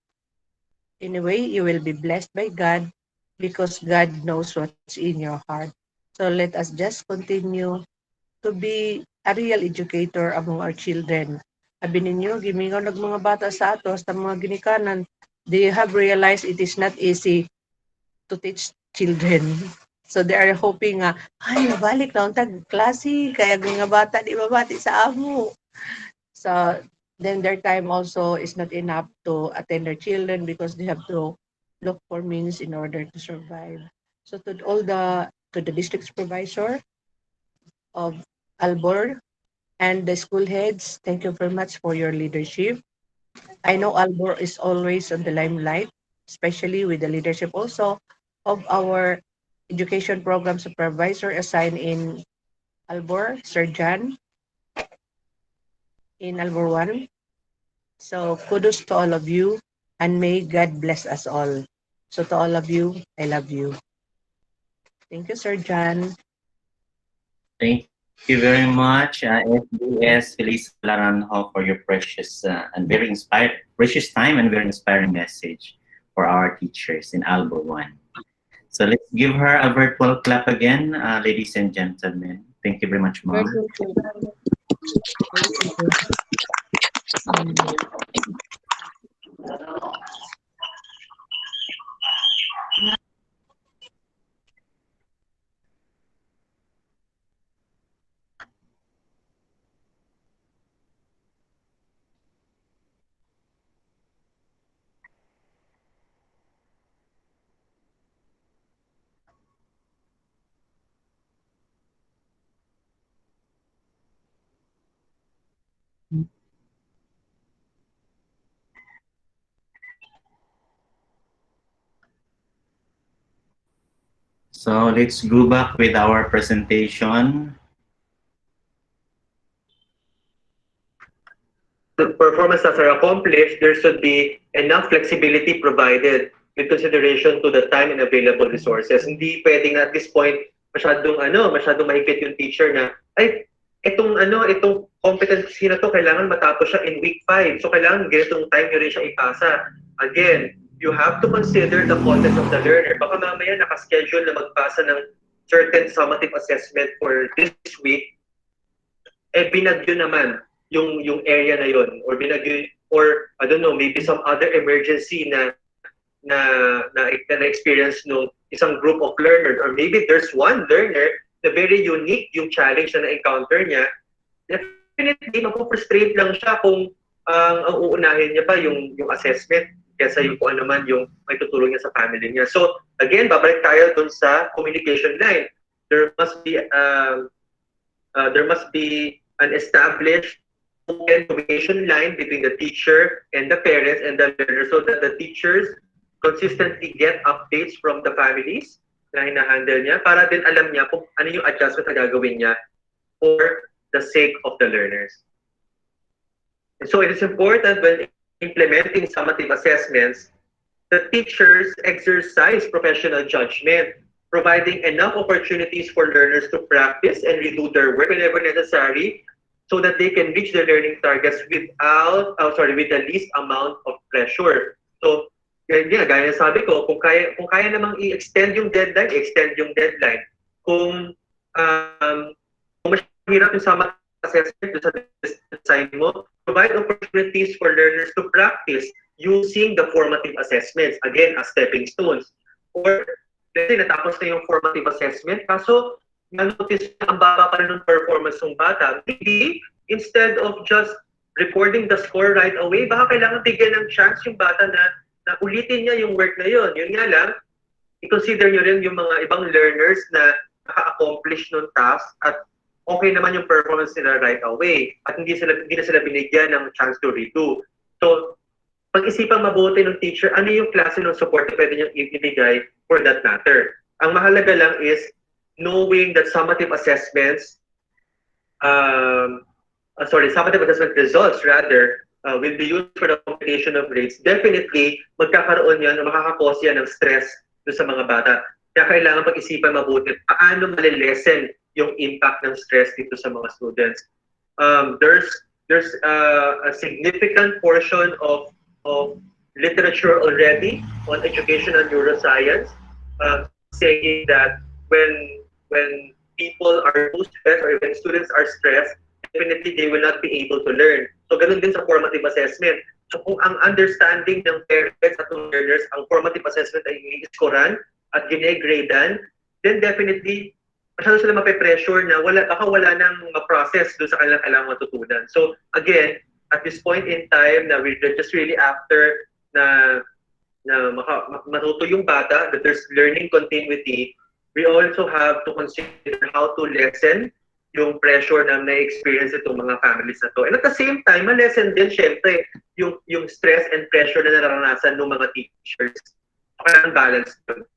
Anyway, you will be blessed by God because God knows what's in your heart. So let us just continue to be a real educator among our children. Sabi ninyo, gimingaw ng mga bata sa ato, sa mga ginikanan, they have realized it is not easy to teach children. So they are hoping ay, balik na untag klase, kaya mga bata di mabati sa amo. So then their time also is not enough to attend their children because they have to look for means in order to survive. So to the district supervisor of ALBOR and the school heads, thank you very much for your leadership. I know ALBOR is always on the limelight, especially with the leadership also of our education program supervisor assigned in ALBOR, Sir John, in ALBOR 1. So kudos to all of you and may God bless us all. So to all of you, I love you. Thank you, Sir John. Thank you very much, SBS Feliz Laranjo, for your precious precious time and very inspiring message for our teachers in ALBOR 1. So let's give her a virtual clap again, ladies and gentlemen. Thank you very much, Mom. So let's go back with our presentation. The performance tasks are accomplished, there should be enough flexibility provided with consideration to the time and available resources. Hindi pwedeng at this point masyadong mahigpit yung teacher na itong competency na to kailangan matapos siya in week 5. So kailangan ganitong time nyo rin siya ipasa. Again, you have to consider the content of the learner. Baka mamaya nakaschedule na magpasa ng certain summative assessment for this week, binagyo naman. yung area na yon, or or I don't know, maybe some other emergency na experience no isang group of learners, or maybe there's one learner na very unique yung challenge na na-encounter niya. Definitely mapo-frustrate lang siya kung ang uunahin niya pa yung assessment kaysa yung kung ano man yung may tutulong niya sa family niya. So again, babalik tayo dun sa communication line. There must be an established open communication line between the teacher and the parents and the learner, so that the teachers consistently get updates from the families na hinahandle niya para din alam niya kung ano yung adjustment na gagawin niya for the sake of the learners. And so it is important when implementing summative assessments that teachers exercise professional judgment, providing enough opportunities for learners to practice and redo their work whenever necessary, so that they can reach their learning targets with the least amount of pressure. So, gaya sabi ko, kung kaya namang i-extend yung deadline, extend yung deadline. Kung mahirap yung summative assessment sa design mo, provide opportunities for learners to practice using the formative assessments, again, as stepping stones. Or, kasi natapos na yung formative assessment, kaso na-notice na ang baba pa rin ng performance ng bata. Maybe, instead of just recording the score right away, baka kailangan bigyan ng chance yung bata na ulitin niya yung work na yun. Yun nga lang, i-consider nyo rin yung mga ibang learners na naka-accomplish ng task at okay naman yung performance nila right away at hindi na sila binigyan ng chance to redo. So, pag-isipan mabuti ng teacher, ano yung klase ng support na pwede niyang ibigay for that matter. Ang mahalaga lang is knowing that summative assessments, summative assessment results rather, will be used for the computation of grades. Definitely, magkakaroon yan o makakakos yan ng stress sa mga bata. Kaya kailangan pag-isipan mabuti paano malilesen yung impact ng stress dito sa mga students. There's a significant portion of literature already on educational neuroscience saying that when people are too stressed or when students are stressed, definitely they will not be able to learn. So ganun din sa formative assessment. So kung ang understanding ng parents at ng learners, ang formative assessment ay i-scorean at gine-gradean, then definitely masyado sila mape-pressure na baka wala nang ma-process doon sa kanilang kailangang matutunan. So again, at this point in time na we're just really after na matuto yung bata, that there's learning continuity, we also have to consider how to lessen yung pressure na na-experience itong mga families na to. And at the same time, ma-lessen din syempre yung stress and pressure na naranasan ng mga teachers. Parang balance yun.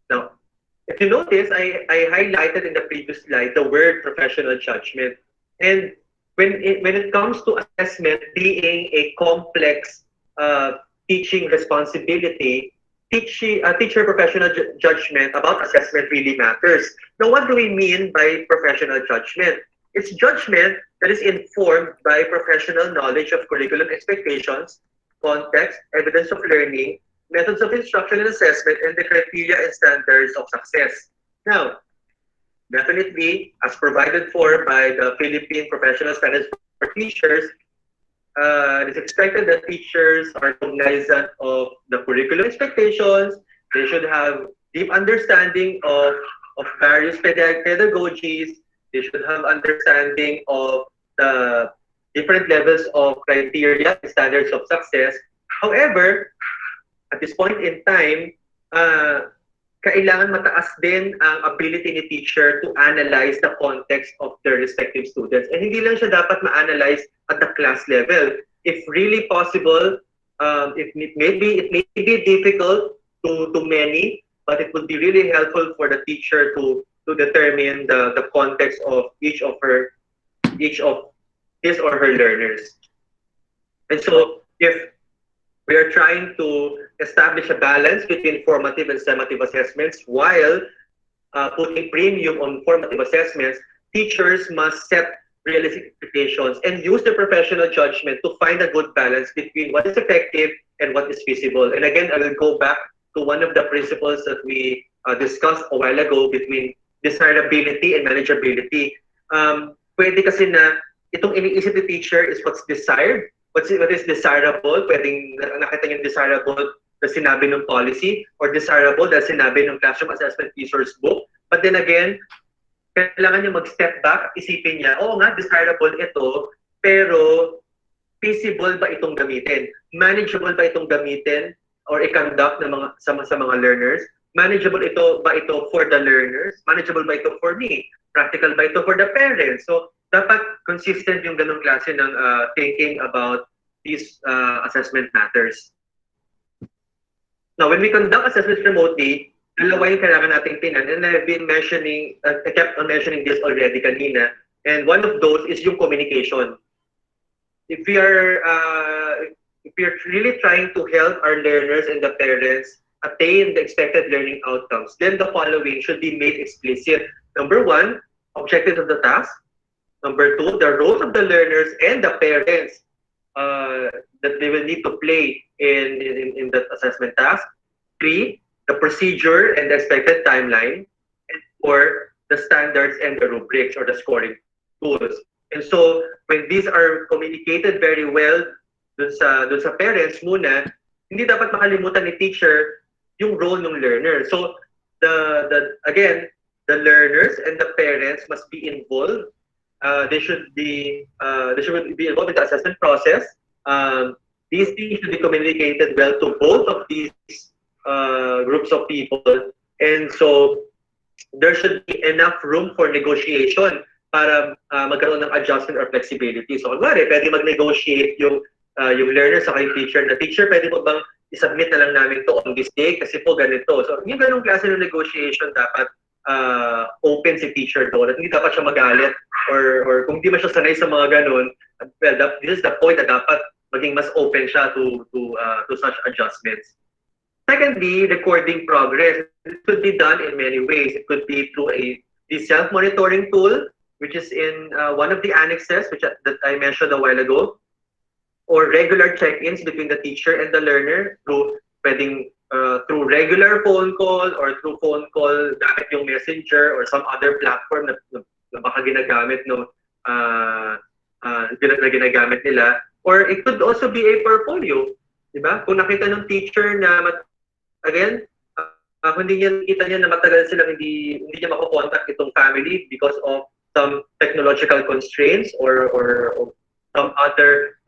Now, if you notice, I highlighted in the previous slide the word professional judgment. And when it comes to assessment being a complex teaching responsibility, teacher professional judgment about assessment really matters. Now, what do we mean by professional judgment? It's judgment that is informed by professional knowledge of curriculum expectations, context, evidence of learning, methods of instruction and assessment, and the criteria and standards of success. Now, definitely, as provided for by the Philippine Professional Standards for Teachers, it is expected that teachers are cognizant of the curriculum expectations. They should have deep understanding of various pedagogies. They should have understanding of the different levels of criteria and standards of success. However, at this point in time, kailangan mataas din ang ability ni teacher to analyze the context of their respective students. And hindi lang siya dapat ma-analyze at the class level. If really possible, it may be difficult to many, but it would be really helpful for the teacher to determine the context of each of his or her learners. And so, if we are trying to establish a balance between formative and summative assessments while putting premium on formative assessments, teachers must set realistic expectations and use their professional judgment to find a good balance between what is effective and what is feasible. And again, I will go back to one of the principles that we discussed a while ago between desirability and manageability. pwede kasi na itong iniisip ni teacher is what's desired, what is desirable, pwedeng nakita niyo desirable na sinabi ng policy or desirable dahil sinabi ng classroom assessment resource book. But then again, kailangan niya mag-step back at isipin niya, oo nga, desirable ito, pero feasible ba itong gamitin? Manageable ba itong gamitin or i-conduct ng sa mga learners? Manageable ba ito for the learners? Manageable ba ito for me? Practical ba ito for the parents? So, dapat consistent yung ganung klase ng thinking about these assessment matters. Now, when we conduct assessments remotely, dalawa yung kailangan nating tingnan. And I've been mentioning, I kept on mentioning this already kanina. And one of those is yung communication. If we are really trying to help our learners and the parents attain the expected learning outcomes, then the following should be made explicit. Number one, objectives of the task. Number two, the roles of the learners and the parents that they will need to play in that assessment task. Three, the procedure and the expected timeline. And four, the standards and the rubrics or the scoring tools. And so, when these are communicated very well dun sa parents muna, hindi dapat makalimutan ni teacher yung role ng learner. So, again, the learners and the parents must be involved. They should be involved in the assessment process. These things should be communicated well to both of these groups of people. And so, there should be enough room for negotiation para magkaroon ng adjustment or flexibility. So, kunwari, pwede mag-negotiate yung learner sa yung teacher na, teacher, pwede mo bang isubmit na lang namin to on this day kasi po ganito. So, yung ganung klase ng negotiation dapat open si teacher doon. At hindi dapat siya magalit or kung hindi man siya sanay sa mga ganun, well, this is the point na dapat maging mas open siya to such adjustments. Secondly, recording progress. It could be done in many ways. It could be through the self-monitoring tool, which is in one of the annexes that I mentioned a while ago, or regular check-ins between the teacher and the learner through regular phone call or through phone call gamit yung messenger or some other platform na baka ginagamit ginagamit nila. Or it could also be a portfolio, di ba? Kung nakita ng teacher na again, kung hindi kita niya na matagal silang hindi niya makokontak itong family because of some technological constraints or some other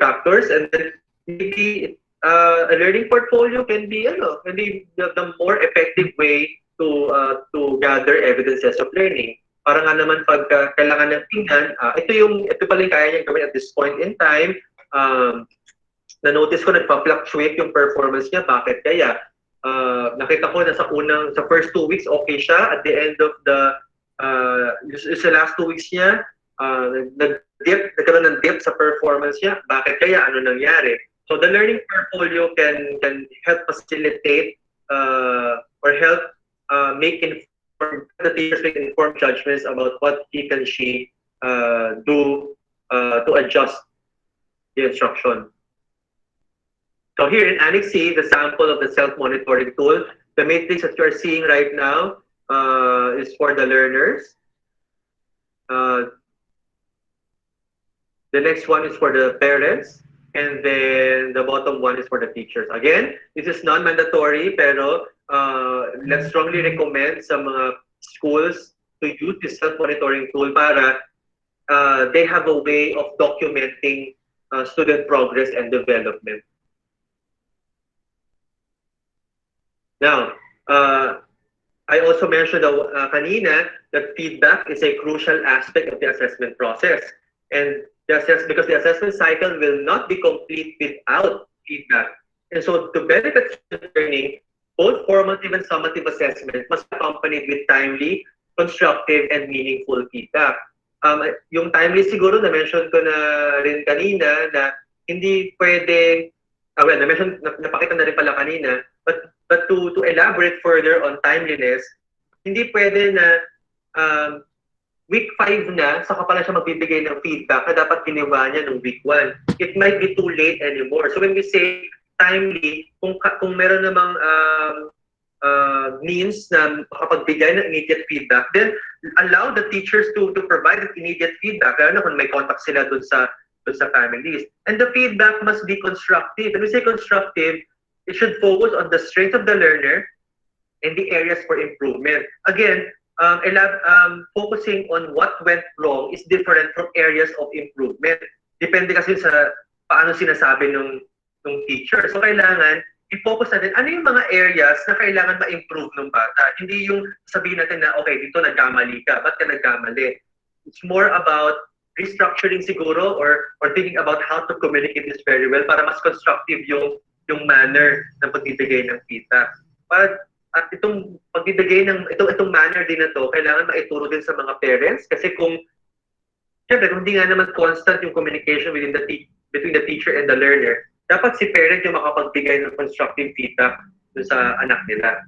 factors, and then maybe a learning portfolio can be the more effective way to gather evidences of learning. Para nga naman pag kailangan ng tingnan, ito pala yung kaya niyang gawin at this point in time. Na-notice ko nagpa-fluctuate yung performance niya. Bakit kaya? Nakita ko na sa first 2 weeks okay siya. At the end of sa last 2 weeks niya, nagkaroon ng dip sa performance niya. Bakit kaya? Ano nangyari? So the learning portfolio can help facilitate or help the teachers make informed judgments about what he and she do to adjust the instruction. So here in Annex C, the sample of the self-monitoring tool, the matrix that you are seeing right now is for the learners. The next one is for the parents, and then the bottom one is for the teachers. Again, this is non-mandatory, pero let's strongly recommend sa mga schools to use this self-monitoring tool para they have a way of documenting student progress and development. Now, I also mentioned kanina that feedback is a crucial aspect of the assessment process. And because the assessment cycle will not be complete without feedback. And so to benefit learning, both formative and summative assessment must be accompanied with timely, constructive, and meaningful feedback. Yung timely siguro na-mention ko na rin kanina na hindi pwede, napakita na rin pala kanina, but to elaborate further on timeliness, hindi pwede na week 5 na, saka pala siya magbibigay ng feedback na dapat ginawa niya nung week 1. It might be too late anymore. So when we say timely, kung meron namang means na makapagbigay ng immediate feedback, then allow the teachers to provide immediate feedback, lalo na kung may contact sila dun sa families. And the feedback must be constructive. When we say constructive, it should focus on the strength of the learner and the areas for improvement. Again, focusing on what went wrong is different from areas of improvement. Depende kasi sa paano sinasabi ng teacher. So kailangan i-focus natin ano yung mga areas na kailangan ma-improve ng bata. Hindi yung sabihin natin na, okay, dito nagkamali ka. Ba't ka nagkamali? It's more about restructuring siguro or thinking about how to communicate this very well para mas constructive yung manner ng pagbibigay ng feedback. At itong pagbibigay ng itong manner din na to, kailangan maituro din sa mga parents kasi kung hindi nga naman constant yung communication between the teacher and the learner, dapat si parent yung makapagbigay ng constructive feedback dun sa anak nila.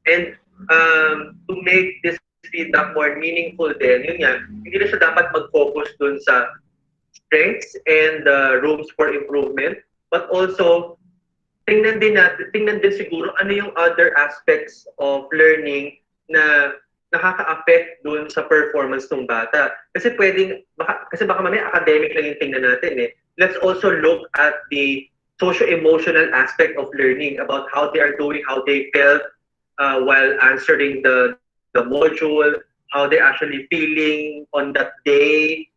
And to make this feedback more meaningful din, yun yan, hindi na siya dapat mag-focus dun sa strengths and rooms for improvement, but also tingnan din siguro ano yung other aspects of learning na nakaka-affect dun sa performance ng bata. Kasi baka mamaya academic lang yung tingnan natin eh. Let's also look at the socio-emotional aspect of learning, about how they are doing, how they felt while answering the module, how they're actually feeling on that day.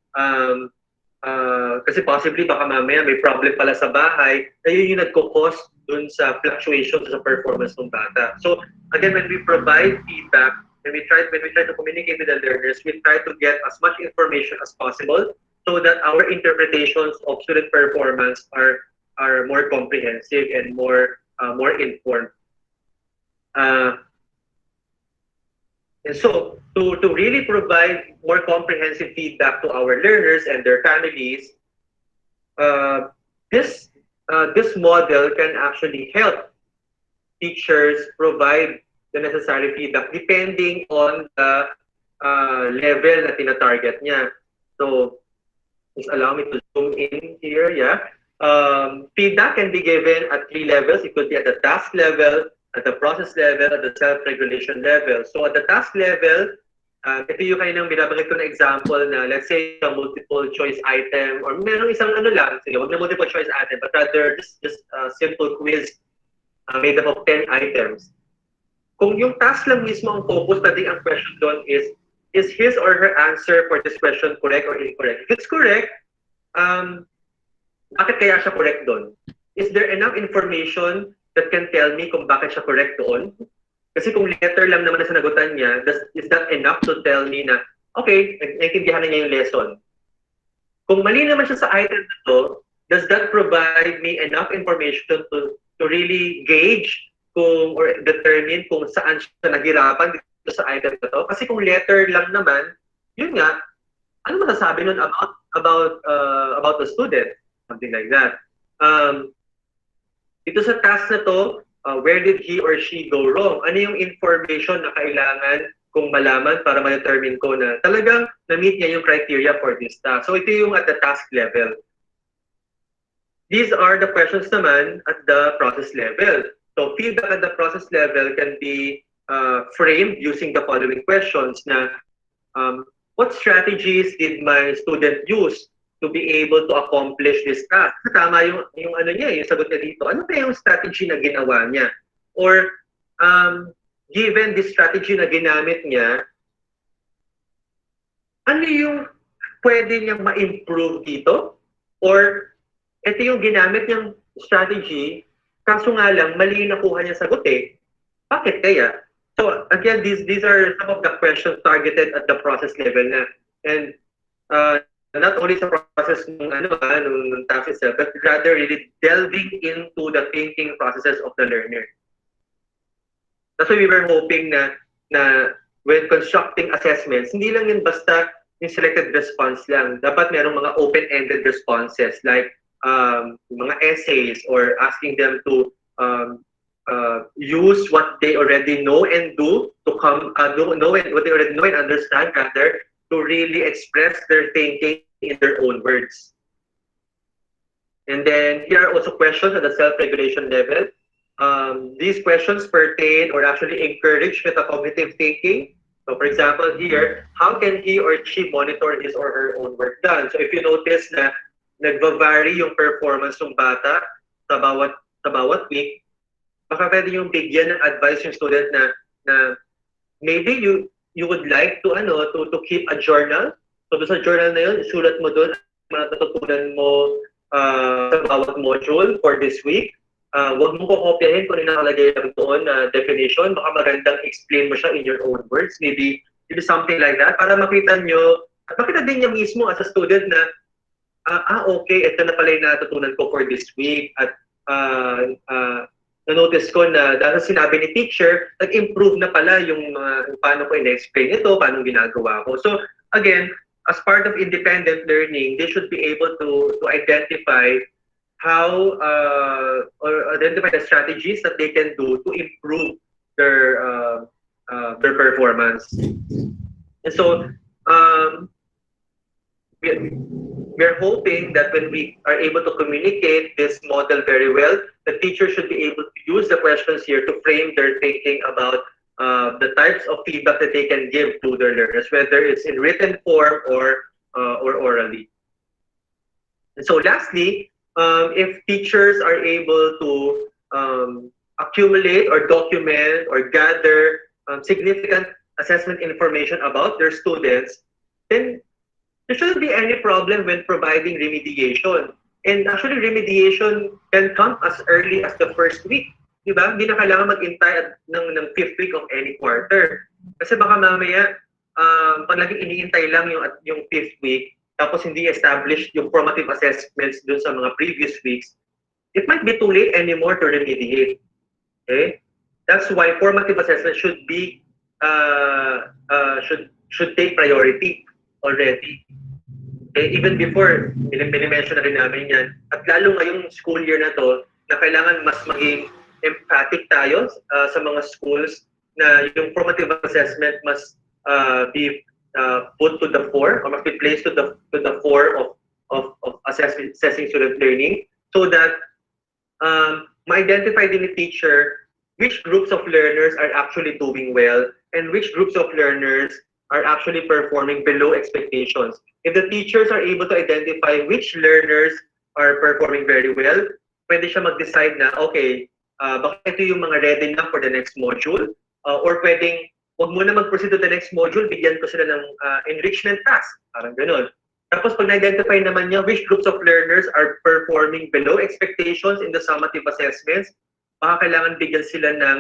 Kasi possibly baka mamaya may problem pala sa bahay, na yun yung nagkukos dun sa fluctuations sa performance ng bata. So again, when we provide feedback, when we try to communicate with the learners, we try to get as much information as possible so that our interpretations of student performance are more comprehensive and more informed. And so to really provide more comprehensive feedback to our learners and their families, this model can actually help teachers provide the necessary feedback depending on the level na tina-target niya. So just allow me to zoom in here. Yeah. Feedback can be given at 3 levels. It could be at the task level, at the process level, at the self-regulation level. So at the task level, ito yung kaninang binabanggit ko na example na let's say a multiple choice item or merong isang sige, wag na multiple choice item, but rather just a simple quiz made up of 10 items. Kung yung task lang mismo ang focus, pwede ang question doon is his or her answer for this question correct or incorrect? If it's correct, bakit kaya siya correct doon? Is there enough information that can tell me kung bakit siya correct doon? Kasi kung letter lang naman na sinagutan niya, is that enough to tell me na, okay, naiintindihan na niya yung lesson? Kung mali naman siya sa item na to, does that provide me enough information to really gauge or determine kung saan siya nahirapan dito sa item na to? Kasi kung letter lang naman, yun nga, ano masasabi nun about the student? Something like that. Ito sa task na to, where did he or she go wrong? Ano yung information na kailangan kong malaman para ma-determine ko na talagang na-meet niya yung criteria for this task? So ito yung at the task level. These are the questions naman at the process level. So feedback at the process level can be framed using the following questions na what strategies did my student use to be able to accomplish this task? Tama yung ano niya, yung sagot niya dito. Ano pa yung strategy na ginawa niya? Or given this strategy na ginamit niya, ano yung pwede niyang ma-improve dito? Or ito yung ginamit niyang strategy, kaso nga lang, mali yung nakuha niya sagot eh. Bakit kaya? So again, these are some of the questions targeted at the process level na. And not only sa process ng task itself, but rather really delving into the thinking processes of the learner. That's why we were hoping na when constructing assessments, hindi lang yun basta yung selected response lang. Dapat merong mga open-ended responses like mga essays or asking them to use what they already know and do to what they already know and understand rather to really express their thinking in their own words. And then here are also questions at the self-regulation level. These questions pertain or actually encourage metacognitive thinking So for example here, how can he or she monitor his or her own work done? So if you notice na nagva-vary yung performance ng bata sa bawat week, baka pwede yung bigyan ng advice yung student na maybe you would like to to keep a journal. So doon sa journal na yun, isulat mo doon ang natutunan mo sa bawat module for this week. Huwag mo kokopyahin kung nakalagay lang doon na definition. Baka magandang explain mo siya in your own words. Maybe something like that para makita nyo, at makita din niya mismo as a student na okay, ito na pala yung natutunan ko for this week. At na-notice ko na dahil sinabi ni teacher, nag-improve na pala yung paano ko in-explain ito, paano ginagawa ko. So again, as part of independent learning, they should be able to identify how or identify the strategies that they can do to improve their performance. And so we're hoping that when we are able to communicate this model very well, the teacher should be able to use the questions here to frame their thinking about the types of feedback that they can give to their learners, whether it's in written form or orally. And so lastly, if teachers are able to accumulate or document or gather significant assessment information about their students, then there shouldn't be any problem when providing remediation. And actually, remediation can come as early as the first week. Diba? Hindi na kailangan mag-intay ng fifth week of any quarter. Kasi baka mamaya, pag laging iniintay lang yung fifth week, tapos hindi established yung formative assessments dun sa mga previous weeks, it might be too late anymore to remediate. Okay? That's why formative assessment should be should take priority already. Okay? Even before, minimension na rin namin yan. At lalo ngayong school year na to, na kailangan mas maging emphatic tayo sa mga schools na yung formative assessment must be put to the fore or must be placed to the fore of assessing student learning, so that ma-identify din ni teacher which groups of learners are actually doing well and which groups of learners are actually performing below expectations. If the teachers are able to identify which learners are performing very well, pwede siya mag-decide na, okay, baka ito yung mga ready na for the next module, or pwedeng huwag muna mag-proceed to the next module, bigyan ko sila ng enrichment task. Parang ganun. Tapos pag na-identify naman niya which groups of learners are performing below expectations in the summative assessments, baka kailangan bigyan sila ng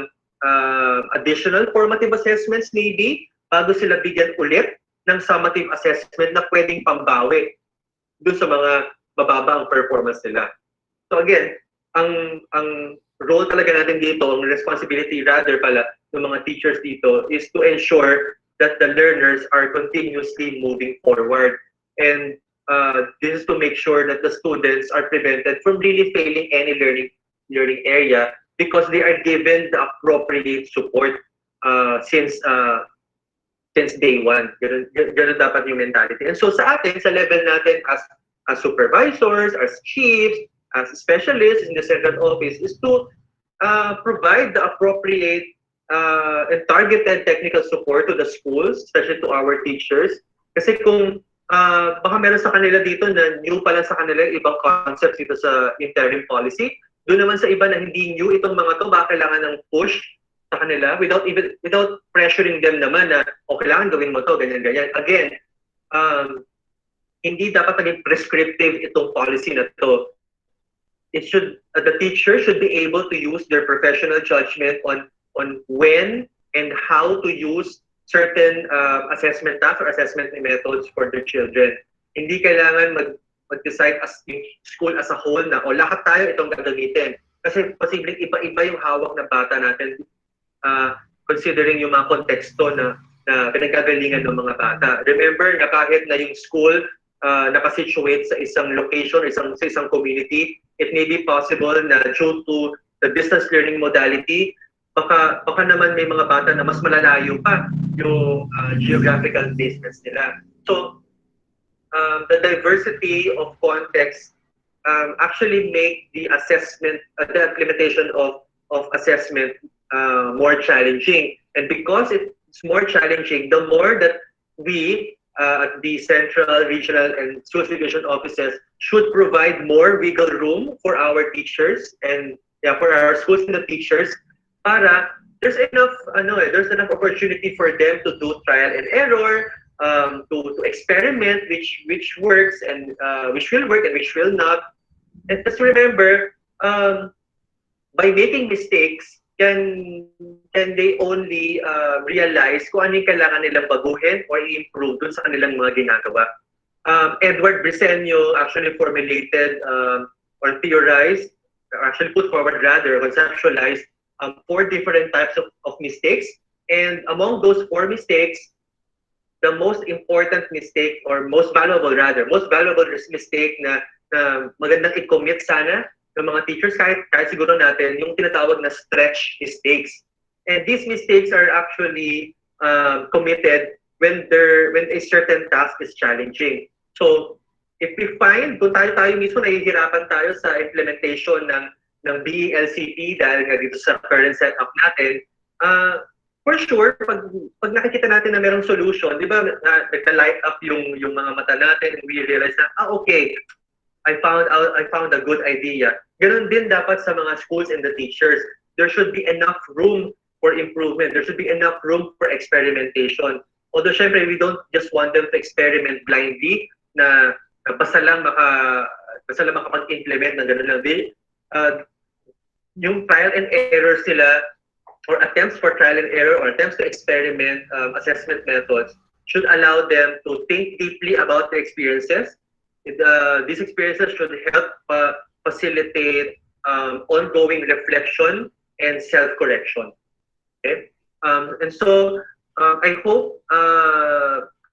additional formative assessments maybe, bago sila bigyan ulit ng summative assessment na pwedeng pambawi doon sa mga mababa ang performance nila. So again, ang role talaga natin dito, ang responsibility rather pala ng mga teachers dito is to ensure that the learners are continuously moving forward. And this is to make sure that the students are prevented from really failing any learning area because they are given the appropriate support since day one. Ganun dapat yung mentality. And so sa atin, sa level natin as supervisors, as chiefs, as specialists in the central office is to provide the appropriate and targeted technical support to the schools, especially to our teachers. Kasi kung baka meron sa kanila dito na new pala sa kanila ibang concepts dito sa interim policy, doon naman sa iba na hindi new itong mga to, baka kailangan ng push sa kanila without pressuring them naman na kailangan gawin mo to, ganyan. Again, hindi dapat naging prescriptive itong policy na to. It should the teacher should be able to use their professional judgment on when and how to use certain assessment tasks or assessment methods for their children. Hindi kailangan mag-decide as school as a whole na lahat tayo itong gagamitin. Kasi posibleng iba-iba yung hawak na bata natin considering yung mga konteksto na pinagkagalingan ng mga bata. Remember na kahit na yung school nakasituate sa isang location, sa isang community, it may be possible na due to the distance learning modality, baka naman may mga bata na mas malalayo pa yung geographical distance nila. So, the diversity of context actually make the assessment, the implementation of assessment more challenging. And because more challenging, the more that we at the central, regional, and schools division offices should provide more wiggle room for our teachers and for our schools and the teachers para there's enough opportunity for them to do trial and error, to experiment which works and which will work and which will not. And just remember, by making mistakes, can they only realize kung ano yung kailangan nilang baguhin or i-improve dun sa kanilang mga ginagawa. Edward Briseño actually formulated or theorized, or actually put forward rather, conceptualized 4 different types of mistakes. And among those 4 mistakes, the most important mistake or most valuable mistake na magandang i-commit sana ng mga teachers kahit siguro natin yung tinatawag na stretch mistakes. And these mistakes are actually committed when a certain task is challenging. So if we find kung tayo mismo nahihirapan tayo sa implementation ng BELCP dahil nga dito sa current setup natin, for sure, pag nakikita natin na merong solution, di ba, nagka-light up yung mga mata natin and we realize na, okay, I found a good idea. Ganun din dapat sa mga schools and the teachers. There should be enough room for improvement. There should be enough room for experimentation. Although, syempre, we don't just want them to experiment blindly na basta lang makapag-implement na gano'n lang. Yung trial and error sila or attempts for trial and error or attempts to experiment assessment methods should allow them to think deeply about the experiences. These experiences should help facilitate ongoing reflection and self-correction. Okay? And so I hope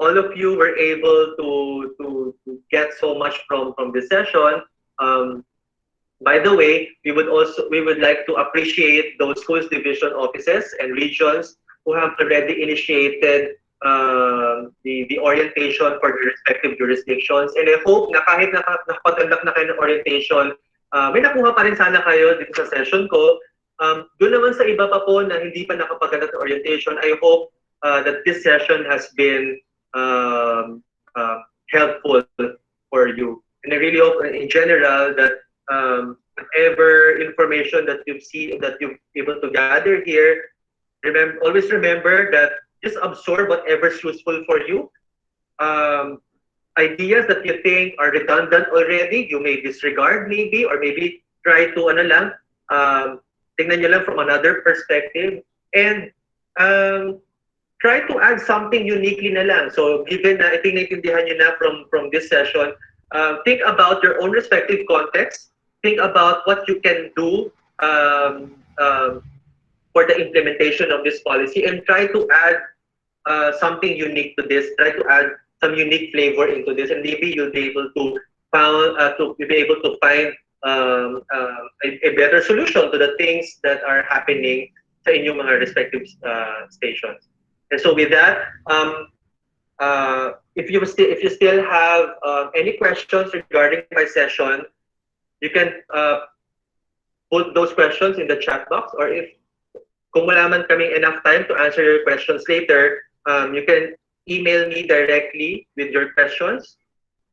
all of you were able to get so much from this session. By the way, we would like to appreciate those schools division offices and regions who have already initiated the orientation for the respective jurisdictions. And I hope na kahit nakapag-conduct na kayo ng orientation, may nakuha pa rin sana kayo dito sa session ko. Doon naman sa iba pa po na hindi pa nakapag-conduct ng orientation, I hope that this session has been helpful for you. And I really hope in general that whatever information that you've seen, that you've able to gather here, always remember that just absorb whatever's useful for you. Ideas that you think are redundant already, you may disregard maybe, or maybe try to tingnan nyo lang from another perspective, and try to add something uniquely na lang. So given na itinaiintindihan nyo na from this session, think about your own respective context, think about what you can do for the implementation of this policy, and try to add something unique to this, try to add some unique flavor into this, and maybe you'll be able to find a better solution to the things that are happening sa inyong mga respective stations. And so with that, if you still have any questions regarding my session, you can put those questions in the chat box, or if kung wala man kaming enough time to answer your questions later, you can email me directly with your questions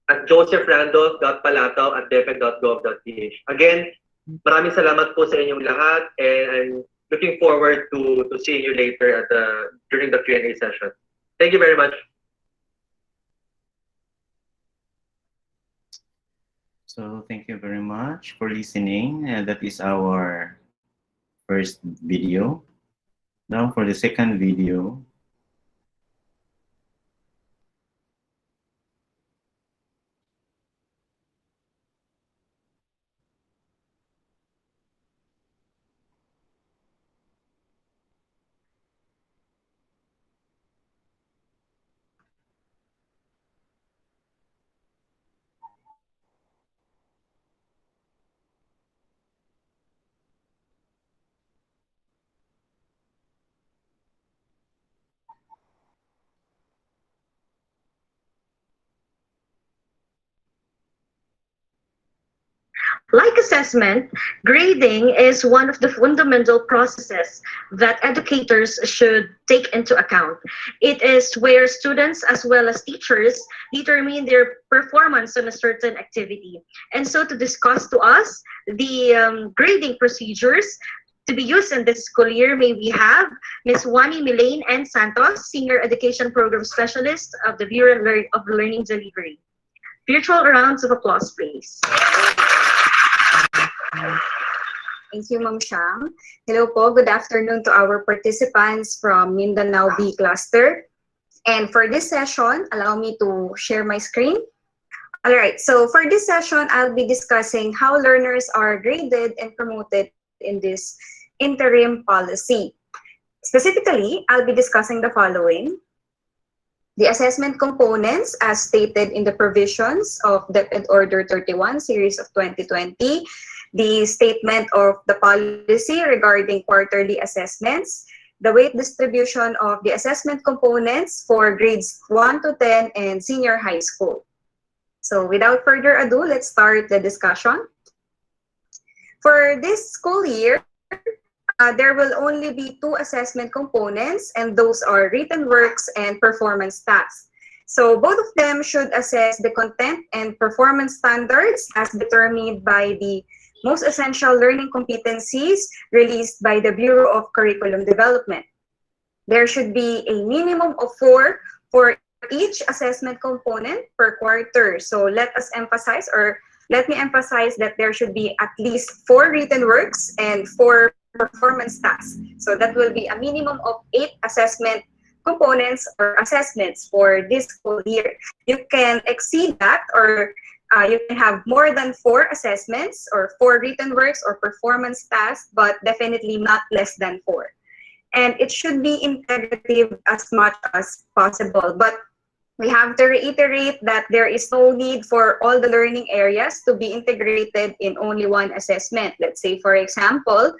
at josephrandolph.palataw@deped.gov.ph. Again, maraming salamat po sa inyong lahat, and I'm looking forward to seeing you later during the Q&A session. Thank you very much. So thank you very much for listening. That is our first video. Now for the second video. Like assessment, grading is one of the fundamental processes that educators should take into account. It is where students as well as teachers determine their performance on a certain activity. And so to discuss to us the grading procedures to be used in this school year, may we have Ms. Wani Milaine N. Santos, Senior Education Program Specialist of the Bureau of Learning Delivery. Virtual rounds of applause, please. Thank you, Ma'am Shang. Hello po, good afternoon to our participants from Mindanao B Cluster. And for this session, allow me to share my screen. All right, so for this session, I'll be discussing how learners are graded and promoted in this interim policy. Specifically, I'll be discussing the following: the assessment components as stated in the provisions of DepEd Order 31, Series of 2020, the statement of the policy regarding quarterly assessments, the weight distribution of the assessment components for grades 1 to 10 and senior high school. So without further ado, let's start the discussion. For this school year, there will only be 2 assessment components, and those are written works and performance tasks. So both of them should assess the content and performance standards as determined by the most essential learning competencies released by the Bureau of Curriculum Development. There should be a minimum of 4 for each assessment component per quarter. So let me emphasize that there should be at least 4 written works and 4 performance tasks. So that will be a minimum of 8 assessment components or assessments for this school year. You can exceed that, or you can have more than 4 assessments or 4 written works or performance tasks, but definitely not less than 4. And it should be integrative as much as possible. But we have to reiterate that there is no need for all the learning areas to be integrated in only one assessment. Let's say, for example,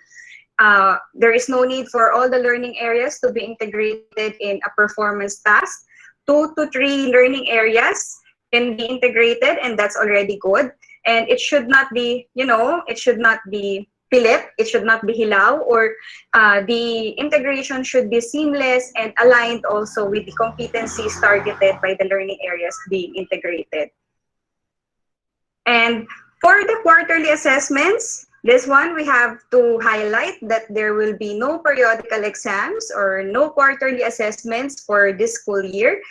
there is no need for all the learning areas to be integrated in a performance task. 2 to 3 learning areas can be integrated, and that's already good. And it should not be, it should not be pilit, it should not be hilaw, or the integration should be seamless and aligned also with the competencies targeted by the learning areas being integrated. And for the quarterly assessments, this one we have to highlight that there will be no periodical exams or no quarterly assessments for this school year.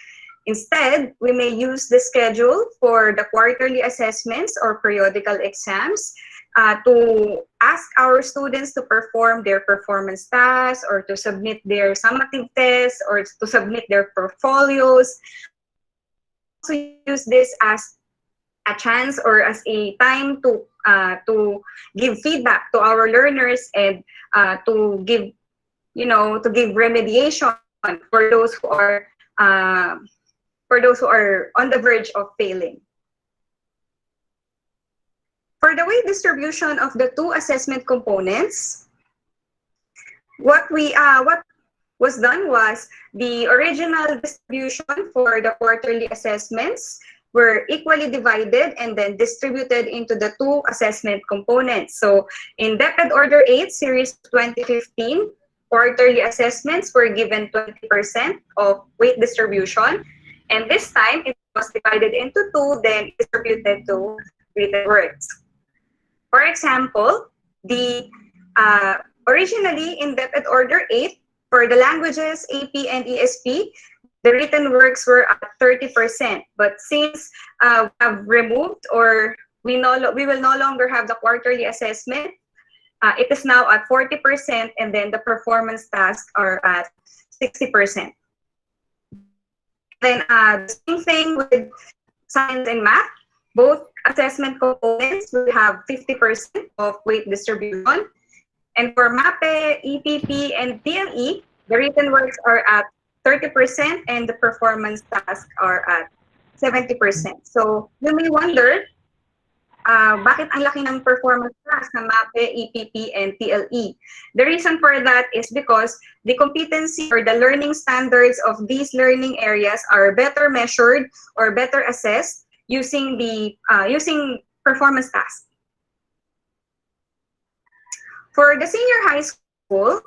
Instead, we may use the schedule for the quarterly assessments or periodical exams to ask our students to perform their performance tasks or to submit their summative tests or to submit their portfolios. Also use this as a chance or as a time to give feedback to our learners and to give remediation for those who are on the verge of failing. For the weight distribution of the 2 assessment components, what was done was the original distribution for the quarterly assessments were equally divided and then distributed into the 2 assessment components. So in DepEd Order 8, Series 2015, quarterly assessments were given 20% of weight distribution. And this time, it was divided into 2, then distributed to written works. For example, originally in DepEd Order 8, for the languages, AP and ESP, the written works were at 30%. But since we have removed, or we will no longer have the quarterly assessment, it is now at 40%, and then the performance tasks are at 60%. Then the same thing with science and math. Both assessment components will have 50% of weight distribution. And for MAPE, EPP, and TLE, the written works are at 30% and the performance tasks are at 70%. So you may wonder, bakit ang laki ng performance tasks ng MAPE, EPP, and TLE? The reason for that is because the competency or the learning standards of these learning areas are better measured or better assessed using the performance tasks. For the senior high school,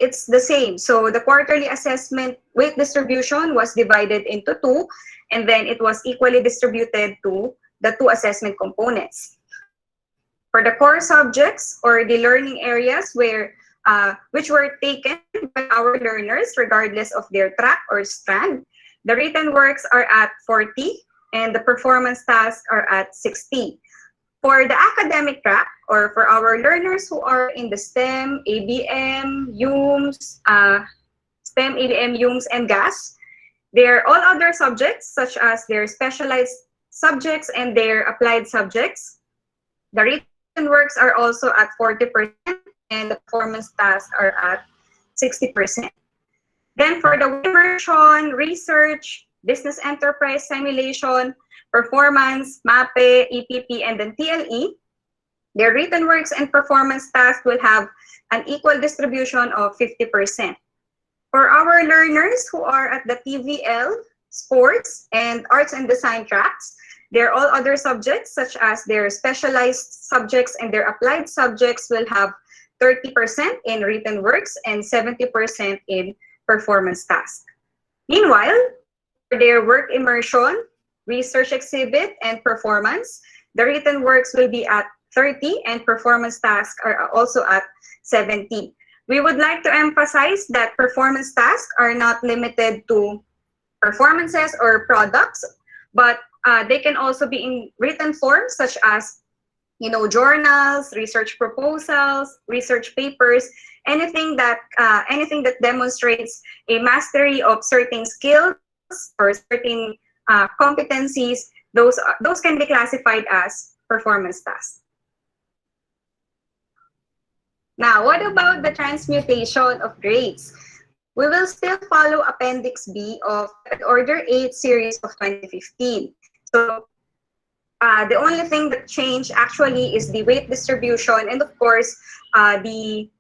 it's the same. So the quarterly assessment weight distribution was divided into two, and then it was equally distributed to the two assessment components. For the core subjects or the learning areas which were taken by our learners regardless of their track or strand, the written works are at 40 and the performance tasks are at 60. For the academic track, or for our learners who are in the STEM, ABM, UMS, and GAS, all other subjects, such as their specialized subjects and their applied subjects, the written works are also at 40% and the performance tasks are at 60%. Then for the immersion, research, business enterprise simulation, performance, MAPE, EPP, and then TLE, their written works and performance tasks will have an equal distribution of 50%. For our learners who are at the TVL, sports, and arts and design tracks, their all other subjects, such as their specialized subjects and their applied subjects, will have 30% in written works and 70% in performance tasks. Meanwhile, for their work immersion, research exhibit, and performance, the written works will be at 30 and performance tasks are also at 70. We would like to emphasize that performance tasks are not limited to performances or products, but they can also be in written form, such as journals, research proposals, research papers, anything that demonstrates a mastery of certain skills or certain competencies. Those can be classified as performance tasks. Now, what about the transmutation of grades? We will still follow Appendix B of Order 8 series of 2015. So the only thing that changed actually is the weight distribution and, of course, the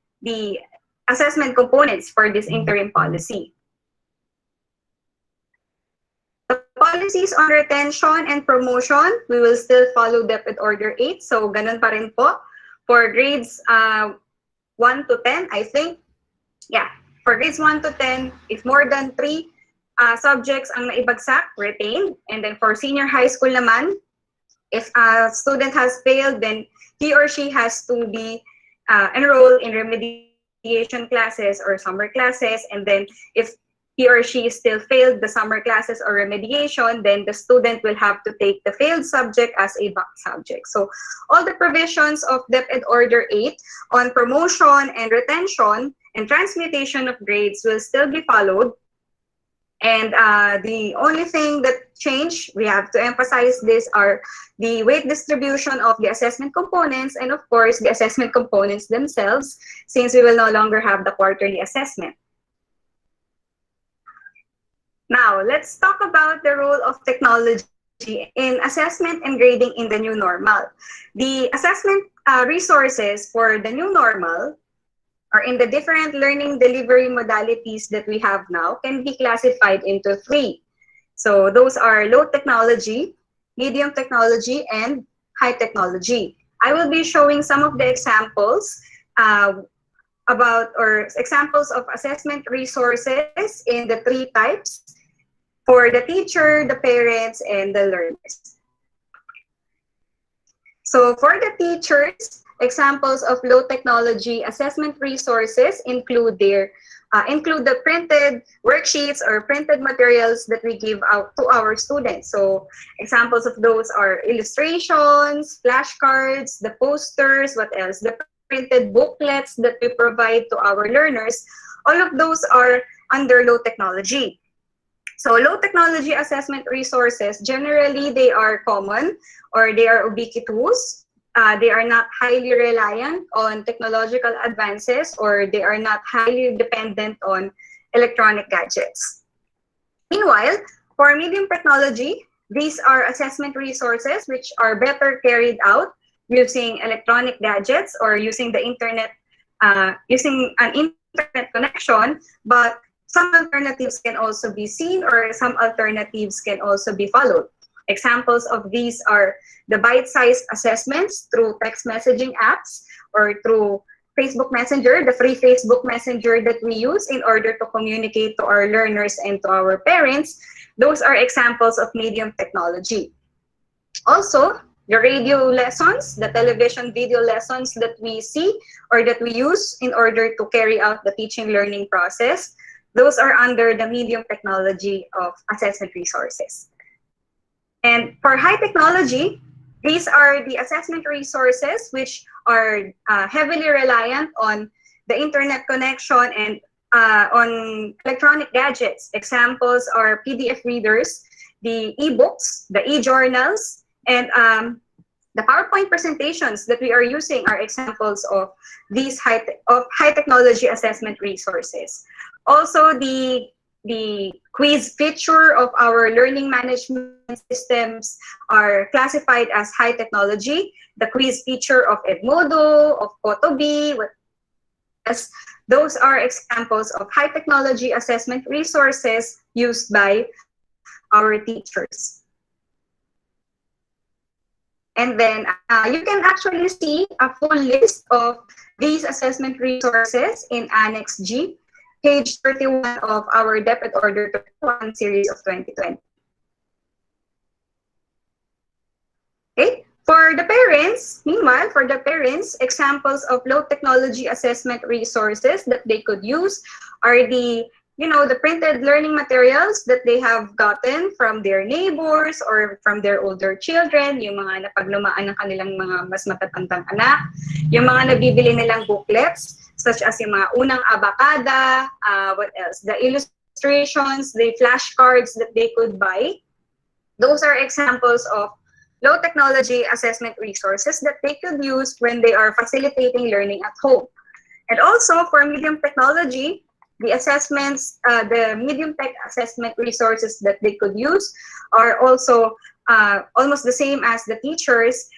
assessment components for this interim policy. The policies on retention and promotion, we will still follow DepEd Order 8. So ganun pa rin po. For grades 1 to 10, I think, yeah, for grades 1 to 10, if more than 3 subjects ang naibagsak, retained. And then for senior high school naman, if a student has failed, then he or she has to be enrolled in remediation classes or summer classes. And then if he or she still failed the summer classes or remediation, then the student will have to take the failed subject as a back subject. So all the provisions of DepEd Order 8 on promotion and retention and transmutation of grades will still be followed. And the only thing that changed, we have to emphasize this, are the weight distribution of the assessment components and, of course, the assessment components themselves, since we will no longer have the quarterly assessment. Now, let's talk about the role of technology in assessment and grading in the new normal. The assessment resources for the new normal or in the different learning delivery modalities that we have now can be classified into 3. So those are low technology, medium technology, and high technology. I will be showing some of the examples examples of assessment resources in the 3 types for the teacher, the parents, and the learners. So for the teachers, examples of low technology assessment resources include the printed worksheets or printed materials that we give out to our students. So examples of those are illustrations, flashcards, the posters, what else? The printed booklets that we provide to our learners. All of those are under low technology. So low technology assessment resources, generally they are common or they are ubiquitous. They are not highly reliant on technological advances or they are not highly dependent on electronic gadgets. Meanwhile, for medium technology, these are assessment resources which are better carried out using electronic gadgets or using the internet, using an internet connection, but some alternatives can also be seen or some alternatives can also be followed. Examples of these are the bite-sized assessments through text messaging apps or through Facebook Messenger, the free Facebook Messenger that we use in order to communicate to our learners and to our parents. Those are examples of medium technology. Also, the radio lessons, the television video lessons that we see or that we use in order to carry out the teaching learning process, those are under the medium technology of assessment resources. And for high technology, these are the assessment resources which are heavily reliant on the internet connection and on electronic gadgets. Examples are PDF readers, the e-books, the e-journals, and the PowerPoint presentations that we are using are examples of these high technology assessment resources. Also, the quiz feature of our learning management systems are classified as high technology. The quiz feature of Edmodo, of Kotobi, those are examples of high technology assessment resources used by our teachers. And then you can actually see a full list of these assessment resources in Annex G, page 31 of our Depth Order 31 series of 2020. Okay, for the parents, meanwhile, for the parents, examples of low technology assessment resources that they could use are the printed learning materials that they have gotten from their neighbors or from their older children, yung mga napaglumaan ng kanilang mga mas matatandang anak, yung mga nabibili nilang booklets, such as yung mga unang abakada, what else? The illustrations, the flashcards that they could buy. Those are examples of low technology assessment resources that they could use when they are facilitating learning at home. And also for medium technology, the assessments, the medium tech assessment resources that they could use are also almost the same as the teachers,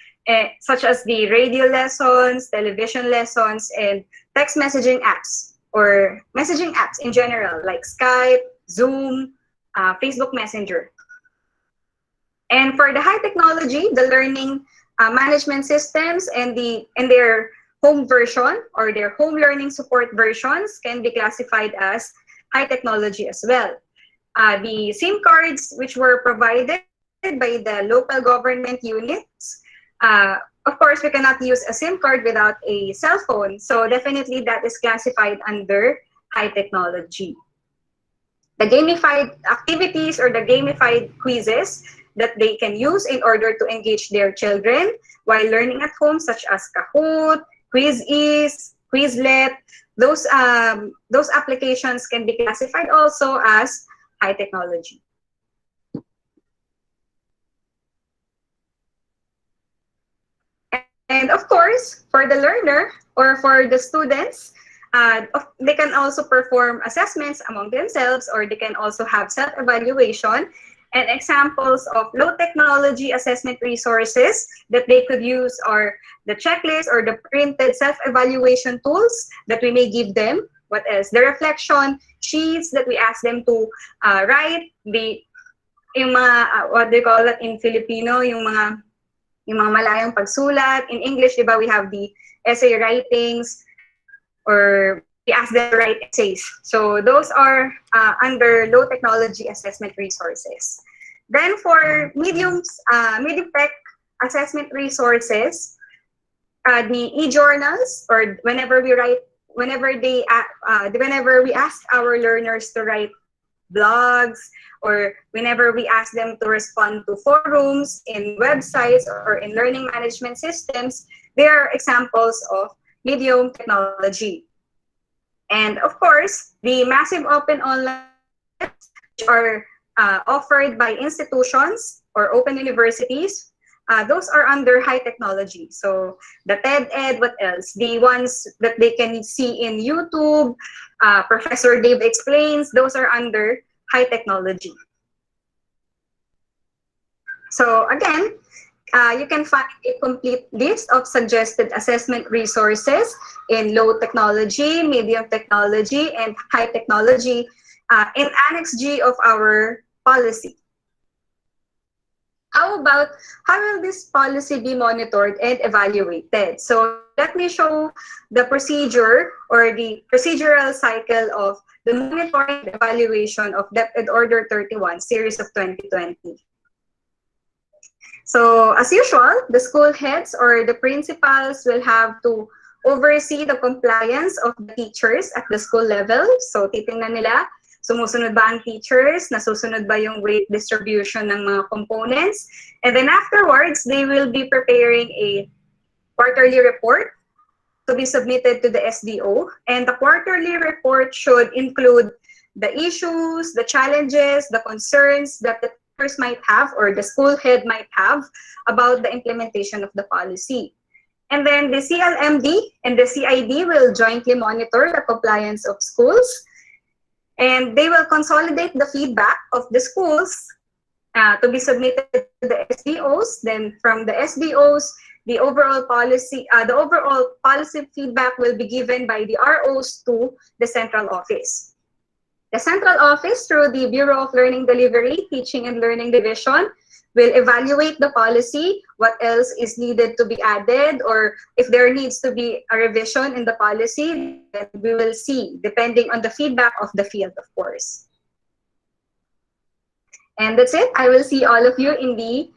such as the radio lessons, television lessons, and text messaging apps, or messaging apps in general, like Skype, Zoom, Facebook Messenger. And for the high technology, the learning management systems and their home version or their home learning support versions can be classified as high technology as well. The SIM cards which were provided by the local government units, of course, we cannot use a SIM card without a cell phone. So definitely that is classified under high technology. The gamified activities or the gamified quizzes that they can use in order to engage their children while learning at home, such as Kahoot, Quiz-Is, Quizlet, those applications can be classified also as high technology. And of course, for the learner or for the students, they can also perform assessments among themselves, or they can also have self-evaluation. And examples of low technology assessment resources that they could use are the checklist or the printed self-evaluation tools that we may give them. What else? The reflection sheets that we ask them to write. Yung mga, what do you call it in Filipino? Yung mga malayang pagsulat. In English, diba, we have the essay writings, or we ask them to write essays. So those are under low technology assessment resources. Then for medium tech assessment resources, the e-journals, or whenever we ask our learners to write blogs, or whenever we ask them to respond to forums in websites or in learning management systems, they are examples of medium technology. And of course, the massive open online, which are offered by institutions or open universities, those are under high technology. So the TED Ed, what else? The ones that they can see in YouTube, Professor Dave Explains, those are under high technology. So again, you can find a complete list of suggested assessment resources in low technology, medium technology, and high technology in Annex G of our policy. How about how will this policy be monitored and evaluated? So let me show the procedure or the procedural cycle of the monitoring and evaluation of DepEd Order 31, series of 2020. So as usual, the school heads or the principals will have to oversee the compliance of the teachers at the school level. So titingnan nila, sumusunod ba ang teachers, nasusunod ba yung weight distribution ng mga components. And then afterwards, they will be preparing a quarterly report to be submitted to the SDO. And the quarterly report should include the issues, the challenges, the concerns that the teachers might have or the school head might have about the implementation of the policy. And then the CLMD and the CID will jointly monitor the compliance of schools. And they will consolidate the feedback of the schools to be submitted to the SDOs. Then from the SDOs, the overall policy feedback will be given by the ROs to the central office. The central office, through the Bureau of Learning Delivery, Teaching and Learning Division, will evaluate the policy, what else is needed to be added, or if there needs to be a revision in the policy, then we will see, depending on the feedback of the field, of course. And that's it. I will see all of you in the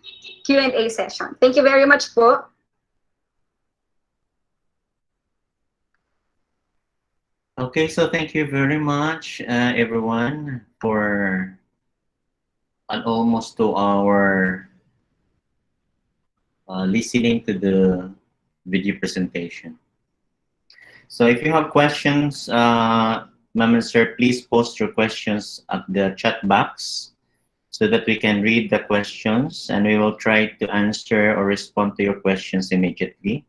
Q&A session. Thank you very much po. Okay, so thank you very much, everyone, for an almost 2 hour listening to the video presentation. So if you have questions, ma'am and sir, please post your questions at the chat box so that we can read the questions and we will try to answer or respond to your questions immediately.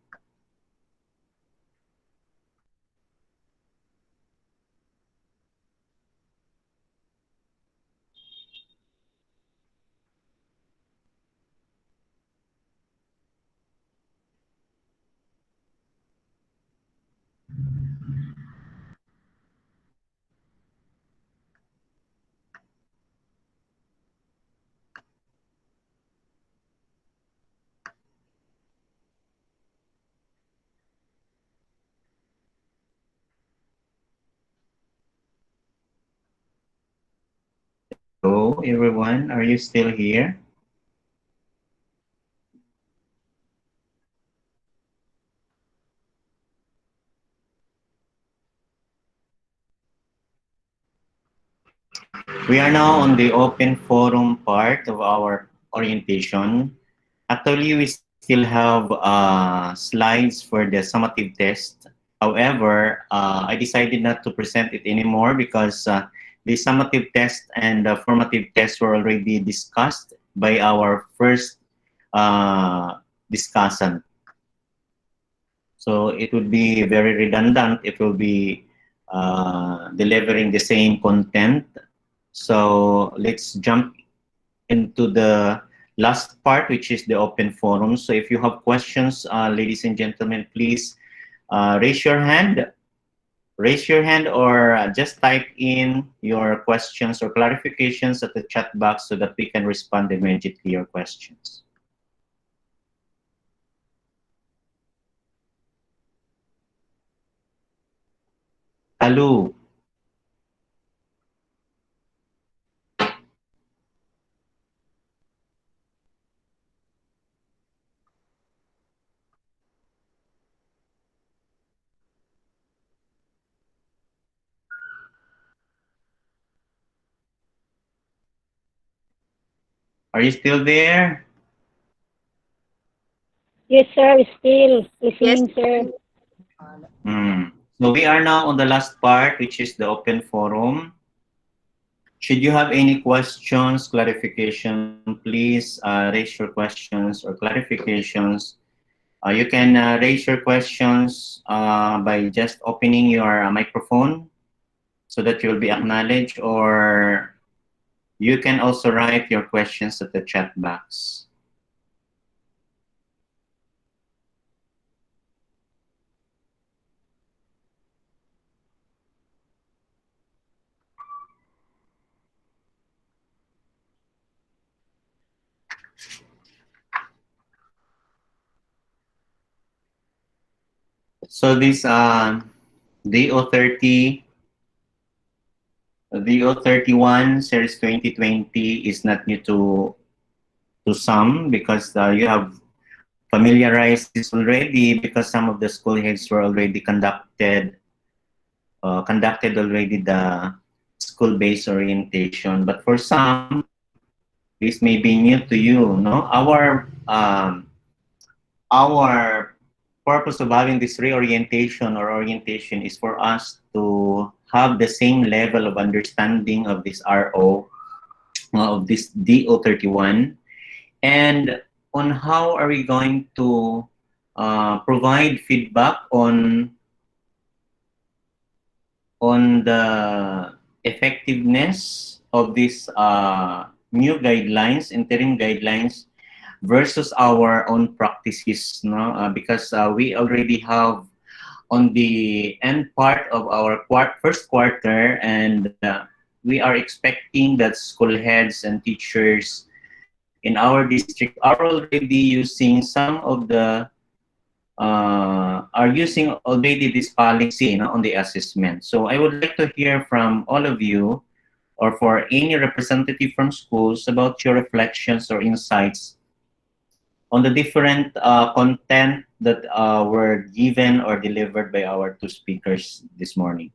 Hello, everyone. Are you still here? We are now on the open forum part of our orientation. Actually, we still have slides for the summative test. However, I decided not to present it anymore because the summative test and the formative test were already discussed by our first discussant. So it would be very redundant if we'll be delivering the same content. So let's jump into the last part, which is the open forum. So if you have questions, ladies and gentlemen, please raise your hand. Raise your hand or just type in your questions or clarifications at the chat box so that we can respond immediately to your questions. Hello. Are you still there? Yes, sir. Still listening, sir. So we are now on the last part, which is the open forum. Should you have any questions, clarification, please raise your questions or clarifications. You can raise your questions by just opening your microphone so that you'll be acknowledged, or you can also write your questions at the chat box. So this DO30, DO31 Series 2020 is not new to some because you have familiarized this already because some of the school heads were already conducted already the school-based orientation. But for some, this may be new to you. No, our purpose of having this reorientation or orientation is for us to have the same level of understanding of this RO, of this DO31, and on how are we going to provide feedback on the effectiveness of these new guidelines, interim guidelines, versus our own practices, no? Because we already have on the end part of our first quarter, and we are expecting that school heads and teachers in our district are already using some of the are using already this policy, you know, on the assessment. So I would like to hear from all of you or for any representative from schools about your reflections or insights on the different content that were given or delivered by our two speakers this morning.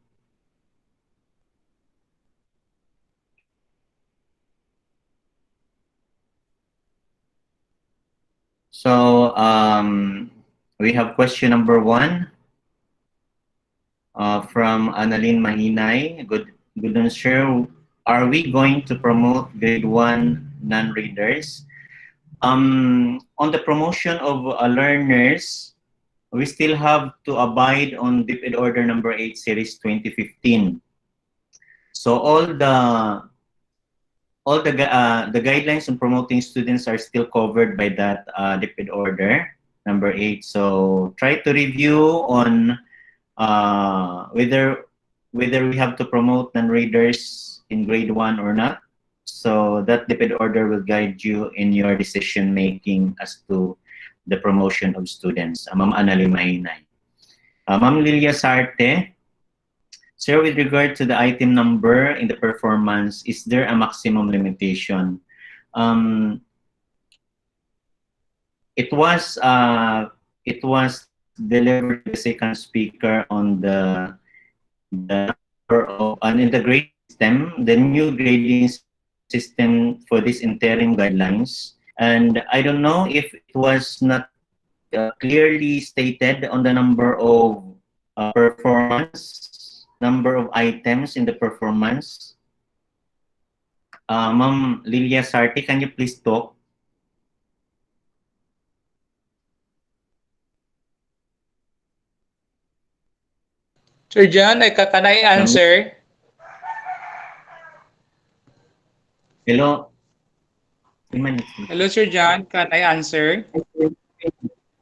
So we have question number 1 from Annalyn Mahinay. Good afternoon, sir. Are we going to promote grade 1 non-readers? On the promotion of learners, we still have to abide on DepEd Order number 8 Series 2015. So all the guidelines on promoting students are still covered by that DepEd Order number 8. So try to review on whether we have to promote non-readers in grade 1 or not. So that DepEd Order will guide you in your decision making as to the promotion of students. Ma'am Annalyn Mahinay. Ma'am Lilia Sarte, sir, with regard to the item number in the performance, is there a maximum limitation? It was delivered to the second speaker on the number of, and in the grade system, the new grading system for this interim guidelines. And I don't know if it was not clearly stated on the number of performance, number of items in the performance. Ma'am Lilia Sarte, can you please talk? Sir John, can I answer? Hello. Hello, Sir John. Can I answer?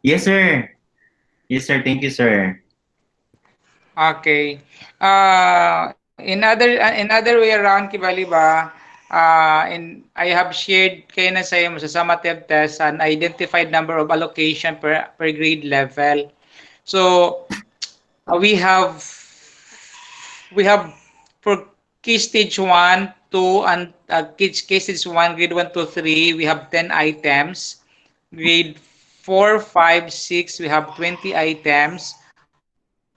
Yes, sir. Yes, sir. Thank you, sir. Okay. In other way around, Kibaliba, I have shared kayo na sa iyo sa summative test an identified number of allocation per grade level. So we have for key stage 1, 2, and key stage 1, grade 1 to 3, we have 10 items. Grade 4, 5, 6, we have 20 items.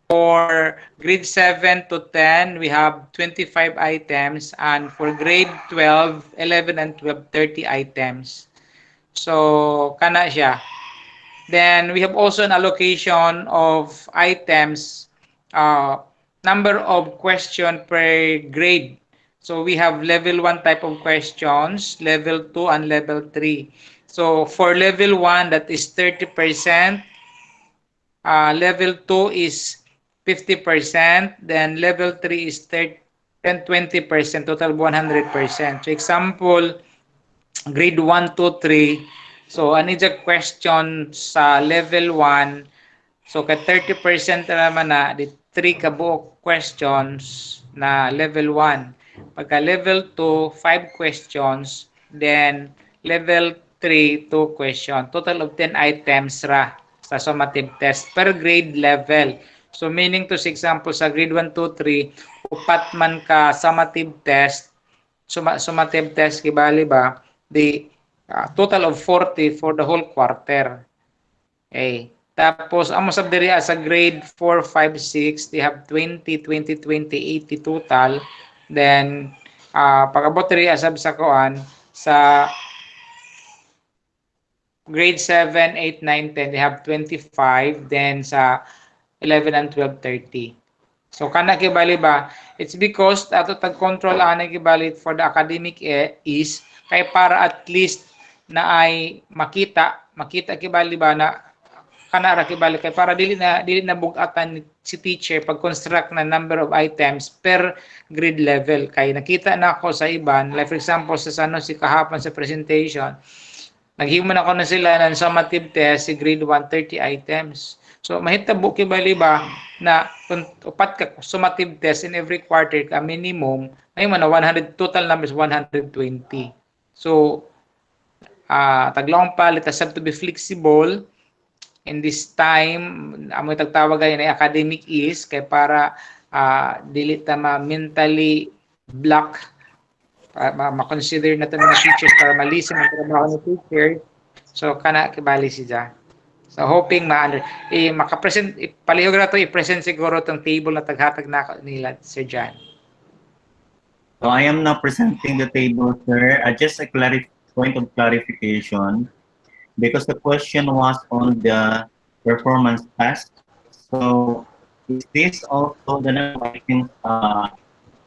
For grade 7 to 10, we have 25 items. And for grade 12, 11, and 12, 30 items. So, kana siya. Then, we have also an allocation of items, number of question per grade. So, we have level 1 type of questions, level 2, and level 3. So, for level 1, that is 30%. Level 2 is 50%. Then, level 3 is 20%, total 100%. So, example, grade 1, 2, 3. So, ano yung question sa level 1? So, ka 30% naman na, di 3 kabuok questions na level 1. Pagka level 2, 5 questions. Then, level 3, 2 question. Total of 10 items ra sa sa summative test per grade level. So meaning to, sa example, sa grade 1, 2, 3, upat man ka summative test, summative test kibali ba, the total of 40 for the whole quarter. Okay. Tapos, amo sab diri sa grade 4, 5, 6, they have 20, 20, 20, 80 total. Then, pag-abot diri sab sa kuan, sa grade 7, 8, 9, 10, they have 25. Then, sa 11 and 12, 30. So, kana kibali ba? It's because ato tag-control ana kibali for the academic is kay para at least na ay makita kibali ba na kana ra kibali kay para dili na bugatan si teacher pag construct na number of items per grade level. Kay nakita na ako sa iban, like for example sa si kahapon sa presentation, naghiman ako na sila ng summative test si grade 1, 30 items. So mahitabo kibali ba na upat ka summative test in every quarter ka minimum, may man 100 total numbers 120. So taglong pa, let us have to be flexible in this time. Amo tagtawag ay academic is kay para dili ta mentally block, ma-consider natin mga teachers para ma-listen ang trabaho ng teacher. So kana kibali siya. So hoping makapresent palihog na to i-present siguro tong table na taghatag na nila Sir John. So I am now presenting the table, sir. Just a point of clarification, because the question was on the performance task. So is this also the number of items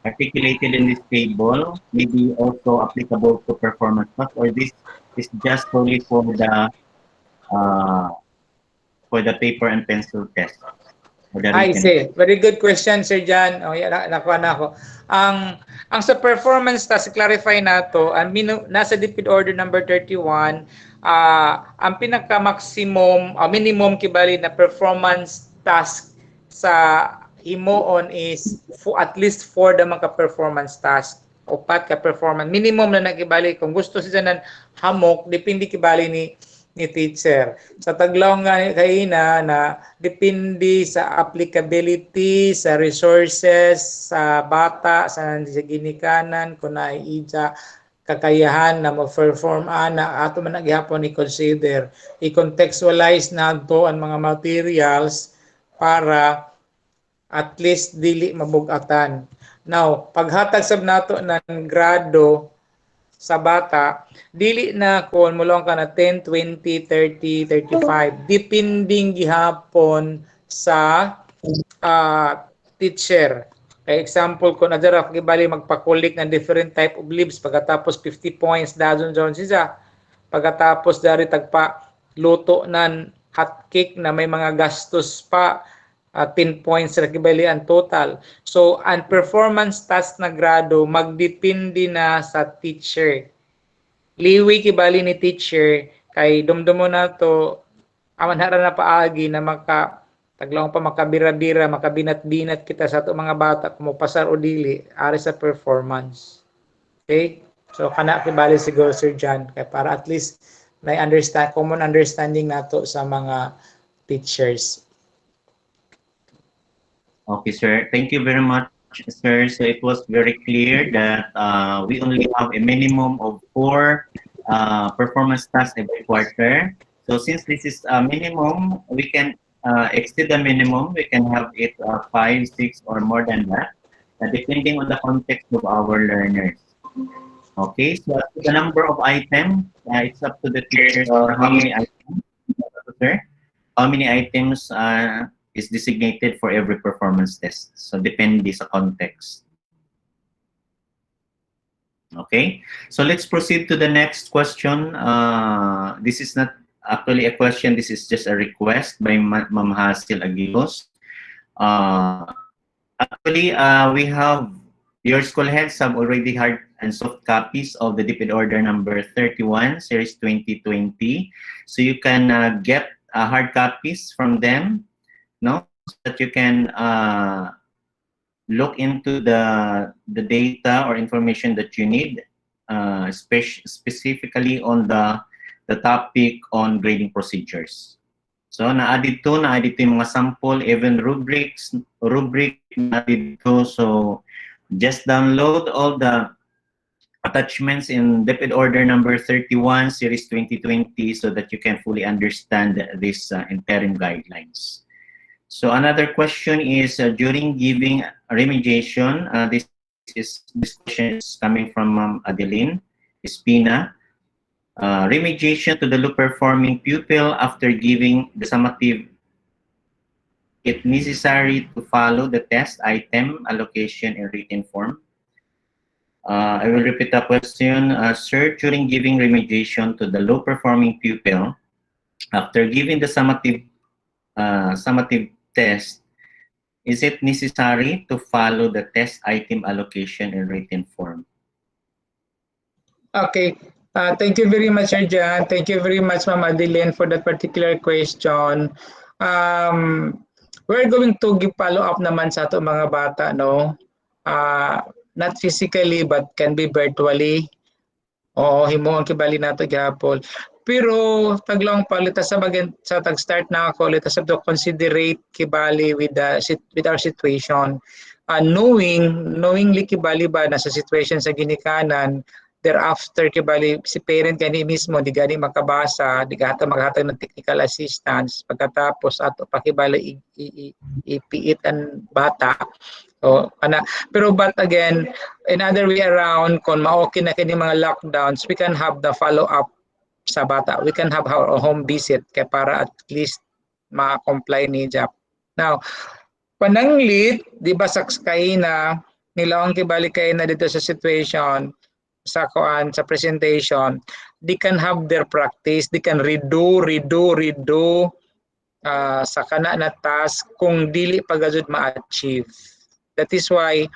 articulated in this table maybe also applicable to performance task, or this is just only for the paper and pencil test? I see. Very good question, Sir John. Oh, nakuha na ako. Ang sa performance task, clarify na to, nasa DepEd Order number 31, ang pinaka-maximum, minimum kibali na performance task sa himuon is at least 4 the mga performance task. Upat ka performance. Minimum na nakibali. Kung gusto siya ng hamok, depende kibali ni teacher. Sa taglaw nga kaina na depende sa applicability, sa resources, sa bata, sa ginikanan, kung naiidya kakayahan na mag-perform ana, ato man naghihapon i-consider. I-contextualize na ito ang mga materials para at least dili mabugatan. Now, paghatag sab nato ng grado sa bata, dili na kung mulong ka na 10, 20, 30, 35. Depending gihapon sa teacher. Kay example, kung adara kibali magpakulik ng different type of leaves, pagkatapos 50 points dazon siya. Pagkatapos dari tagpa luto ng hot cake na may mga gastos pa, 10 points ra kibali ang total. So, ang performance task na grado magdepende na sa teacher. Liwi kibali ni teacher kay dumdumo na to amanhara na paagi na taglong pa makabira-bira, makabinat-binat kita sa ato mga bata kung pasar o dili ari sa performance. Okay? So kana kibali siguro Sir John kay para at least na common understanding nato sa mga teachers. Okay, sir. Thank you very much, sir. So it was very clear that we only have a minimum of 4 performance tasks every quarter. So since this is a minimum, we can exceed the minimum. We can have it 5, 6, or more than that, depending on the context of our learners. Okay, so the number of items, it's up to the teachers or how many items, sir? How many items is designated for every performance test. So depende sa context. Okay, so let's proceed to the next question. This is not actually a question, this is just a request by Ma'am Hasil Aguilos. Actually, we have, your school heads have already hard and soft copies of the DepEd Order number 31, series 2020. So you can get hard copies from them, no, so that you can look into the data or information that you need, specifically on the topic on grading procedures. So na-added to yung mga sample, even rubric na-added to. So just download all the attachments in DepEd Order number 31, Series 2020, so that you can fully understand this interim guidelines. So another question is during giving remediation, this question is coming from Adeline ESPINA. Remediation to the low-performing pupil after giving the summative, it necessary to follow the test item allocation in written form? I will repeat the question. Sir, during giving remediation to the low-performing pupil, after giving the summative test, is it necessary to follow the test item allocation in written form? Okay. Thank you very much, Sir Jan. Thank you very much, Ma'am Adeline, for that particular question. We're going to give follow-up naman sa ato mga bata, no? Not physically, but can be virtually. Oo, himo ang kibali nato gihapon. Pero taglong palita sa tag-start na ako, let us have to considerate kibali with our situation. Knowingly kibali ba nasa situation sa ginikanan, thereafter kibali si parent gani mismo di gani makabasa, di gata maghatag ng technical assistance, pagkatapos ato pakibali ipiit ang bata. So, pero but again, another way around, kung ma-okay na kini mga lockdowns, we can have the follow-up sa bata. We can have our home visit kaya para at least ma-comply ni JAP. Now, pananglit, di ba saksay na nilaong kibalik kayo na dito sa situation, sa presentation, they can have their practice, they can redo sa kana na task kung dili pagazud ma-achieve. That is why,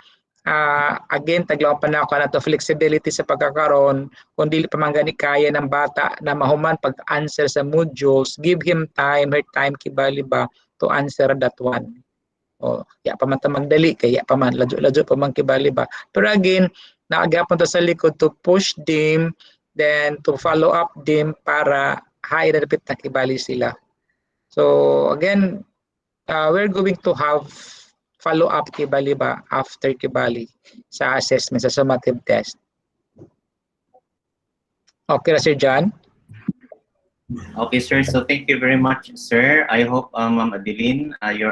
again, taglaw pa na ako na to flexibility sa pagkakaroon, kung dili pa man gani kaya ng bata na mahuman pag-answer sa modules, give him time, her time, kibali ba, to answer that one. O, ya pa man ta magdali, kaya pa man, ladyo pa man kibali ba. Pero again, naagapon to sa likod to push them, then to follow up them para high-repeat na kibali sila. So, again, we're going to have follow-up kibali ba after kibali sa assessment, sa summative test. Okay na, Sir John? Okay, sir. So thank you very much, sir. I hope, Ma'am Adeline, your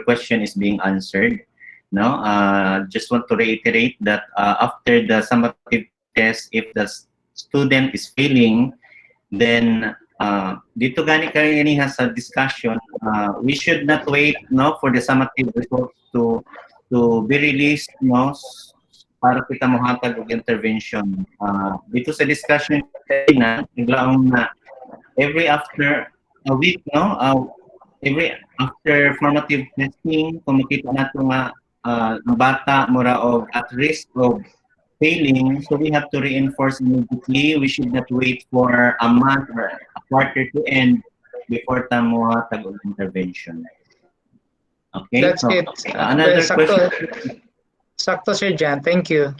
question is being answered. No, just want to reiterate that after the summative test, if the student is failing, then dito gani kanina sa discussion, we should not wait, no, for the summative results to be released, no, para kita mohatag og intervention. Dito sa discussion kanina, naglaong na every after a week, no, every after formative testing, kung makita nato nga bata mura og at risk of failing, so we have to reinforce immediately. We should not wait for a month or a quarter to end before tamo tag intervention. Okay, that's so it. Another question. Sakto, Sir Jan. Thank you.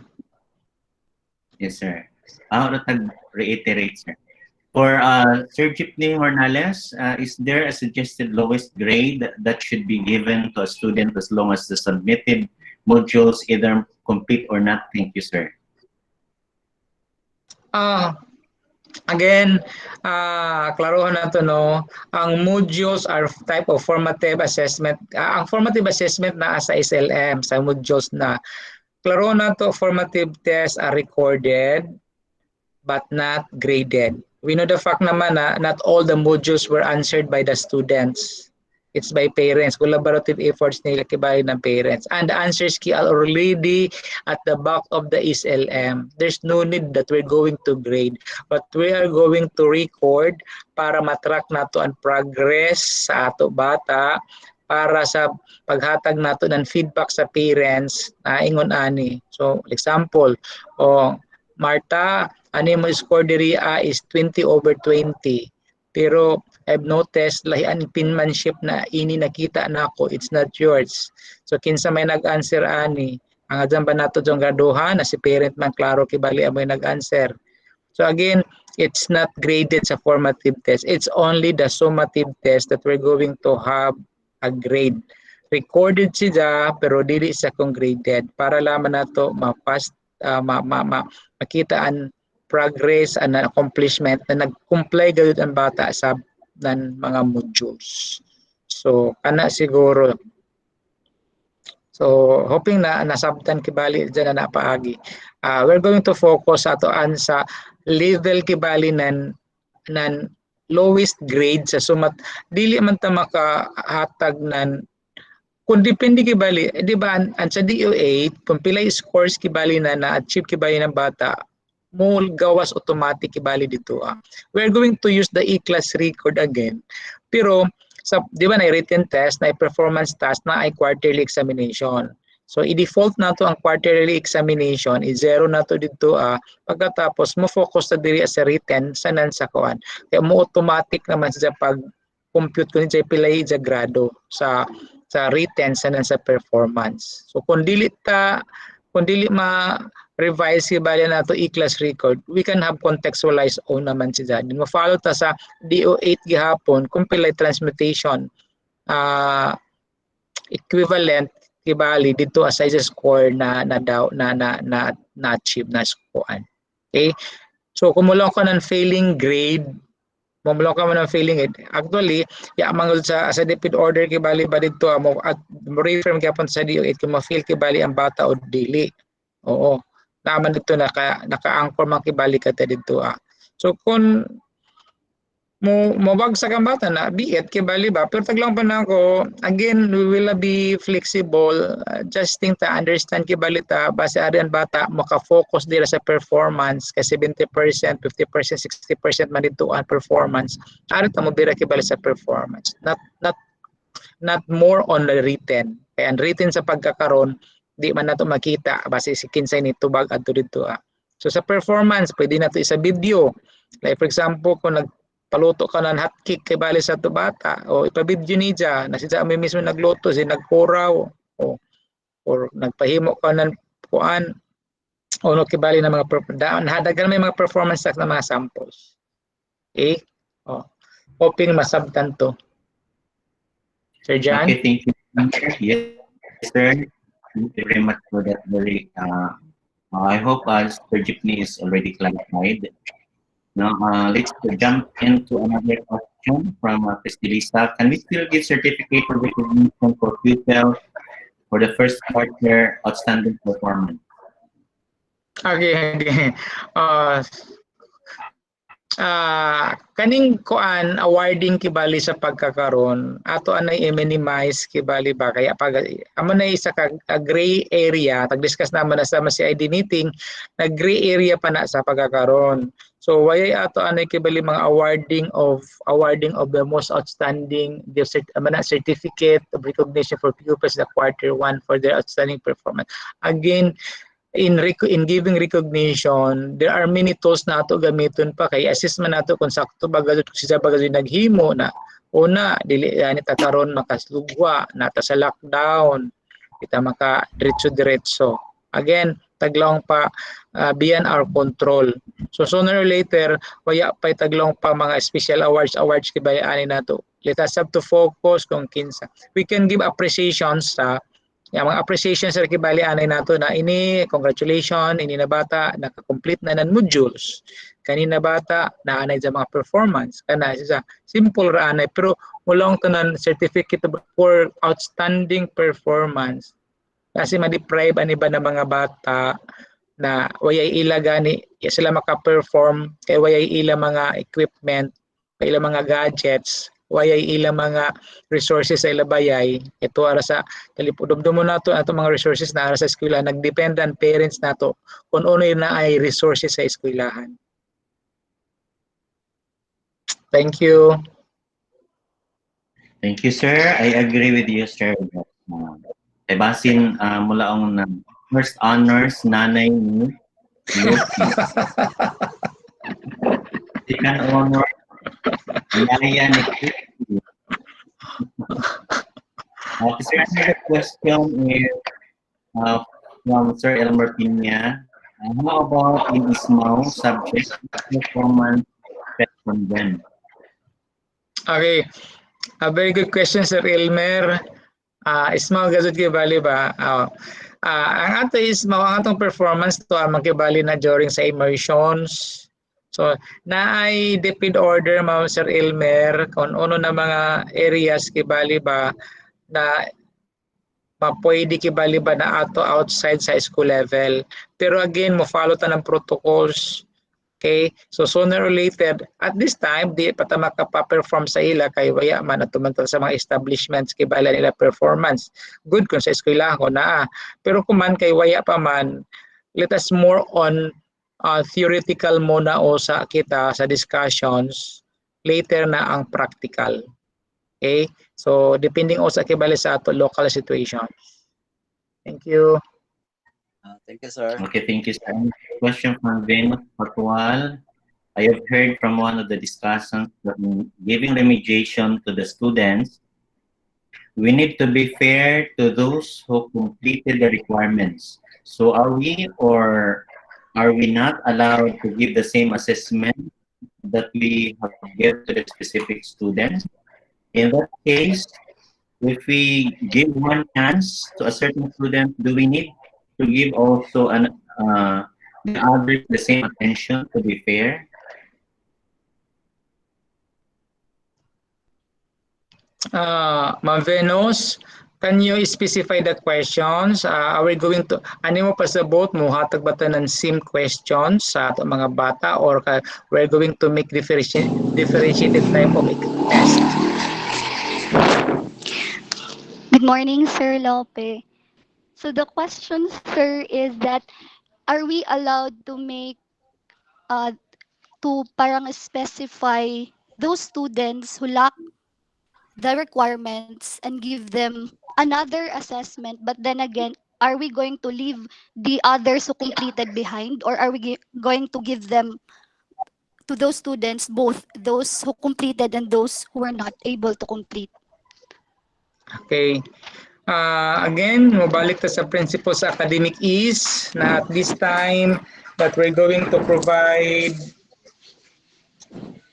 Yes, sir. I'll reiterate, sir. For Sir Jeepney Hornales, is there a suggested lowest grade that should be given to a student as long as the submitted modules either complete or not? Thank you, sir. Again, klaruhan nato, no, ang modules are type of formative assessment. Ang formative assessment na sa SLM, sa modules na. Klaruhan nato, formative tests are recorded but not graded. We know the fact naman na not all the modules were answered by the students. It's by parents, collaborative efforts nila kibali ng parents. And the answers key are already at the back of the SLM. There's no need that we're going to grade, but we are going to record para matrack nato ang progress sa ato bata, para sa paghatag nato ng feedback sa parents na ingon ani. So, example, Marta, ano mo score diri is 20/20. Pero I've noticed lahian penmanship na ini nakita nako, it's not yours. So kinsa may nag-answer ani, ang adyan ba nato jong graduhan na si parent man klaro kibali amoy nag-answer. So again, it's not graded sa formative test. It's only the summative test that we're going to have a grade. Recorded siya pero dili siya kung graded para laman nato ma-pass makita ang progress and accomplishment na nag-comply gayud ang bata sa ng mga modules. So kana siguro. So hoping na nasabtan kibali dyan na napaagi. We're going to focus atoan sa level kibali nan lowest grade sa sumat dili man ta makahatag nan kung depende kibali, di ba ang sa DO8 kung pila scores kibali na achieve kibali ng bata mo gawas automatic kibali dito. We're going to use the E-class record again. Pero sa di ba na written test, na performance task, na ay quarterly examination. So i-default nato ang quarterly examination, i-zero nato dito pagkatapos mo focus na diri sa written sa sa kuan. Kaya mo automatic naman sa pag compute ko ni pilay sa grado sa written sa performance. So kung dili ma-revise ibali nato E-class record, we can have contextualized o naman siya. Din ma-follow ta sa DO8 gihapon kung pilay transmutation equivalent ibali dito as a score na achieve na score. Okay? So kung mula ko ng failing grade, mula ka man ng failing it. Actually, mangol sa depend order kibali ba dito mo at reframe gyapon sa DO8 kung ma-fail kibali ang bata o dili. Oo. Naman dito naka-anchor man kibali ka dito. So kung mabagsak ang bata na biit kibali ba pero taglang pa na ako again we will be flexible adjusting to understand kibali ta base ari ang bata maka-focus dira sa performance kasi 70%, 50%, 60% man dito ang performance ari ta mo bira kibali sa performance not more on the written kaya ang written sa pagkakaron di man nato makita base si kinsay ni tubag adto dito. So sa performance pwede nato isa video like for example kung paluto ka ng hotcake kay bali sa to bata o ipabidyo ni dya na siya may mismo nagluto si nagpuraw or nagpahimo ka ng kuan o no kibali ng mga hadagan may mga performance task na mga samples. Okay? Hoping masabtan to. Sir John? Okay, thank you. Yes, sir. Thank you very much for that very I hope Sir Jeepney is already clarified. Now, let's jump into another question from Lisa. Can we still give certificate for recognition for pupils for the first quarter outstanding performance? Okay. Kaning kuan awarding kibali sa pagkakaron ato anay i-minimize kibali ba kaya pag amo na isa ka gray area tag-discuss naman na sa CID meeting na gray area pa na sa pagkakaron. So why ato anay kibali mga awarding of the most outstanding certificate of recognition for pupils sa quarter 1 for their outstanding performance. Again, in giving recognition, there are many tools na ato gamiton pa kay assess man nato kung sakto baga kung siya baga naghimo na una dili ani ta karon makaslugwa nata sa lockdown kita maka diretso. Again, taglong pa beyond our control. So sooner or later, waya pa taglong pa mga special awards kay ani nato. Let us have to focus kung kinsa. We can give appreciations sa mga appreciation sa kibali anay nato na ini congratulations ini na bata naka-complete na ng modules kanina bata na anay sa mga performance kana sa simple ra anay pero mulong tanan certificate for outstanding performance kasi ma-deprive ani ba ng mga bata na wayay ila gani sila maka-perform kay wayay ila mga equipment kay ila mga gadgets wayay ila mga resources sa ilabayay ito ara sa talipudumdum nato ato mga resources na ara sa eskwela nagdependan parents nato kung ano na ay resources sa eskwelahan. Thank you. Thank you, sir. I agree with you, sir. Basin mula ang first honors nanay ni Lucy. Second honor Yaya ni Christy. Sir, another question is from Sir Elmer Pina. How about in small subject performance respondent? Okay. A very good question, Sir Elmer. Ismaw gazud kibali ba? Ang ato is ang atong performance to magkibali na during sa immersions. So, naay depend order mao Sir Elmer kung ano na mga areas kibali ba na pwede kibali ba na ato outside sa school level. Pero again, mo follow ta ng protocols. Okay, so sooner or later, at this time, di pa ta makapa-perform sa ila kay waya man at tumantal sa mga establishments kay bala nila performance. Good kung sa eskwela ko na. Pero kung man kay waya pa man, let us more on theoretical muna o sa kita sa discussions, later na ang practical. Okay, so depending o sa kibali sa ato local situation. Thank you. Thank you, sir. Okay, thank you, sir. Question from Venus Patwal. I have heard from one of the discussants that in giving remediation to the students, we need to be fair to those who completed the requirements. So are we or are we not allowed to give the same assessment that we have given to the specific students? In that case, if we give one chance to a certain student, do we need to give also the others the same attention to be fair? Ma'am Venus, can you specify the questions? Are we going to, ano mo pasabot mo, hatag ba ito ng same questions sa ato mga bata or we're going to make differentiated type of test? Good morning, Sir Lope. So the question, sir, is that are we allowed to make to parang specify those students who lack the requirements and give them another assessment, but then again, are we going to leave the others who completed behind, or are we going to give them to those students, both those who completed and those who were not able to complete? Okay. Again, mabalik ta sa principle sa academic is na at this time that we're going to provide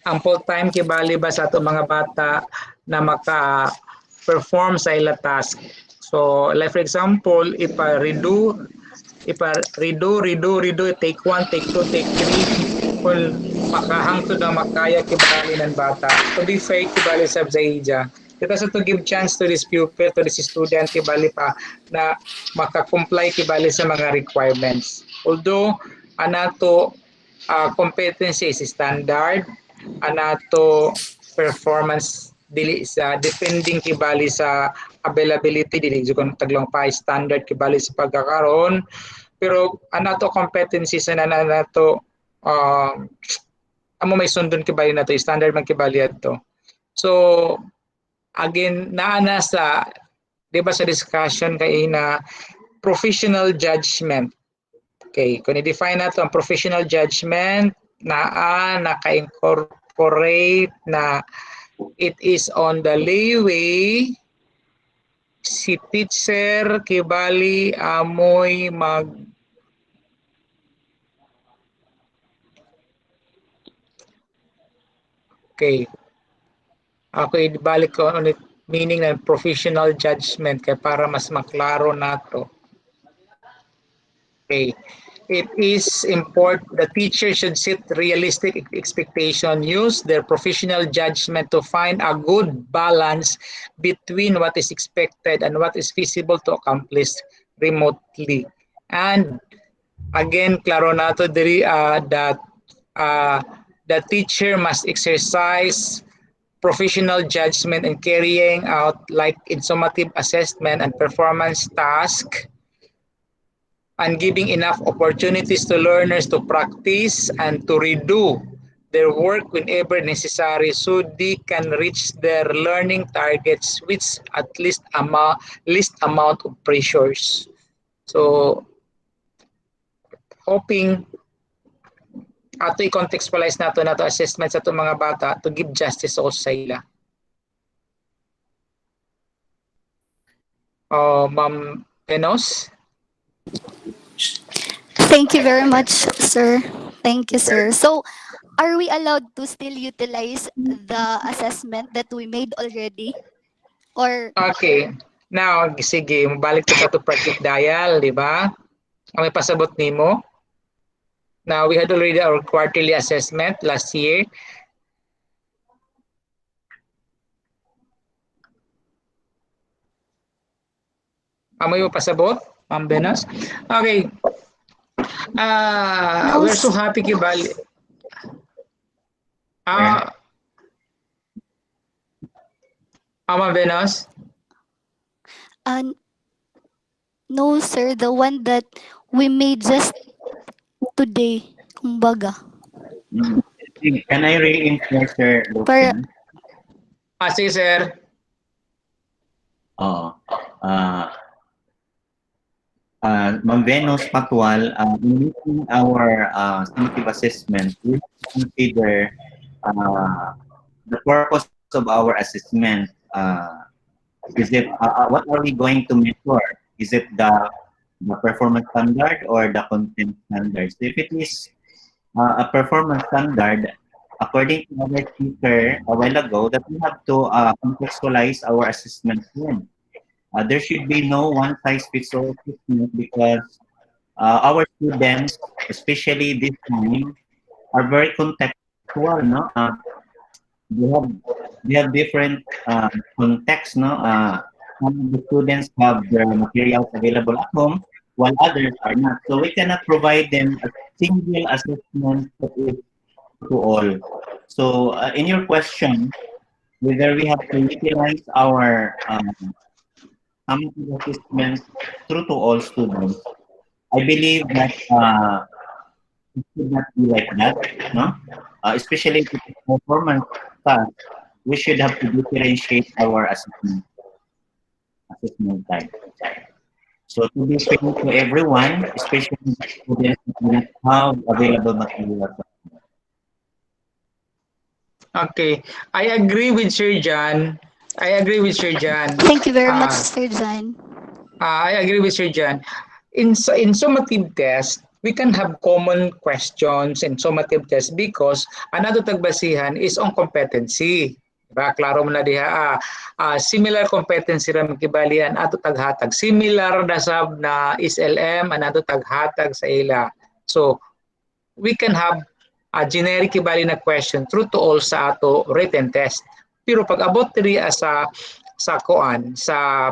ample time kibali ba sa ato mga bata na maka-perform sa ila task. So, like for example, redo, take 1, take 2, take 3, kung makahangtod na makaya kibali ng bata. To be fair kibali sa Zaija. Kita sa to give chance to this pupil, to this student kibali pa na maka-comply kibali sa mga requirements. Although, anato competency is standard, anato performance dili sa depending kibali sa availability dili jud taglong pa standard kibali sa pagkakaroon, pero anato competency sa nato amo may sundon kibali nato standard man kibali adto. So again naana sa di ba sa discussion kay na professional judgment. Okay, kung i-define nato ang professional judgment naka-incorporate na it is on the leeway si teacher kibali amoy okay. Ako ibalik ko ulit meaning ng professional judgment kay para mas maklaro nato. Okay. It is important the teacher should set realistic expectation, use their professional judgment to find a good balance between what is expected and what is feasible to accomplish remotely. And again, klaro nato diri that the teacher must exercise professional judgment in carrying out like in summative assessment and performance task, and giving enough opportunities to learners to practice and to redo their work whenever necessary so they can reach their learning targets with at least amount of pressures. So, hoping ato i-contextualize nato assessment sa itong mga bata to give justice also sa ila. Ma'am Enos? Thank you very much, sir. Thank you, sir. So, are we allowed to still utilize the assessment that we made already? Or Okay. Now, sige, mabalik ta sa to project dial, di ba? Ang may pasabot nimo. Now, we had already our quarterly assessment last year. Amoy mo pasabot, Ma'am Benas? Okay. We're so happy kibali. Ma'am Benas? no, sir, the one that we made just today, kumbaga. Can I reinforce, sir? Para, Sige, sir. Oo. Ma'am Venus Patwal, in making our summative assessment, we consider the purpose of our assessment. Is it what are we going to measure? Is it the performance standard or the content standard? So if it is a performance standard, according to our speaker a while ago, that we have to contextualize our assessment plan. There should be no one-size-fits-all assessment because our students, especially this time, are very contextual. No, they have different contexts. No, some of the students have their materials available at home, while others are not. So we cannot provide them a single assessment that is to all. So in your question, whether we have to utilize our summative assessment through to all students, I believe that it should not be like that, no? Especially if it's performance task, we should have to differentiate our assessment type. So to be fair to everyone, especially students who do not have available materials. Okay. I agree with Sir John. thank you very much, Sir John. I agree with Sir John. In summative test, we can have common questions in summative test because another tagbasihan is on competency. Diba? Klaro mo na diha, similar competency ram kibalian ato taghatag. Similar na sab na SLM, another taghatag sa ila. So, we can have a generic kibali na question true to all sa ato written test. Pero pag abot diri sa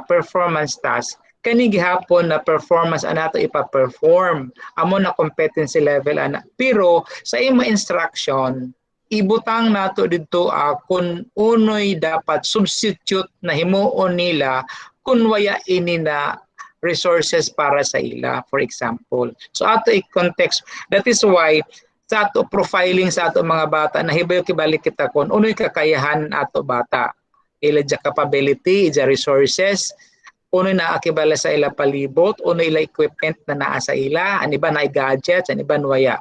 performance task, kani gihapon na performance anato ipa-perform amo na competency level ana. Pero sa imo instruction ibutang nato didto kung unoy dapat substitute na himuon nila kung waya ini na resources para sa ila, for example. So ato i-context. That is why sa ato profiling sa ato mga bata nahibayo kibalik kita kon unoy kakayahan ato bata. Ila ja capability, ija resources, unoy na akibala sa ila palibot, unoy ila equipment na naa sa ila, ani ba na gadgets, ani ba waya.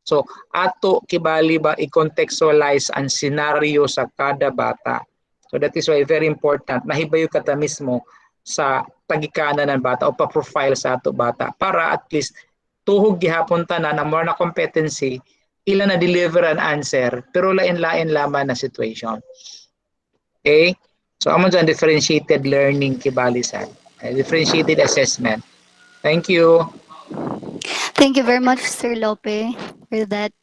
So ato kibali ba i-contextualize ang scenario sa kada bata. So that is why very important mahibayo kata mismo sa pagikanan ng bata o pa-profile sa ato bata para at least tuhog gihapon tanan na more na competency ila na deliver an answer pero lain-lain laman na situation. Okay? So amo dyan differentiated learning kibalisan. Differentiated assessment. Thank you. Thank you very much, Sir Lope, for that.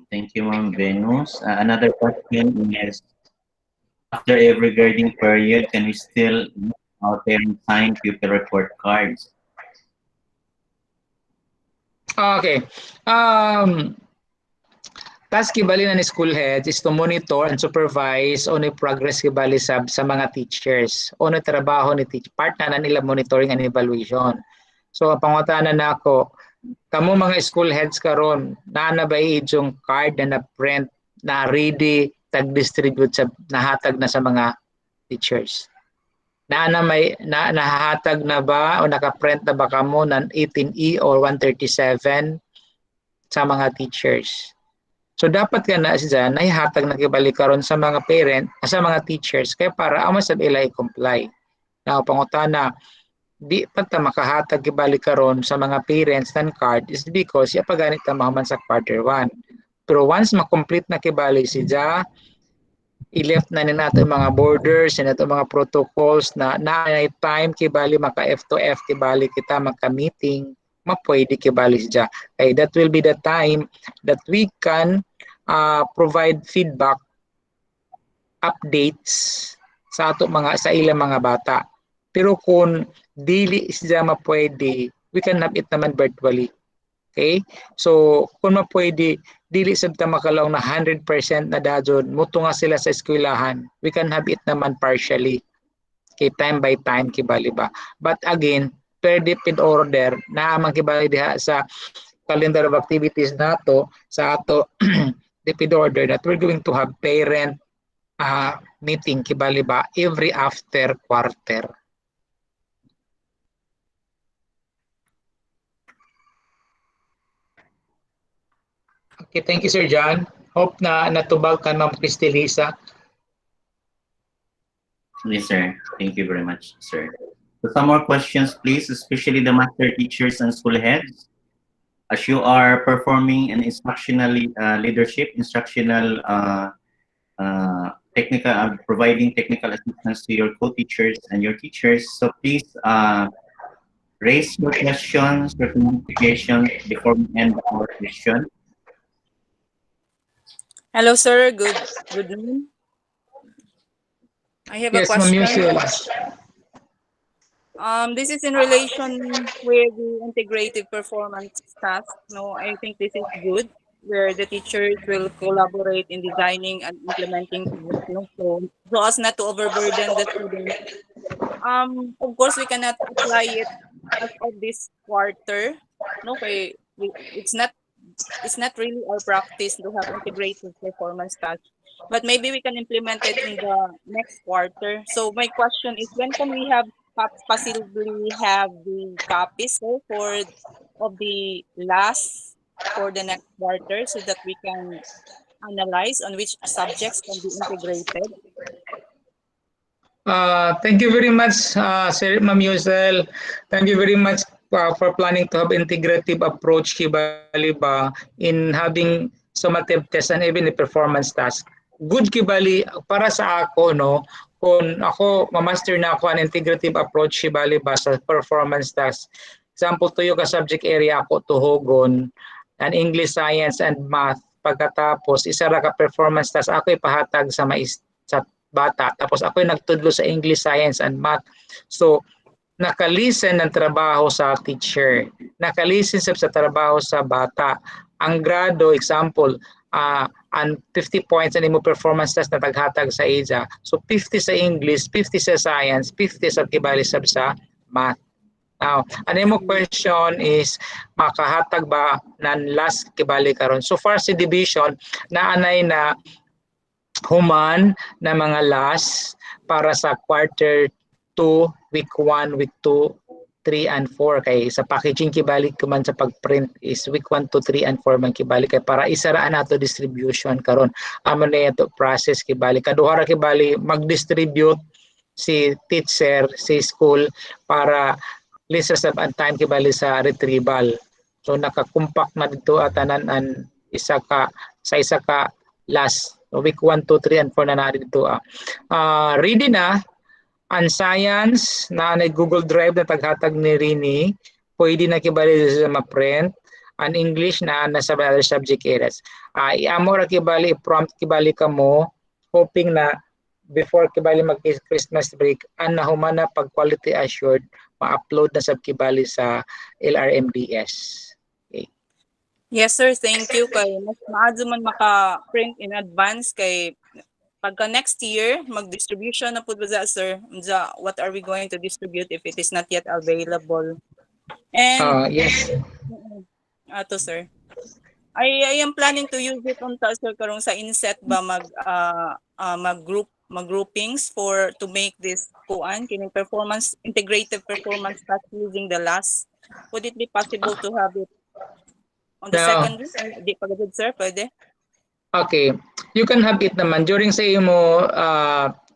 Thank you, Ma'am Venus. Another question is, after every grading period, can we still out there and sign pupil report cards? Okay. Task kibali na ni school heads is to monitor and supervise on the progress kibali sa mga teachers. O trabaho ni teacher. Part na nila monitoring and evaluation. So pangutanan na ako, kamo mga school heads karon na ba yung card na na-print na ready tag-distribute sa nahatag na sa mga teachers? Nahahatag na ba o naka-print na ba kamo ng 18E or 137 sa mga teachers? So dapat ka na siya nahihatag na kibalik karon sa mga parent, sa mga teachers kaya para amo sa ila i-comply. Now pangutana, di pagta makahatag kibali karon sa mga parents ng card is because ya paganit ta mahuman sa quarter 1. Pero once ma-complete na kibali si Ja, i-left na ni nato mga borders and nato mga protocols na time kibali maka F to F kibali kita magka-meeting, mapwede kibali si Ja. Okay, that will be the time that we can provide feedback updates sa ato mga sa ilang mga bata. Pero kung dili siya mapwede, we can have it naman virtually. Okay? So, kung mapwede, dili sabta makalaw na 100% na dadyon, muto nga sila sa eskwelahan, we can have it naman partially. Okay, time by time, kibali ba? But again, per depend order, naamang kibali diha sa calendar of activities nato, sa ato depend order that we're going to have parent meeting, kibali ba, every after quarter. Okay, thank you, Sir John. Hope na natubag ka, Ma'am Cristelisa. Yes, sir. Thank you very much, sir. So some more questions, please, especially the master teachers and school heads. As you are performing an instructional leadership, instructional technical, providing technical assistance to your co-teachers and your teachers. So please raise your questions or clarifications before we end our session. Hello, sir. Good noon. I have a question. This is in relation with the integrative performance task. No, I think this is good, where the teachers will collaborate in designing and implementing curriculum, so as not to overburden the students. Of course, we cannot apply it as of this quarter. No, it's not really our practice to have integrated performance task, but maybe we can implement it in the next quarter. So my question is, when can we have possibly have the copies for of the last for the next quarter, so that we can analyze on which subjects can be integrated? Thank you very much, Sir Ma'am Yusel. Thank you very much for planning to have integrative approach, kibali ba, in having summative test and even the performance task. Good, kibali, para sa ako, no, kung ako, ma-master na ako an integrative approach, kibali ba, sa performance task. Example, tuyo ka subject area ako tuhogon, and English, Science, and Math. Pagkatapos, isa ra ka performance task, ako ipahatag sa bata. Tapos ako nagtudlo sa English, Science, and Math. So, nakalisen ng trabaho sa teacher, nakalisen sa trabaho sa bata. Ang grado, example, and 50 points ang imo performance test na taghatag sa EJA. So 50 sa English, 50 sa Science, 50 sa kibali sa Math. Now, ano mo question is, makahatag ba ng last kibali karon? So far sa division, naanay na human na mga last para sa quarter 2, week 1, week 2, 3, and 4. Kay sa packaging kibalik ko man sa pag-print is week 1 to 3 and 4 man kibalik. Kay para isaraan nato distribution karon. Amo na ito process kibalik. Kaduha ra kibali mag-distribute si teacher, si school para lisa sa time kibali sa retrieval. So nakakumpak na dito atanan an isa ka last. So, week 1, 2, 3, and 4 na dito. Ready na ang Science na Google Drive na taghatag ni Rini, pwede na kibali sa ma-print. Ang English na nasa other subject areas. Iamo ra kibali, prompt kibali ka mo, hoping na before kibali mag-Christmas break, ang nahuman na pag quality assured, ma-upload na sa kibali sa LRMDS. Okay. Yes, sir. Thank you. Kay mas maadyo man maka-print in advance kay pagka next year, mag-distribution na po ba, sir? What are we going to distribute if it is not yet available? And yes. Ato, sir. I am planning to use it on sir karong sa inset ba mag-groupings for to make this kuan kining performance integrated performance task using the last. Would it be possible to have it on the second week? Di pa gud, sir, pwede? Okay. You can have it naman during sa imo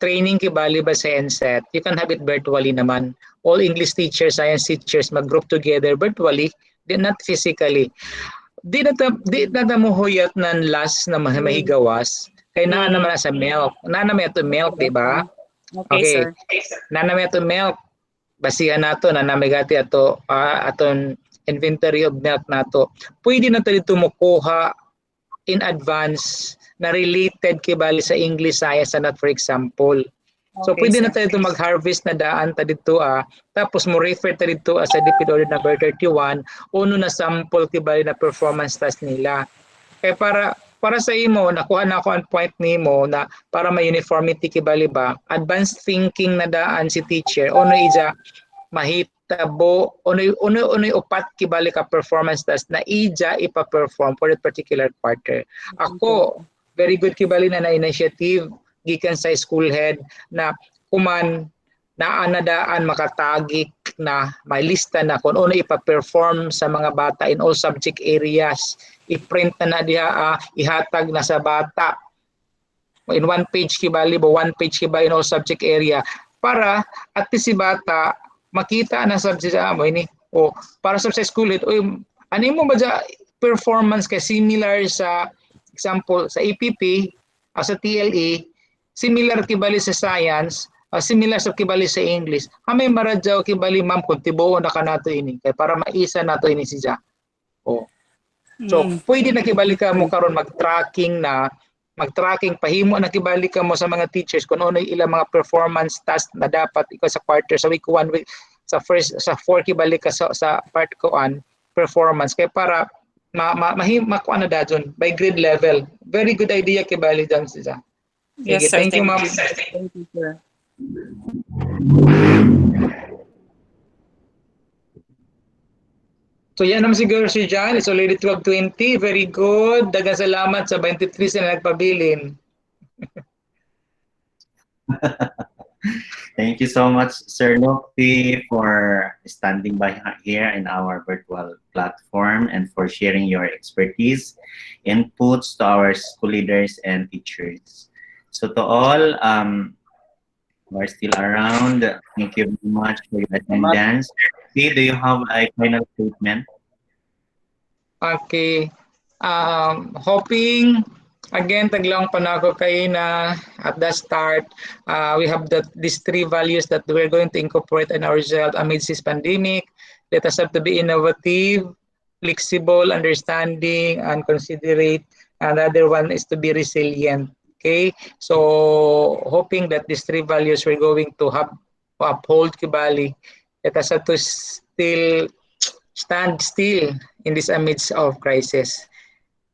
training kibali ba sa NSET, you can have it virtually naman. All English teachers, science teachers mag-group together virtually, not physically. Di na mo huyat nan last na mahigawas. Kay naa naman sa milk. Naa naman ito milk, di ba? Okay, Okay. sir. Naa naman ito milk. Basihan nato na namigati ato aton inventory of milk nato. Pwede na tayo mukuha in advance na related kibali sa English science na for example. So Okay, pwede na sir. tayo mag-harvest na daan ta dito tapos mo refer ta dito sa DepEd Order number 31 uno na sample kibali na performance test nila. Kaya para sa imo nakuha na ako ang point nimo na para may uniformity kibali ba advanced thinking na daan si teacher uno ija mahitabo unoy upat kibali ka performance test na ija ipa-perform for that particular quarter. Ako very good kibali na initiative gikan sa school head na kuman naanadaan makatagik na may lista na kung ano ipa-perform sa mga bata in all subject areas. I-print na diha ihatag na sa bata in one page kibali ba one page kibali in all subject area para at least si bata makita na sa amo ini o para sa school head ano mo ba performance kay similar sa example sa APP sa TLE similar kibali sa science similar sa kibali sa English may maradyaw kibali ma'am kung tibuo na kanato ini kay para maisa nato ini siya so pwede na kibali ka mo karon mag-tracking pahimo na kibali ka mo sa mga teachers kung ano ilang mga performance task na dapat ikaw sa quarter sa week 1 week sa 4 kibali ka sa part ko performance kay para makuha na dajon by grade level. Very good idea kibali dyan siya. Yes, sir. Thank you, ma'am. Thank you, sir. So yan naman siguro si John. It's already 12:20. Very good. Dagang salamat sa 23 na nagpabilin. Thank you so much, Sir Lopi, for standing by here in our virtual platform and for sharing your expertise, inputs to our school leaders and teachers. So to all who are still around, thank you very much for your attendance. Okay, do you have a final statement? Okay. Hoping again taglong panako kay na at the start we have these three values that we're going to incorporate in ourselves amidst this pandemic. Let us have to be innovative, flexible, understanding, and considerate. And the other one is to be resilient. Okay, so hoping that these three values we're going to have to uphold kibali. Let us have to still stand still in this amidst of crisis.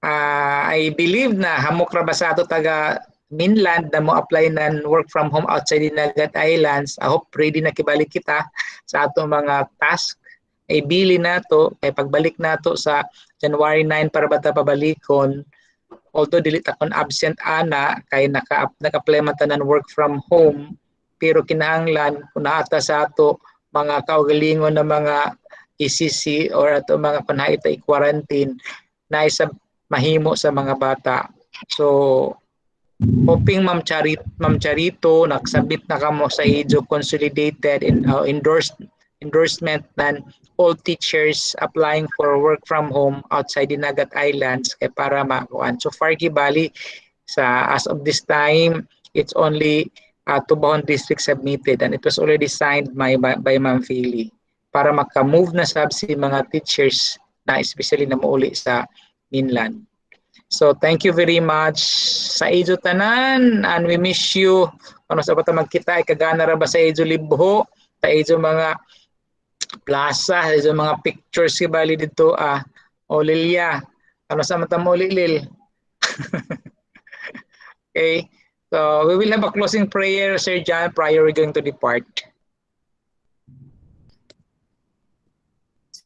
I believe na hamok ra ba sa ato taga mainland na mo apply ng work from home outside the Nagat Islands. I hope ready na kibalik kita sa ato mga task. Ay bili nato kay pagbalik nato sa January 9 para bata pabalikon. Although dili ta kon absent ana kay naka-apply man tanan work from home pero kinahanglan kung naata sa ato mga kaugalingon na mga ECC or ato mga panahita i-quarantine na isa mahimo sa mga bata. So hoping Ma'am Charito nagsabit na kamo sa EDU consolidated in endorsement ng all teachers applying for work from home outside the Nagat Islands kay para makuan. So far gibali sa as of this time it's only Tubaon district submitted and it was already signed by Ma'am Philly para maka-move na sab si mga teachers na especially na mauli sa mainland. So thank you very much sa Edu tanan and we miss you ano sa bata magkita kagana ra ba sa Edu Libho sa Edu mga plaza sa Edu mga pictures si bali dito o Lilia ano sa mata mo Lil. Okay, so we will have a closing prayer, Sir John, prior we're going to depart.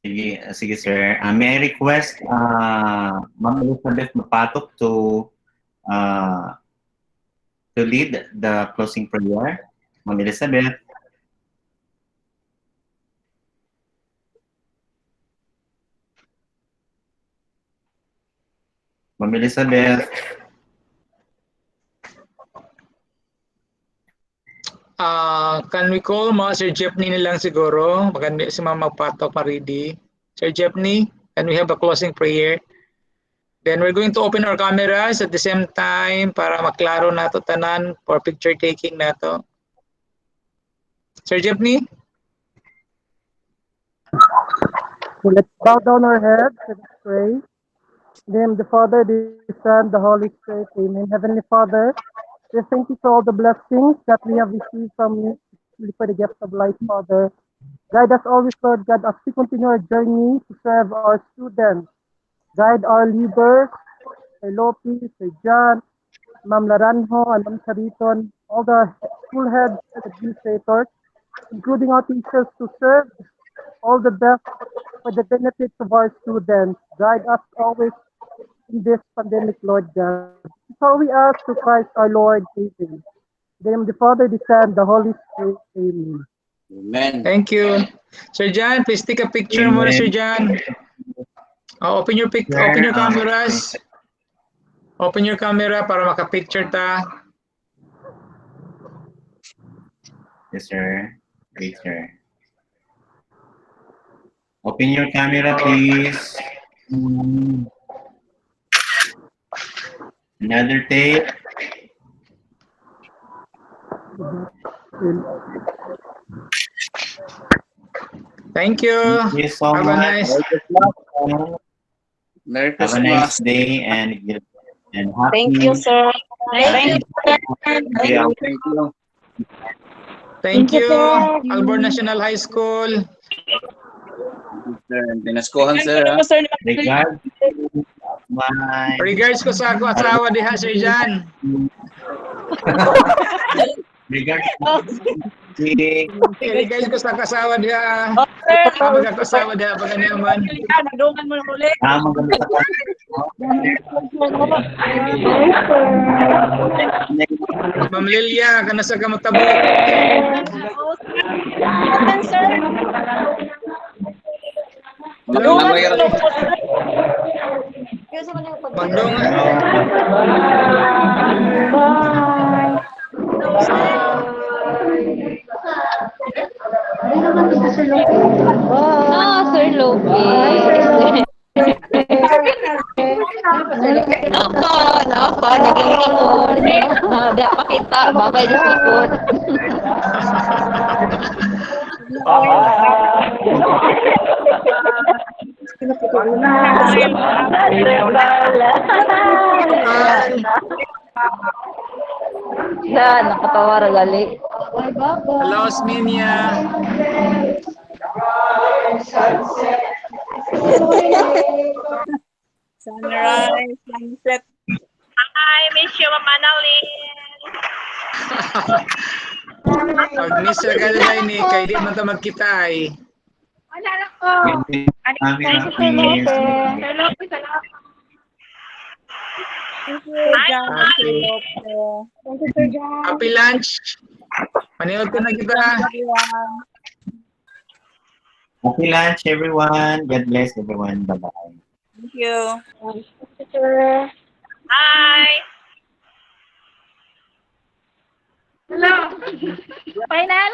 Sige sir. May I request Ma'am Elizabeth Mapatok to lead the closing prayer. Ma'am Elizabeth. Ma'am Elizabeth. Can we call Sir Jeppney na lang siguro? Baka hindi si Ma'am magpatok pa-ready. Sir Jeppney, can we have a closing prayer? Then we're going to open our cameras at the same time para maklaro nato tanan for picture taking nato. Sir Jeppney? So let's bow down our heads and pray. In the name of the Father, the Son, the Holy Spirit. Amen. Heavenly Father, we thank you for all the blessings that we have received from you, especially for the gift of life, Father. Guide us always, Lord God, as we continue our journey to serve our students. Guide our leaders, Sir Lopi, Sir John, Ma'am Laranjo, and Ma'am Chariton, all the school heads and administrators, including our teachers, to serve all the best for the benefits of our students. Guide us always in this pandemic, Lord God. So we ask to Christ our Lord, amen. In the name of the Father, the Son, the Holy Spirit, amen. Amen. Thank you. Sir John, please take a picture muna, Sir John. Open your cameras. Open your camera para maka-picture ta. Yes, sir. Great, sir. Open your camera, please. Another take. Thank you. Thank you so Have a much. Merry Have a nice day and happy. Thank you, sir. Thank you. Thank you. ALBOR National High School. Pinaskohan, sir. Regards. Bye. Regards ko sa ako asawa diha, Sir John. Regards. Regards ko sa kasawa diha. Magkakasawa diha pag naman. Nagdungan mo na ulit. Ma'am Lilia, kana sa kamatabo. Sir. Magdungan. Sir Lopi. Napa, naging ikon. Di pakita, babay di ikon. Yan, nakatawa ragali. Hello, Osminia. Sunrise, sunset. Hi, miss you, Mama Annalyn. Pag-miss ka na ni, kaya di man ta magkita ay. Wala na ko. Thank you, John. Thank you, Sir John. Happy lunch. Maniwag ko na kita. Happy lunch, everyone. God bless everyone. Bye-bye. Thank you. Sir. Hi. Hello. Final.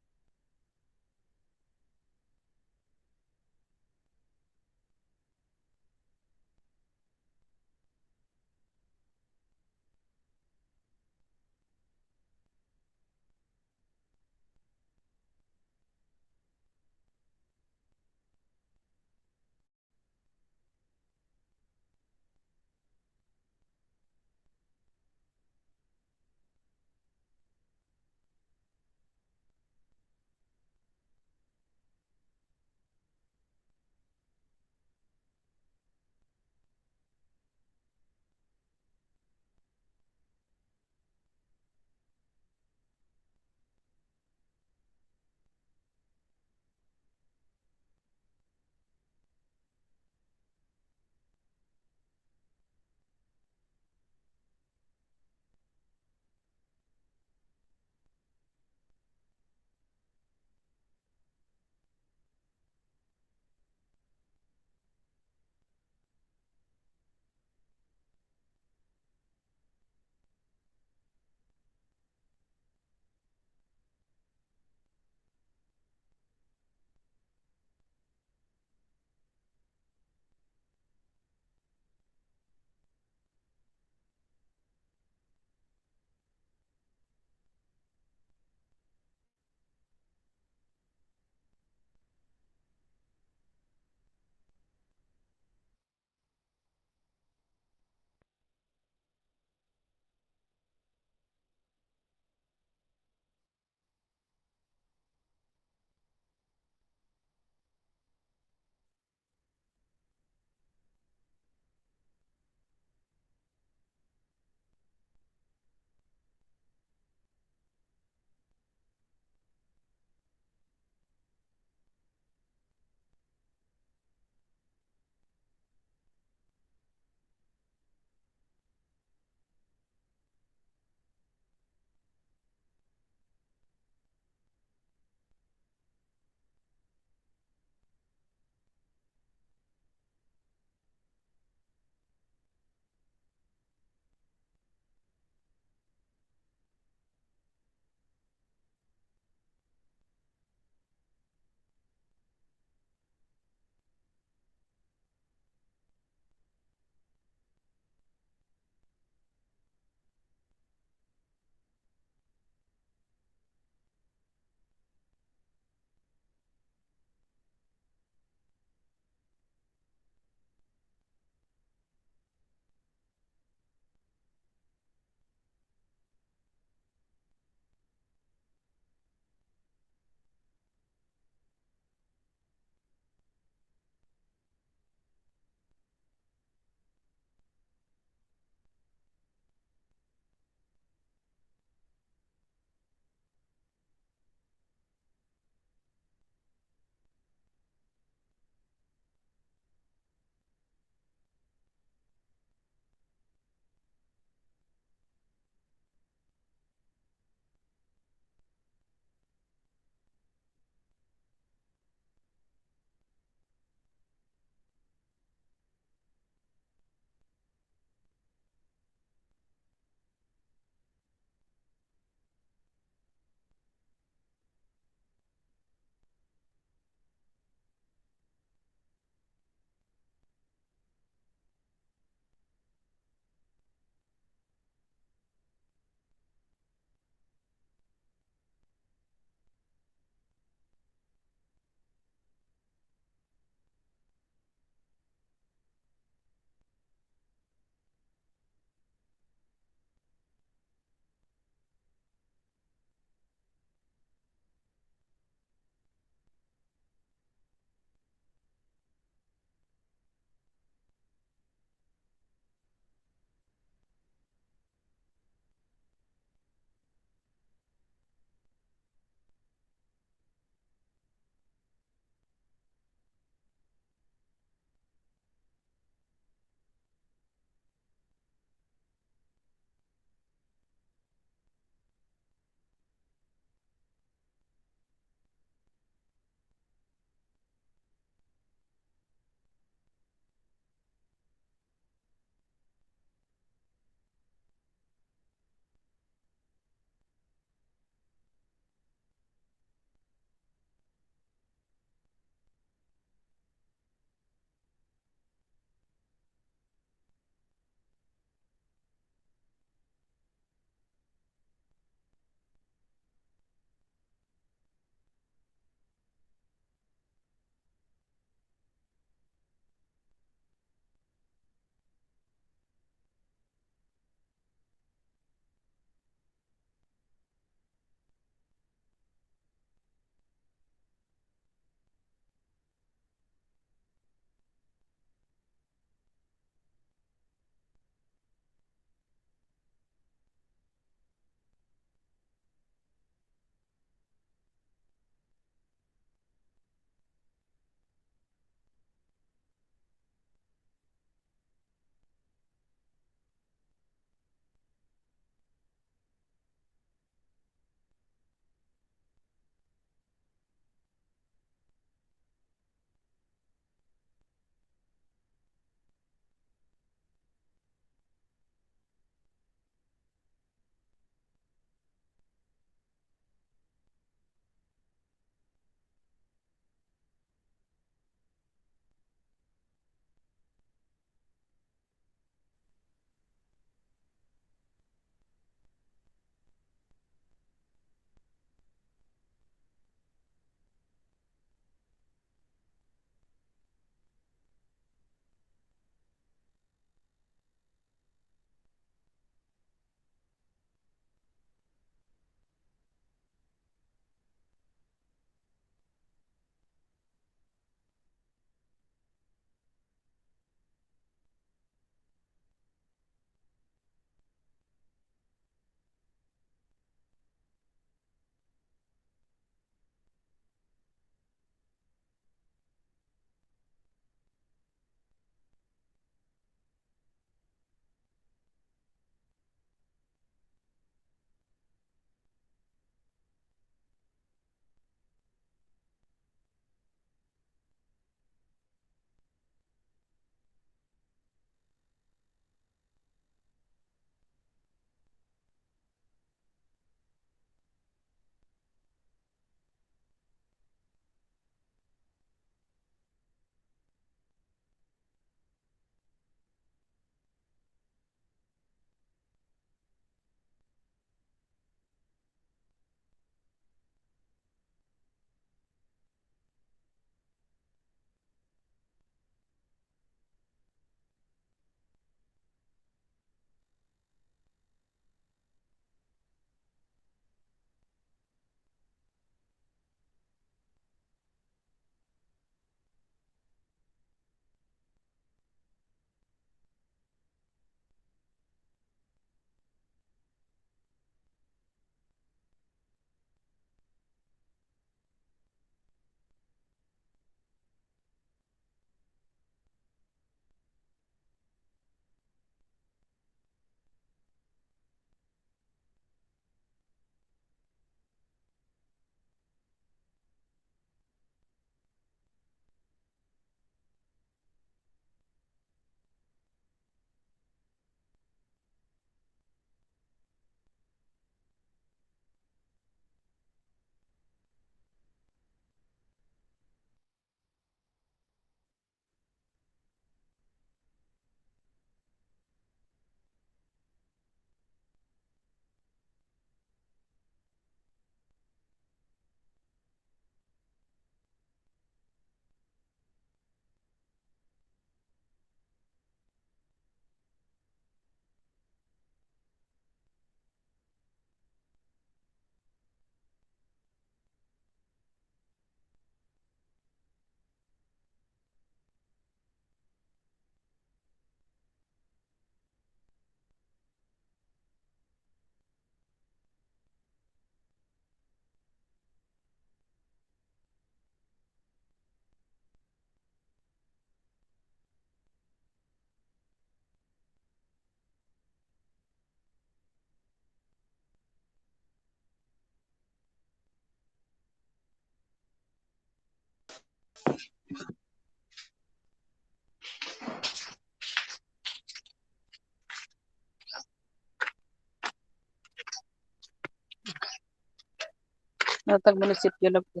Natag munisipyo na po.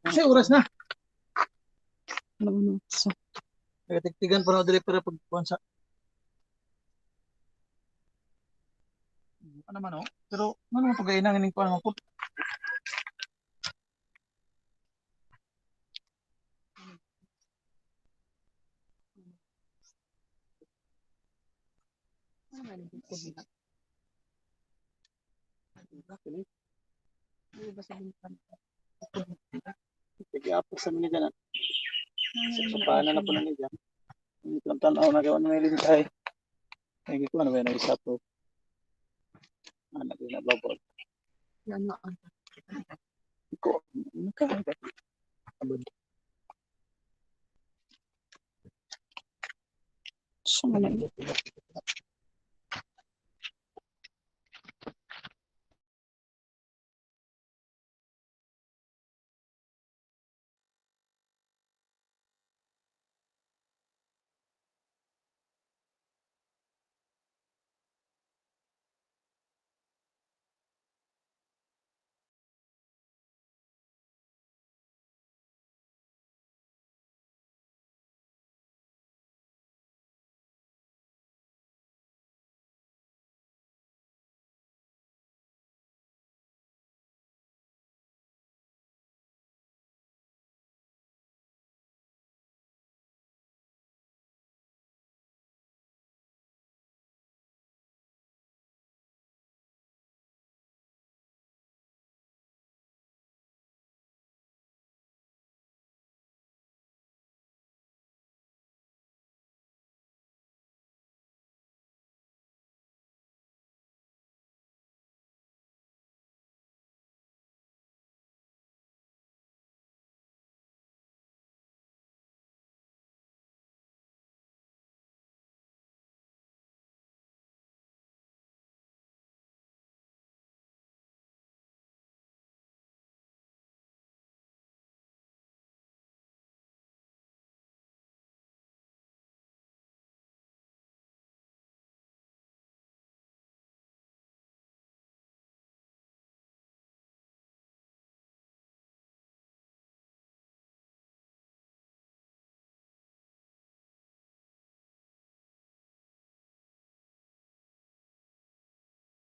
Kasi oras na. So, Nagatigtigan pa na dili para pagkuhan sa ano man pero ano pagainan ning kuan mo po. Kaya sa mga ganan. Sa paano na po na niya. Hindi ko tanaw na gawa na may limitay. Ay ko na ba na isa po. Anak na babot. ano Ko. Abad. So,